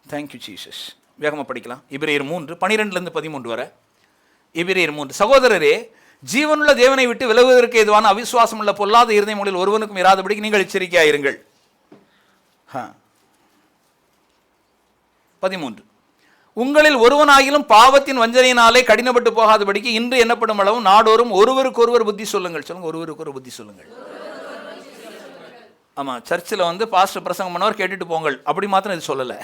Thank you Jesus. வேகமாக படிக்கலாம். எபிரேயர் 3 12 13 வரை. எபிரேயர் 3. சகோதரரே, ஜீவனுள்ள தேவனை விட்டு விலகுவதற்கு எதுவான அவிசுவாசம் உள்ள பொல்லாத இருதயங்களில் ஒருவனுக்கும் இராதபடிக்கு நீங்கள் எச்சரிக்கையாயிருங்கள். 13 உங்களில் ஒருவனாகிலும் பாவத்தின் வஞ்சனையினாலே கடினப்பட்டு போகாதபடிக்கு இன்று எண்ணப்படும் அளவு நாடோறும் ஒருவருக்கு ஒருவர் புத்தி சொல்லுங்கள். சொல்லுங்க, ஒருவருக்கு ஒரு புத்தி சொல்லுங்கள். ஆமாம், சர்ச்சில் வந்து பாஸ்டர் பிரசங்கம் பண்ணவர் கேட்டுட்டு போங்கள் அப்படி மாத்திரம் இது சொல்லலை.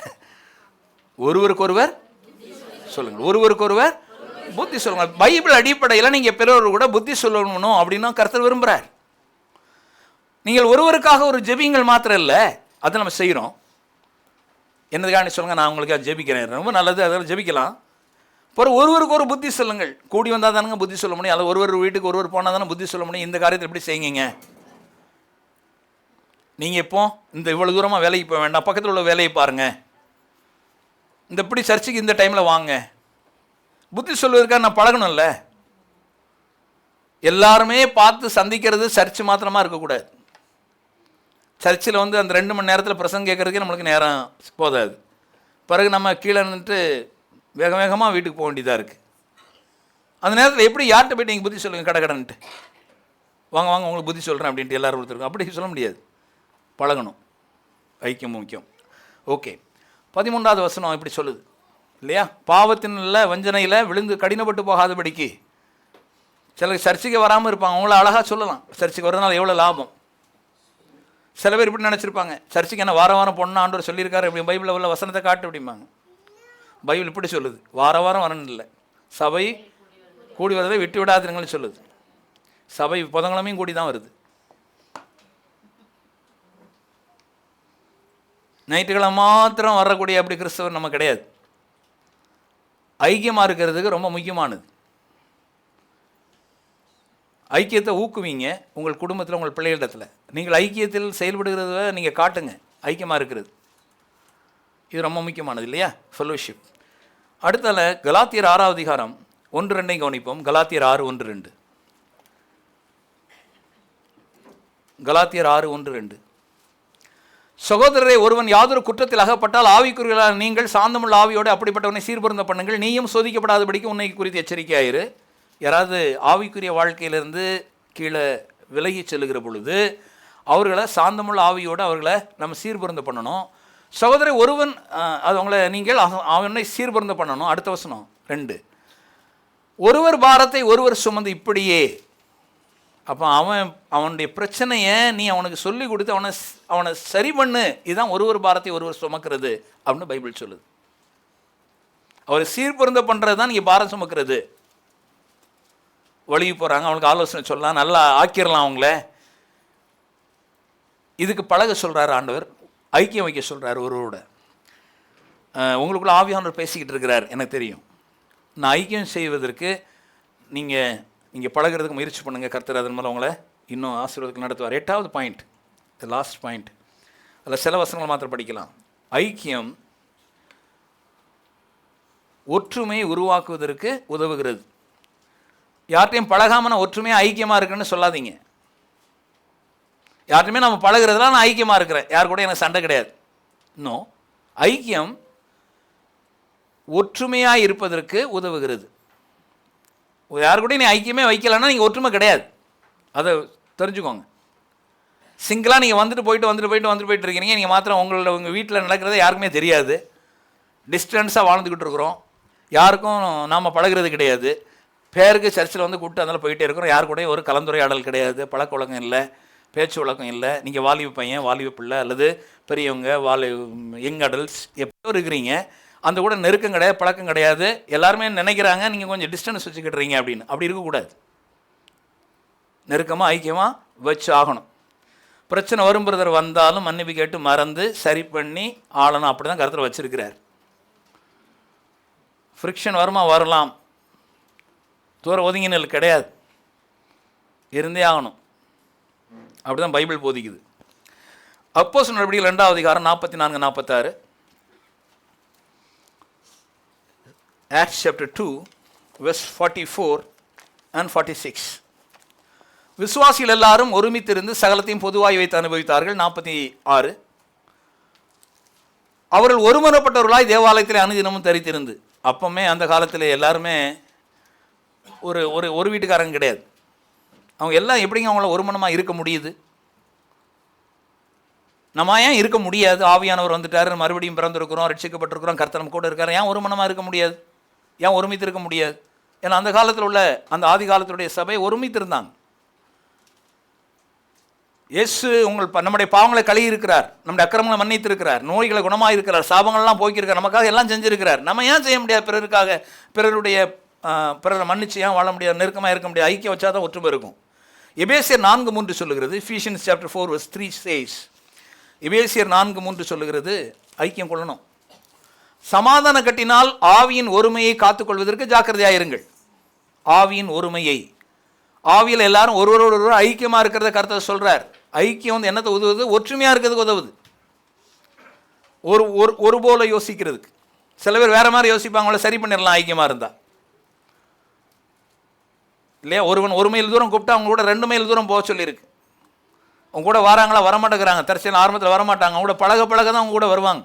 ஒருவருக்கொருவர் சொல்லுங்கள், ஒருவருக்கொருவர் புத்தி சொல்லுங்கள். பைபிள் அடிப்படையில் நீங்கள் பிறர் கூட புத்தி சொல்லணும் அப்படின்னா கர்த்தர் விரும்புகிறார். நீங்கள் ஒருவருக்காக ஒரு ஜெபிங்கள் மாத்திரம் இல்லை, அதை நம்ம செய்கிறோம். என்னதுக்காக சொல்லுங்கள், நான் உங்களுக்கு ஜெபிக்கிறேன், ரொம்ப நல்லது, அதெல்லாம் ஜெபிக்கலாம். அப்புறம் ஒருவருக்கு ஒரு புத்தி சொல்லுங்கள். கூடி வந்தால் தானுங்க புத்தி சொல்ல முடியும், அல்லது ஒருவர் வீட்டுக்கு ஒருவர் போனால் தானே புத்தி சொல்ல முடியும். இந்த காரியத்தை எப்படி செய்யுங்க? நீங்கள் இப்போ இந்த இவ்வளோ தூரமாக வேலைக்கு போக வேண்டாம், பக்கத்தில் உள்ள வேலையை பாருங்கள். இந்த இப்படி சர்ச்சுக்கு இந்த டைமில் வாங்க. புத்தி சொல்வதற்காக நான் பழகணும்ல. எல்லாருமே பார்த்து சந்திக்கிறது சர்ச்சு மாத்திரமா இருக்கக்கூடாது. சர்ச்சில் வந்து அந்த 2 மணி நேரத்தில் பிரசங்கம் கேட்கறதுக்கே நம்மளுக்கு நேரம் போதாது. பிறகு நம்ம கீழே நின்றுட்டு வேக வேகமாக வீட்டுக்கு போக வேண்டியதாக இருக்குது. அந்த நேரத்தில் எப்படி யார்கிட்ட போய்ட்டு நீங்கள் புத்தி சொல்லுங்கள், கடன்ட்டு வாங்க வாங்க உங்களுக்கு புத்தி சொல்கிறேன் அப்படின்ட்டு எல்லோரும் கொடுத்துருக்கோம். அப்படி சொல்ல முடியாது. பழகணும், ஐக்கியம் முக்கியம். ஓகே, 13வது வசனம் இப்படி சொல்லுது இல்லையா? பாவத்தின் வஞ்சனையில் விழுந்து கடினப்பட்டு போகாதபடிக்கு. சில சர்ச்சைக்கு வராமல் இருப்பாங்க, அவங்கள அழகாக சொல்லலாம், சர்ச்சைக்கு வரதுனால எவ்வளோ லாபம். சில பேர் இப்படி நினச்சிருப்பாங்க, சர்ச்சைக்கு என்ன வாரம் வாரம் பொண்ணு ஆண்டவர் சொல்லியிருக்காரு, இப்படி பைபிளில் உள்ள வசனத்தை காட்டு அப்படிம்பாங்க. பைபிள் இப்படி சொல்லுது, வாரம் வாரம் வரணும் இல்லை, சபை கூடி வரதை விட்டு விடாதுங்கன்னு சொல்லுது. சபை புதன்கிழமையும் கூடி தான் வருது. ஞாயிற்றுக்கிழமை மாத்திரம் வரக்கூடிய அப்படி கிறிஸ்தவர் நம்ம கிடையாது. ஐக்கியமாக இருக்கிறதுக்கு ரொம்ப முக்கியமானது. ஐக்கியத்தை ஊக்குவீங்க உங்கள் குடும்பத்தில், உங்கள் பிள்ளைகளிடத்தில். நீங்கள் ஐக்கியத்தில் செயல்படுகிறத நீங்கள் காட்டுங்க, ஐக்கியமாக இருக்கிறது. இது ரொம்ப முக்கியமானது இல்லையா, ஃபெலோஷிப். அடுத்தால கலாத்தியர் 6வது அதிகாரம் 1-2 கவனிப்போம். கலாத்தியர் 6:1-2. கலாத்தியர் 6:1-2. சகோதரரை, ஒருவன் யாதொரு குற்றத்தில் அகப்பட்டால் ஆவிக்குரியவர்களான நீங்கள் சாந்தமுள்ள ஆவியோடு அப்படிப்பட்டவனை சீர்பொருந்த பண்ணுங்கள். நீயும் சோதிக்கப்படாதபடிக்கு உன்னை குறித்து எச்சரிக்கையாயிரு. யாராவது ஆவிக்குரிய வாழ்க்கையிலிருந்து கீழே விலகி செல்லுகிற பொழுது அவர்களை சாந்தமுள்ள ஆவியோடு அவர்களை நம்ம சீர்பொருந்த பண்ணணும். சகோதரர் ஒருவன், அது அவங்கள நீங்கள் அவனை சீர்பொருந்த பண்ணணும். அடுத்த வசனம் 2. ஒருவர் பாரத்தை ஒருவர் சுமந்து இப்படியே. அப்போ அவனுடைய பிரச்சனையை நீ அவனுக்கு சொல்லி கொடுத்து அவனை சரி பண்ணு. இதுதான் ஒருவர் பாரத்தை ஒருவர் சுமக்கிறது அப்படின்னு பைபிள் சொல்லுது. அவரை சீர்பொருந்த பண்ணுறது தான் நீங்கள் பாரம் சுமக்கிறது. வழிக்கு போகிறாங்க, அவனுக்கு ஆலோசனை சொல்லலாம், நல்லா ஆக்கிடலாம் அவங்கள. இதுக்கு பழக சொல்கிறார் ஆண்டவர், ஐக்கியம் வைக்க சொல்கிறார் ஒருவரோட. உங்களுக்குள்ள ஆவியானவர் பேசிக்கிட்டு இருக்கிறார், எனக்கு தெரியும். நான் ஐக்கியம் செய்வதற்கு நீங்கள் பழகிறதுக்கு முயற்சி பண்ணுங்கள். கர்த்தர் அதன் மூலம் உங்களை இன்னும் ஆசீர்வாதத்துக்கு நடத்துவார். 8வது பாயிண்ட், லாஸ்ட் பாயிண்ட். அதில் சில வசனங்கள் மாத்திரம் படிக்கலாம். ஐக்கியம் ஒற்றுமையை உருவாக்குவதற்கு உதவுகிறது. யார்கிட்டையும் பழகாமல் ஒற்றுமையாக ஐக்கியமாக இருக்குன்னு சொல்லாதீங்க. யார்கிட்டையுமே நம்ம பழகிறதுலாம் நான் ஐக்கியமாக இருக்கிறேன், யார் கூட எனக்கு சண்டை கிடையாது. இன்னும் ஐக்கியம் ஒற்றுமையாக இருப்பதற்கு உதவுகிறது. யார் கூட நீ ஐக்கியமே வைக்கலைன்னா நீங்கள் ஒற்றுமை கிடையாது, அதை தெரிஞ்சுக்கோங்க. சிங்கிளாக நீங்கள் வந்துட்டு போயிட்டு இருக்கிறீங்க. நீங்கள் மாத்திரம் உங்கள் வீட்டில் நடக்கிறத யாருக்குமே தெரியாது. டிஸ்டன்ஸாக வாழ்ந்துக்கிட்டு இருக்கிறோம், யாருக்கும் நாம் பழகிறது கிடையாது. பேருக்கு சர்ச்சில் வந்து கூப்பிட்டு அதனால் போயிட்டே இருக்கிறோம். யார் கூட ஒரு கலந்துரையாடல் கிடையாது, பழக்க வழக்கம் இல்லை, பேச்சு வழக்கம் இல்லை. நீங்கள் வாலிப பையன், வாலிப பிள்ளை அல்லது பெரியவங்க, யங் அடல்ட்ஸ் எப்போ இருக்கிறீங்க, அந்த கூட நெருக்கம் கிடையாது, பழக்கம் கிடையாது. எல்லாருமே நினைக்கிறாங்க நீங்கள் கொஞ்சம் டிஸ்டன்ஸ் வச்சுக்கிட்டுறீங்க அப்படின்னு. அப்படி இருக்கக்கூடாது. நெருக்கமாக ஐக்கியமாக வச்சு ஆகணும். பிரச்சனை வரும் பிரதர் வந்தாலும் மன்னிப்பு கேட்டு மறந்து சரி பண்ணி ஆளணும். அப்படி தான் கருத்தில் வச்சுருக்கிறார். ஃப்ரிக்ஷன் வருமா, வரலாம், தூரம் ஒதுங்கினல் கிடையாது, இருந்தே ஆகணும். அப்படி தான் பைபிள் போதிக்குது. அப்போஸ்தலர் நடவடிக்கைகள் 2வது அதிகாரம் 44-46. Acts chapter 2 verse 44 and 46. விசுவாசிகள் எல்லாரும் ஒருமித்திருந்து சகலத்தையும் பொதுவாய் வைத்து அனுபவித்தார்கள். 46. அவர்கள் ஒருமனப்பட்டவர்களாய் தேவாலயத்தில் அனுதினமும் தரித்திருந்து. அப்பமே அந்த காலத்தில் எல்லாருமே ஒரு வீட்டுக்காரங்க கிடையாது. அவங்க எல்லாம் எப்படிங்க அவங்கள ஒருமனமாக இருக்க முடியுது? நம்ம ஏன் இருக்க முடியாது? ஆவியானவர் வந்துட்டார், மறுபடியும் பிறந்திருக்கிறோம், ரட்சிக்கப்பட்டிருக்கிறோம், கர்த்தர் நம்ம கூட இருக்கார். ஏன் ஒருமனமாக இருக்க முடியாது? ஏன் ஒருமித்து இருக்க முடியாது? ஏன்னா அந்த காலத்தில் உள்ள அந்த ஆதி காலத்துடைய சபை ஒருமித்து இருந்தாங்க. இயேசு நம்முடைய பாவங்களை கழுவி இருக்கிறார், நம்முடைய அக்கிரமங்களை மன்னித்து இருக்கிறார், நோய்களை குணமாக இருக்கிறார், சாபங்கள்லாம் போய்க்கிருக்கார், நமக்காக எல்லாம் செஞ்சிருக்கிறார். நம்ம ஏன் செய்ய முடியாது? பிறருக்காக பிறரை மன்னிச்சு ஏன் வாழ முடியாது? நெருக்கமாக இருக்க முடியாது? ஐக்கியம் வச்சா தான் ஒற்றுமை இருக்கும். எபேசியர் 4:3 சொல்லுகிறது. Ephesians chapter 4 verse 3 says, எபேசியர் 4:3 சொல்லுகிறது, ஐக்கியம் கொள்ளணும். சமாதான கட்டினால் ஆவியின் ஒருமையை காத்துக்கொள்வதற்கு ஜாக்கிரதையாயிருங்கள். ஆவியின் ஒருமையை, ஆவியில் எல்லாரும் ஒருவரோடு ஐக்கியமாக இருக்கிறத கர்த்தர் சொல்கிறார். ஐக்கியம் வந்து என்னத்தை உதவுது? ஒற்றுமையாக இருக்கிறதுக்கு உதவுது. ஒரு போல யோசிக்கிறதுக்கு. சில பேர் வேறு மாதிரி யோசிப்பாங்க, அவங்கள சரி பண்ணிடலாம் ஐக்கியமாக இருந்தால் இல்லையா? ஒருவன் 1 மைல் தூரம் கூப்பிட்டா அவங்க கூட 2 மைல் தூரம் போக சொல்லியிருக்கு. அவங்க கூட வராங்களா, வரமாட்டேங்கிறாங்க. தற்செயல் ஆரம்பத்தில் வரமாட்டாங்க, அவங்க கூட பழக தான் அவங்க கூட வருவாங்க.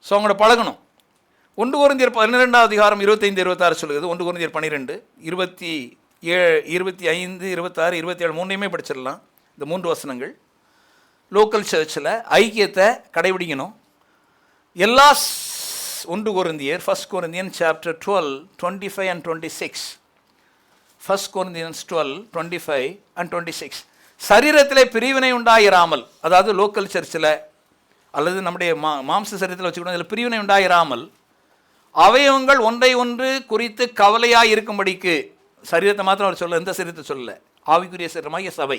ஸோ அவங்களோட பழகணும். 1 கொரிந்தியர் 12வது அதிகாரம் 25-26 சொல்லுகிறது. 1 கொரிந்தியர் 12 25, 26, 27 மூணையுமே படிச்சிடலாம். இந்த 3 வசனங்கள் லோக்கல் சர்ச்சில் ஐக்கியத்தை கடைபிடிக்கணும். எல்லா 1 கொரிந்தியர் 1 Corinthians chapter 12, 25 and 26. 1 Corinthians 12, 25 and 26. சரீரத்திலே பிரிவினை உண்டாயிராமல், அதாவது லோக்கல் சர்ச்சில் அல்லது நம்முடைய மாம்ச சரீரத்தில் வச்சுக்கணும், இதில் பிரிவினை உண்டாயிராமல் அவயவங்கள் ஒன்றை ஒன்று குறித்து கவலையாக இருக்கும்படிக்கு, சரீரத்தை மாத்திரம் அவர் சொல்ல, எந்த சரீரத்தை சொல்லலை, ஆவிக்குரிய சரீரமாகிய சபை,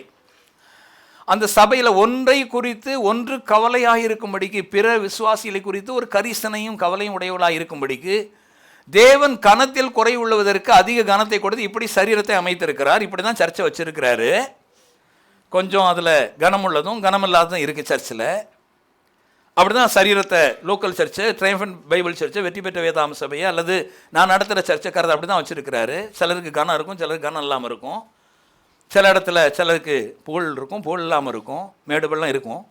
அந்த சபையில் ஒன்றை குறித்து ஒன்று கவலையாக இருக்கும்படிக்கு, பிற விசுவாசிகளை குறித்து ஒரு கரிசனையும் கவலையும் உடையவளாக இருக்கும்படிக்கு தேவன் கனத்தில் குறை உள்ளவதற்கு அதிக கனத்தை கொடுத்து இப்படி சரீரத்தை அமைத்திருக்கிறார். இப்படி தான் சர்ச்சை வச்சிருக்கிறாரு. கொஞ்சம் அதில் கனமுள்ளதும் கனமில்லாததும் இருக்குது சர்ச்சில். அப்படி தான் சரீரத்தை லோக்கல் சர்ச்சை, ட்ரையம்ஃபன்ட் பைபிள் சர்ச்சை, வெற்றி பெற்ற வேதாம சபையை அல்லது நான் நடத்துகிற சர்ச்சை கருது அப்படி தான் வச்சுருக்கிறாரு. சிலருக்கு கனம் இருக்கும், சிலருக்கு கனம் இல்லாமல் இருக்கும். சில இடத்துல சிலருக்கு புகழ் இருக்கும், புகழ் இல்லாமல் இருக்கும், மேடுபெல்லாம் இருக்கும்.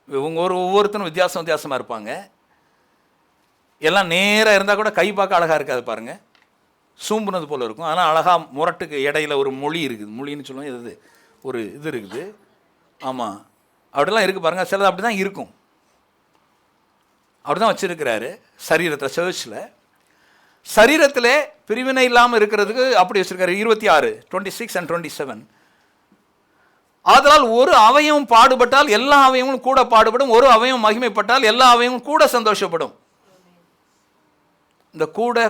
இவங்க ஒவ்வொருத்தரும் வித்தியாசமாக இருப்பாங்க. எல்லாம் நேராக இருந்தால் கூட கை பார்க்க அழகாக இருக்காது பாருங்கள், சூம்புனது போல் இருக்கும். ஆனால் அழகாக முரட்டுக்கு இடையில ஒரு மொழி இருக்குது, மொழின்னு சொல்லுவோம், இது ஒரு இது இருக்குது. ஆமாம், அப்படிலாம் இருக்குது பாருங்கள். சிலது அப்படி தான் இருக்கும். அப்படி தான் வச்சுருக்கிறாரு சரீரத்தில், சர்ச்சில். சரீரத்தில் பிரிவினை இல்லாமல் இருக்கிறதுக்கு அப்படி வச்சுருக்காரு. 26, 26 and 27. ஆதலால் ஒரு அவயவம் பாடுபட்டால் எல்லா அவயவங்களும் கூட பாடுபடும், ஒரு அவயவம் மகிமைப்பட்டால் எல்லா அவயவங்களும் கூட சந்தோஷப்படும். இந்த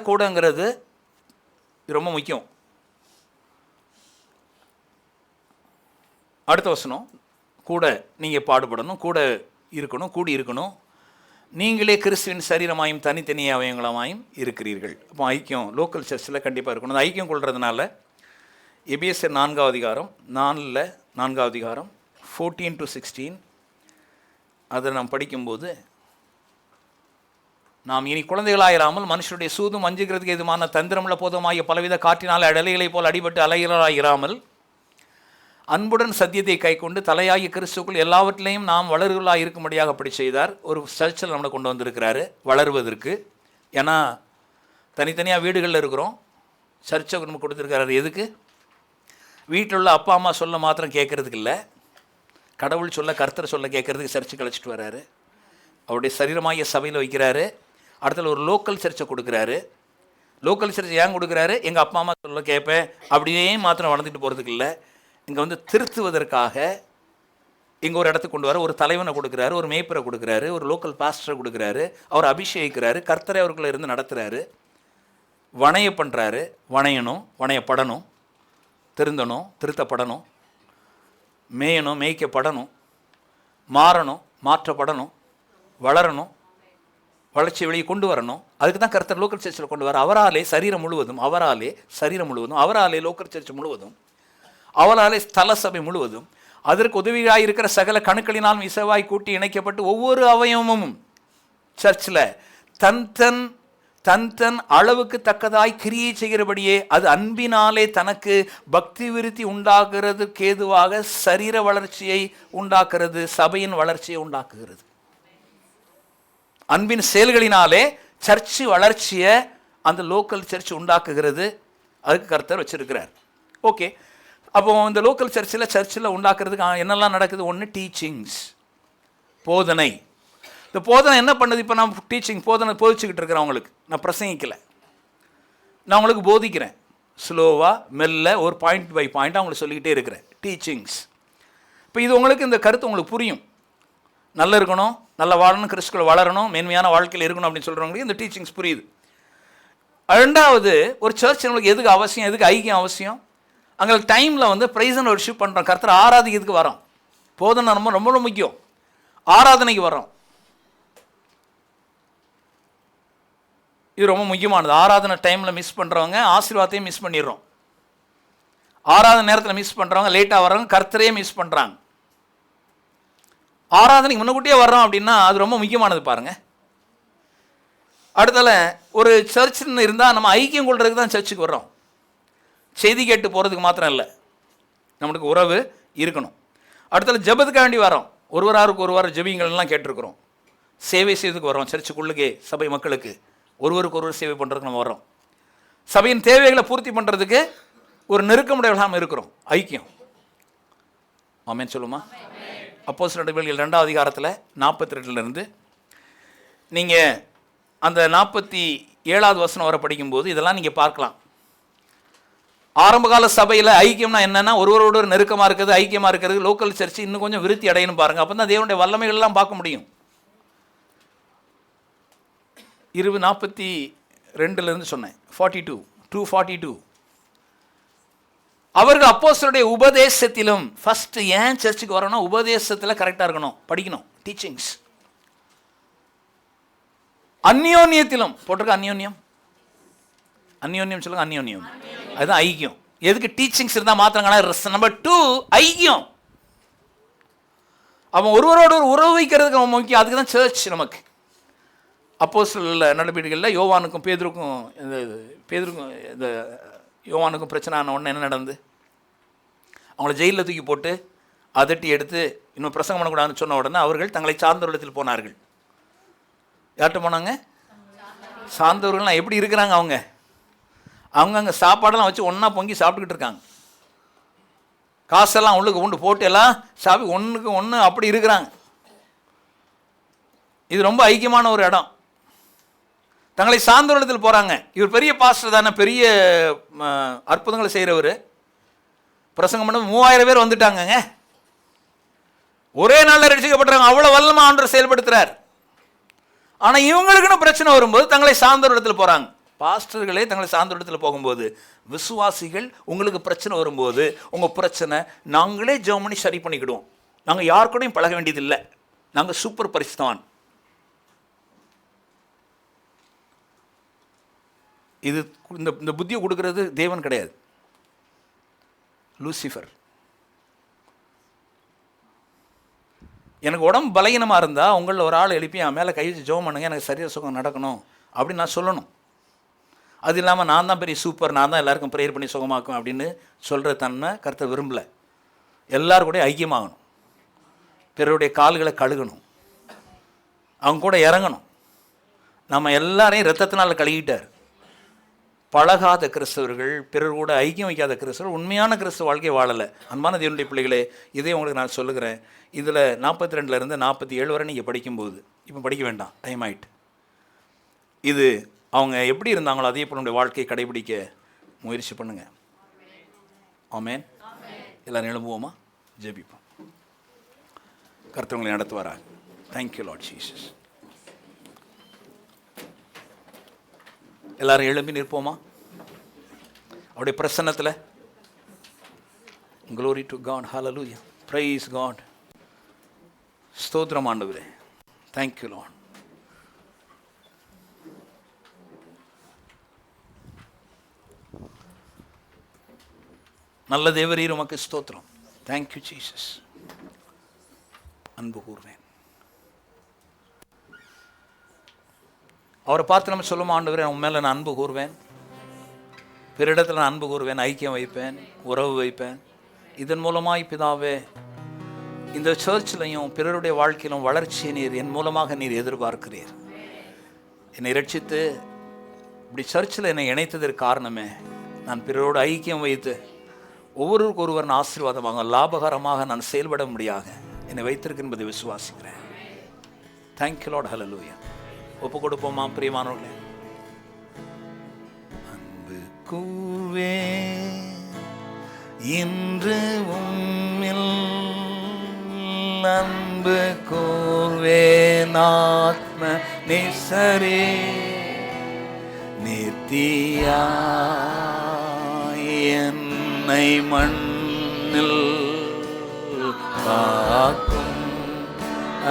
கூடங்கிறது ரொம்ப முக்கியம். அடுத்த வசனம், கூட நீங்கள் பாடுபடணும், கூட இருக்கணும், கூடி இருக்கணும். நீங்களே கிறிஸ்துவின் சரீரமாயும் தனித்தனி அவயவங்களமாயும் இருக்கிறீர்கள். அப்போ ஐக்கியம் லோக்கல் சர்ச்சில் கண்டிப்பாக இருக்கணும். அந்த ஐக்கியம் கொள்றதுனால எபேசியர் 4ஆம் அதிகாரம் 4ஆம் அதிகாரம் 14 to 16 அதை நாம் படிக்கும்போது, நாம் இனி குழந்தைகளாயிராமல் மனுஷருடைய சூதும் அஞ்சுகிறதுக்கு எதுமான தந்திரமுள்ள போதுமாகிய பலவித காற்றினால் அடலைகளை போல் அடிபட்டு அலைகளாயிராமல் அன்புடன் சத்தியத்தை கை கொண்டு தலையாகி கிறிஸ்துக்குள் எல்லாவற்றிலையும் நாம் வளர்களாக இருக்கும்படியாக அப்படி செய்தார். ஒரு சர்ச்சில் நம்மளை கொண்டு வந்திருக்கிறாரு வளருவதற்கு. ஏன்னா தனித்தனியாக வீடுகளில் இருக்கிறோம், சர்ச்சை நம்ம கொடுத்துருக்கிறாரு. எதுக்கு? வீட்டில் உள்ள அப்பா அம்மா சொல்ல மாத்திரம் கேட்குறதுக்கு இல்லை, கடவுள் சொல்ல, கர்த்தர் சொல்ல கேட்குறதுக்கு சர்ச்சுக்கு அழைச்சிட்டு வர்றாரு. அவருடைய சரீரமாகிய சபையில் வைக்கிறாரு. அடுத்தது ஒரு லோக்கல் சர்ச்சை கொடுக்குறாரு. லோக்கல் சர்ச்சை ஏன் கொடுக்குறாரு? எங்கள் அப்பா அம்மா சொல்ல கேட்பேன் அப்படியே மாத்திரம் வளர்ந்துட்டு போகிறதுக்கு இல்லை, இங்கே வந்து திருத்துவதற்காக இங்கே ஒரு இடத்துக்கு கொண்டு வர ஒரு தலைவனை கொடுக்குறாரு, ஒரு மேய்ப்பரை கொடுக்குறாரு, ஒரு லோக்கல் பாஸ்டரை கொடுக்குறாரு, அவர் அபிஷேகிக்கிறாரு, கர்த்தரை அவர்களை இருந்து நடத்துகிறாரு, வணைய பண்ணுறாரு. வணையணும், வணையப்படணும், திருந்தணும், திருத்தப்படணும், மேயணும், மேய்க்கப்படணும், மாறணும், மாற்றப்படணும், வளரணும், வளர்ச்சி வெளியே கொண்டு வரணும். அதுக்கு தான் கர்த்தர் லோக்கல் சர்ச்சில் கொண்டு வர. அவராலே சரீரம் முழுவதும், அவராலே லோக்கல் சர்ச் முழுவதும், அவராலே ஸ்தல சபை முழுவதும், அதற்கு உதவியாக இருக்கிற சகல கணுக்களினாலும் இசைவாய் கூட்டி இணைக்கப்பட்டு ஒவ்வொரு அவயவமும் சர்ச்சில் தன் தன் அளவுக்கு தக்கதாய் கிரியை செய்கிறபடியே அது அன்பினாலே தனக்கு பக்தி விருத்தி உண்டாக்குறதுக்கு ஏதுவாக சரீர வளர்ச்சியை உண்டாக்குறது, சபையின் வளர்ச்சியை உண்டாக்குகிறது. அன்பின் செயல்களினாலே சர்ச்சு வளர்ச்சியை அந்த லோக்கல் சர்ச் உண்டாக்குகிறது. அதுக்கு கர்த்தர் வச்சிருக்கிறார். ஓகே, அப்போ இந்த லோக்கல் சர்ச்சில் உண்டாக்குறதுக்கு என்னெல்லாம் நடக்குது? ஒன்று டீச்சிங்ஸ், போதனை. இந்த போதனை என்ன பண்ணுது? இப்போ நான் போதனை போதிச்சுக்கிட்டு இருக்கிறேன். அவங்களுக்கு நான் பிரசங்கிக்கலை, நான் உங்களுக்கு போதிக்கிறேன். ஸ்லோவாக மெல்ல ஒரு பாயிண்ட் பை பாயிண்ட் அவங்களுக்கு சொல்லிக்கிட்டே இருக்கிறேன். டீச்சிங்ஸ். இப்போ இது உங்களுக்கு இந்த கருத்து உங்களுக்கு புரியும். நல்லா இருக்கணும், நல்லா வாழணும், கிறிஸ்துக்குள்ள வளரணும், மேன்மையான வாழ்க்கையில் இருக்கணும் அப்படின்னு சொல்கிறவங்களுக்கு இந்த டீச்சிங்ஸ் புரியுது. ரெண்டாவது, ஒரு சர்ச் நம்மளுக்கு எதுக்கு அவசியம், எதுக்கு ஐக்கியம் அவசியம்? அங்கே டைமில் வந்து ப்ரைஸ் அண்ட் வர்ஷிப் பண்ணுறோம், கர்த்தர் ஆராதிக்கிறதுக்கு வரோம். போதனை ரொம்ப ரொம்ப முக்கியம். ஆராதனைக்கு வரோம், இது ரொம்ப முக்கியமானது. ஆராதனை டைமில் மிஸ் பண்ணுறவங்க ஆசீர்வாதத்தையும் மிஸ் பண்ணிடுறோம். ஆராதனை நேரத்தில் மிஸ் பண்ணுறவங்க லேட்டாக வர்றவங்க கர்த்தரையே மிஸ் பண்ணுறாங்க. ஆராதனைக்கு முன்னக்கூட்டியே வர்றோம் அப்படின்னா அது ரொம்ப முக்கியமானது பாருங்கள். அடுத்தால ஒரு சர்ச்சுன்னு இருந்தால் நம்ம ஐக்கியம் கொள்றதுக்கு தான் சர்ச்சுக்கு வர்றோம், செய்தி கேட்டு போகிறதுக்கு மாத்திரம் இல்லை, நம்மளுக்கு உறவு இருக்கணும். அடுத்தால ஜெபத்துக்காக வேண்டி வரோம், ஒருவராருக்கு ஜெபிங்கள்லாம் கேட்டிருக்கிறோம். சேவை செய்வதுக்கு வரோம், சர்ச்சுக்குள்ளுக்கே சபை மக்களுக்கு ஒருவருக்கு ஒருவர் சேவை பண்ணுறதுக்கு நம்ம வரோம். சபையின் தேவைகளை பூர்த்தி பண்ணுறதுக்கு ஒரு நெருக்கமுடையவர்களாக இருக்கிறோம். ஐக்கியம். ஆமென் சொல்லுமா? அப்போஸ்தலர் நடவடிக்கைகள் 2ஆம் அதிகாரத்தில் 42 நீங்கள் அந்த 47வது வசனம் வரை படிக்கும்போது இதெல்லாம் நீங்கள் பார்க்கலாம். ஆரம்பகால சபையில் ஐக்கியம்னா என்னென்னா ஒருவரோடு ஒரு நெருக்கமாக இருக்கிறது, ஐக்கியமாக இருக்கிறது. லோக்கல் சர்ச் இன்னும் கொஞ்சம் விருத்தி அடையணும் பாருங்கள். அப்போ தான் தேவனுடைய வல்லமைகள்லாம் பார்க்க முடியும். 42 சொன்னேன், 42 242 அவர்கள் அப்போஸ்தலருடைய உபதேசத்திலும், ஃபர்ஸ்ட் ஏன் சர்ச்சுக்கு வரணும்? உபதேசத்தில் கரெக்டாக இருக்கணும், படிக்கணும், டீச்சிங்ஸ். அந்யோன்யத்திலும் போட்டிருக்க, அந்யோன்யம், அந்யோன்யம் சொல்லுங்க, அந்யோன்யம், அதுதான் ஐக்கியம். எதுக்கு? டீச்சிங்ஸ் இருந்தால் மாத்திரங்களா? நம்பர் 2 ஐக்கியம். அவன் ஒருவரோடு ஒரு உறவு வைக்கிறதுக்கு அவன் முக்கியம். அதுக்கு தான் சர்ச் நமக்கு. அப்போஸ்தலர் நடவடிக்கைகளில் யோவானுக்கும் பேதுருக்கும் இந்த யோவானுக்கும் பிரச்சனை ஆன உடனே என்ன நடந்து? அவங்கள ஜெயிலில் தூக்கி போட்டு அதட்டி எடுத்து இன்னும் பிரசங்கம் பண்ணக்கூடாதுன்னு சொன்ன உடனே அவர்கள் தங்களை சார்ந்தவரிடத்தில் போனார்கள். யார்கிட்ட போனாங்க? சார்ந்தவர்கள்லாம் எப்படி இருக்கிறாங்க? அவங்க அங்கே சாப்பாடெல்லாம் வச்சு ஒன்றா பொங்கி சாப்பிட்டுக்கிட்டு இருக்காங்க. காசெல்லாம் உள்ளுக்கு கொண்டு போட்டு எல்லாம் சாப்பி ஒன்றுக்கு ஒன்று அப்படி இருக்கிறாங்க. இது ரொம்ப ஐக்கியமான ஒரு இடம். தங்களை சார்ந்தவரிடத்தில் போகிறாங்க. இவர் பெரிய பாஸ்டர் தானே, பெரிய அற்புதங்களை செய்கிறவர். பிரசங்கம் பண்ண 3000 பேர் வந்துட்டாங்கங்க. ஒரே நாளில் ரட்சிக்கப்பட்டாங்க. அவ்வளோ வல்லமா ஆண்டவர் செயல்படுத்துகிறார். ஆனால் இவங்களுக்குன்னு பிரச்சனை வரும்போது தங்களை சார்ந்தவரிடத்தில் போகிறாங்க. பாஸ்டர்களே தங்களை சார்ந்தவரிடத்தில் போகும்போது, விசுவாசிகள் உங்களுக்கு பிரச்சனை வரும்போது, உங்கள் பிரச்சனை நாங்களே ஜெபம் பண்ணி சரி பண்ணிக்கிடுவோம். நாங்கள் யார் கூடயும் பழக வேண்டியதில்லை. நாங்கள் சூப்பர் பரிசுத்தவான். இது இந்த புத்தியை கொடுக்கறது தேவன் கிடையாது, லூசிஃபர். எனக்கு உடம்பு பலகீனமாக இருந்தால் உங்களில் ஒரு ஆள் எழுப்பி என் மேலே கை வச்சு ஜெபம் பண்ணுங்க, எனக்கு சரியாக சுகம் நடக்கணும் அப்படின்னு நான் சொல்லணும். அது இல்லாமல் நான் தான் பெரிய சூப்பர், நான் தான் எல்லாருக்கும் ப்ரேயர் பண்ணி சுகமாக்கும் அப்படின்னு சொல்கிற தன்மை கர்த்தர் விரும்பலை. எல்லாரும் கூட ஐக்கியமாகணும், பிறருடைய கால்களை கழுகணும், அவங்க கூட இறங்கணும். நம்ம எல்லாரையும் இரத்தத்தினால் கழுகிட்டார். பழகாத கிறிஸ்தவர்கள், பிறர் கூட ஐக்கியம் வைக்காத கிறிஸ்தவர்கள் உண்மையான கிறிஸ்தவ வாழ்க்கையை வாழலை. அன்பான தேவனுடைய பிள்ளைகளே, இதே உங்களுக்கு நான் சொல்லுகிறேன். இதில் 42 47 வரை நீங்கள் படிக்கும்போது, இப்போ படிக்க வேண்டாம், டைம் ஆகிட்டு. இது அவங்க எப்படி இருந்தாங்களோ அதே போல நம்முடைய வாழ்க்கையை கடைபிடிக்க முயற்சி பண்ணுங்க. ஆமென். எல்லாரும் எழும்புவோமா? ஜெபிப்போம். கர்த்தர் உங்களை நடத்துவாராக. Thank you Lord Jesus. எல்லாரும் எழும்பி நிற்போமா? அவருடைய பிரசன்னத்தில். Glory to God. Hallelujah. Praise God. ஸ்தோத்திரம் ஆண்டவரே. Thank you Lord. நல்ல தேவரீர் உமக்கு ஸ்தோத்திரம். Thank you Jesus. அன்பு கூர்வேன். அவரை பார்த்து நம்ம சொல்லுமா, ஆண்டவரே உன் மேலே நான் அன்பு கூறுவேன், பிறரிடத்தில் நான் அன்பு கூறுவேன், ஐக்கியம் வைப்பேன், உறவு வைப்பேன். இதன் மூலமாய் பிதாவே இந்த சர்ச்சிலையும் பிறருடைய வாழ்க்கையிலும் வளர்ச்சியை நீர் என் மூலமாக நீர் எதிர்பார்க்கிறீர். என்னை ரட்சித்து இப்படி சர்ச்சில் என்னை இணைத்ததற்கு காரணமே, நான் பிறரோடு ஐக்கியம் வைத்து ஒவ்வொருவருக்கு ஒருவர் ஆசீர்வாதமாக லாபகரமாக நான் செயல்பட முடியாக என்னை வைத்திருக்கு என்பதை விசுவாசிக்கிறேன். Thank you Lord. ஹல்லேலூயா. ஒப்பு கொடுப்போமா பிரியமானவர்களே? அன்பு கூவே இன்று உம்மில், அன்பு கூர்வேன் ஆத்ம நேசரே, நித்தியாய் என்னை மண்ணில் காக்கும்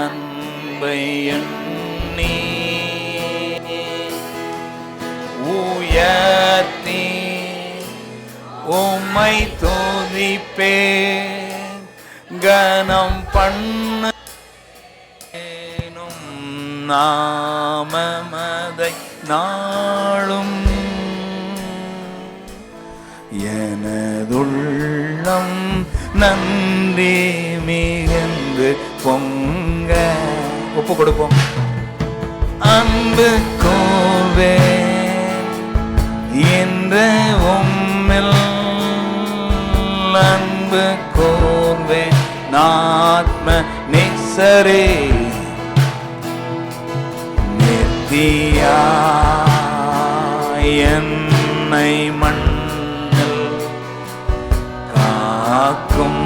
அன்பை எண்ணி உயர்த்தி உம்மை துதிப்பேன், கனம் பண்ணேனும் நாமமதை நாளும் எனதுள்ளம் நன்றி மிகுந்து பொங்க. ஒப்பு கொடுப்போம். அன்பு கோவே என்று உம்மில், அன்பு கோவே ஆத்ம நேசரே, நித்தியாய் என்னை மண்ணில் காக்கும்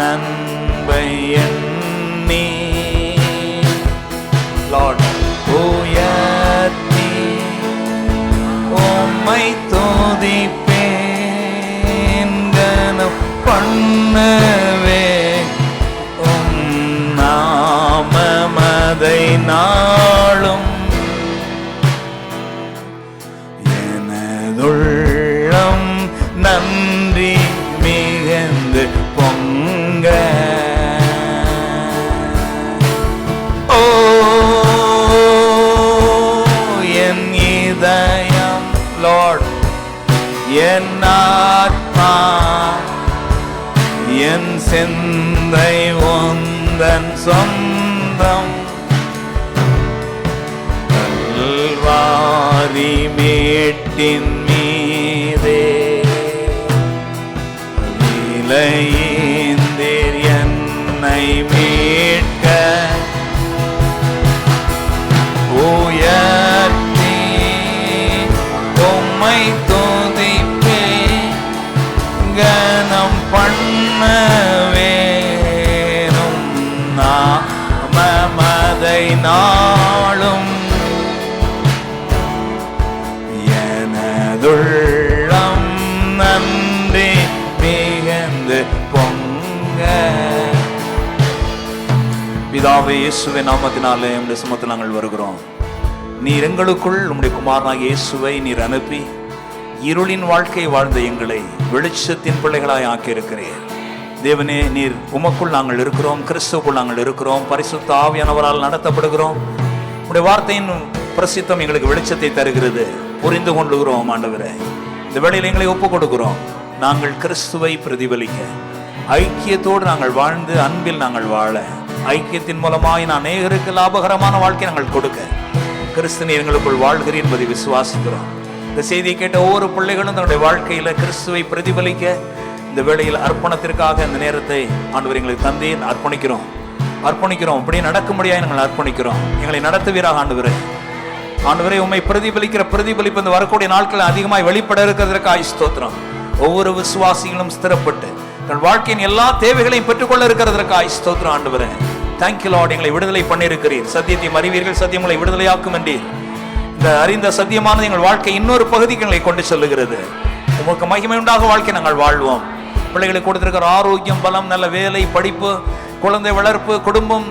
அன்பை எண்ணி லார்ட் உயர்த்தி உம்மை துதிப்பேன், பண்ணுவே நாமமதை நாளும் எனதுள்ளம் நன்றி மிகுந்து பொங்க. ஓ என் இதயம் லார்ட், என் ஆத்மா, என் சிந்தை உந்தன் சொந்தம். கல்வாரி மேட்டின் மீதே விலையேந்தீர் என்னை மீட்க. உயர்த்தி உம்மை துதிப்பே கனம் பண்ண வேணும் நாமமதை நாளும் எனதுள்ளம் நன்றி மிகுந்து பொங்க. பிதாவே, இயேசுவின் நாமத்தினாலே உம்முடைய சமூகத்தில் நாங்கள் வருகிறோம். நீர் எங்களுக்குள் உம்முடைய குமாரனாகிய இயேசுவை நீர் அனுப்பி இருளின் வாழ்க்கை வாழ்ந்த எங்களை வெளிச்சத்தின் பிள்ளைகளாய் ஆக்கியிருக்கிறீர். தேவனே, நீர் உமக்குள் நாங்கள் இருக்கிறோம், கிறிஸ்துவுக்குள் நாங்கள் இருக்கிறோம், பரிசுத்த ஆவியானவரால் நடத்தப்படுகிறோம். உம்முடைய வார்த்தையின் பிரசித்தம் எங்களுக்கு வெளிச்சத்தை தருகிறது, புரிந்து கொள்ளுகிறோம். ஆண்டவரே, இந்த வேளையில் எங்களை ஒப்புக் கொடுக்கிறோம். நாங்கள் கிறிஸ்துவை பிரதிபலிக்க, ஐக்கியத்தோடு நாங்கள் வாழ்ந்து அன்பில் நாங்கள் வாழ, ஐக்கியத்தின் மூலமாய் நான் அநேகருக்கு லாபகரமான வாழ்க்கை நாங்கள் கொடுக்க கிறிஸ்து நீர் எங்களுக்குள் வாழ்கிறீர் என்பதை விசுவாசிக்கிறோம். இந்த செய்தியை கேட்ட ஒவ்வொரு பிள்ளைகளும் தன்னுடைய வாழ்க்கையில கிறிஸ்துவை பிரதிபலிக்க இந்த வேளையில் அர்ப்பணத்திற்காக இந்த நேரத்தை ஆண்டவர் எங்களுக்கு தந்தை அர்ப்பணிக்கிறோம். அப்படியே நடக்கும்படியாக நாங்கள் அர்ப்பணிக்கிறோம். எங்களை நடத்துவீராக ஆண்டவரே. ஆண்டவரே, உம்மை பிரதிபலிக்கிற பிரதிபலிப்பு இந்த வரக்கூடிய நாட்களில் அதிகமாய் வெளிப்பட இருக்கிறதற்காக ஸ்தோத்திரம். ஒவ்வொரு விசுவாசிகளும் ஸ்திரப்பட்டு தன் வாழ்க்கையின் எல்லா தேவைகளையும் பெற்றுக்கொள்ள இருக்கிறதற்காக ஸ்தோத்திரம். ஆண்டவரே, தேங்க்யூ லார்ட். எங்களை விடுதலை பண்ணியிருக்கிறீர். சத்தியத்தை அறிவீர்கள், சத்தியம் உங்களை விடுதலையாக்கும் என்றீர். இந்த அறிந்த சத்தியமானது எங்கள் வாழ்க்கை இன்னொரு பகுதிக்கு எங்களை கொண்டு செல்லுகிறது. உமக்கு மகிமை உண்டாக வாழ்க்கை நாங்கள் வாழ்வோம். பிள்ளைகளுக்கு கொடுத்திருக்கிற ஆரோக்கியம், பலம், நல்ல வேலை, படிப்பு, குழந்தை வளர்ப்பு, குடும்பம்,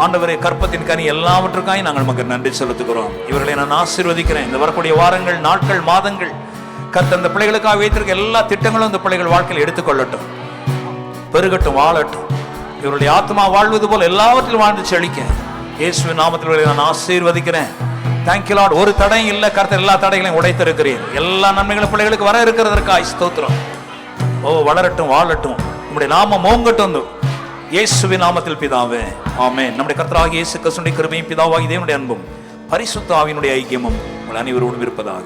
ஆண்டவரே, கற்பத்தின் கனி எல்லாவற்றுக்காக நாங்கள் நமக்கு நன்றி செலுத்துகிறோம். இவர்களை நான் ஆசீர்வதிக்கிறேன். இந்த வரக்கூடிய வாரங்கள், நாட்கள், மாதங்கள் கர்த்தர் அந்த பிள்ளைகளுக்காக வைத்திருக்க எல்லா திட்டங்களும் இந்த பிள்ளைகள் வாழ்க்கையில் எடுத்துக்கொள்ளட்டும், பெருகட்டும், வாழட்டும். இவருடைய ஆத்மா வாழ்வது போல எல்லாவற்றிலும் வாழ்ந்து செழிக்க இயேசுவின் நாமத்தில் நான் ஆசீர்வதிக்கிறேன். Thank you Lord. ஒரு தடையும் இல்லை கர்த்தர், எல்லா தடைகளையும் உடைத்திருக்கிறீர். எல்லா நன்மைகளும் பிள்ளைகளுக்கு வர இருக்கிறதற்காக ஸ்தோத்திரம். ஓ, வளரட்டும், வாழட்டும், உம்முடைய நாமம் ஓங்கட்டும் இயேசுவின் நாமத்தில் பிதாவே, ஆமென். நம்முடைய கர்த்தராகிய இயேசு கிறிஸ்துவின் கிருபையும் பிதாவாகிய தேவனுடைய அன்பும் பரிசுத்த ஆவியினுடைய ஐக்கியமும் உங்கள் அனைவரோடும் இருப்பதாக.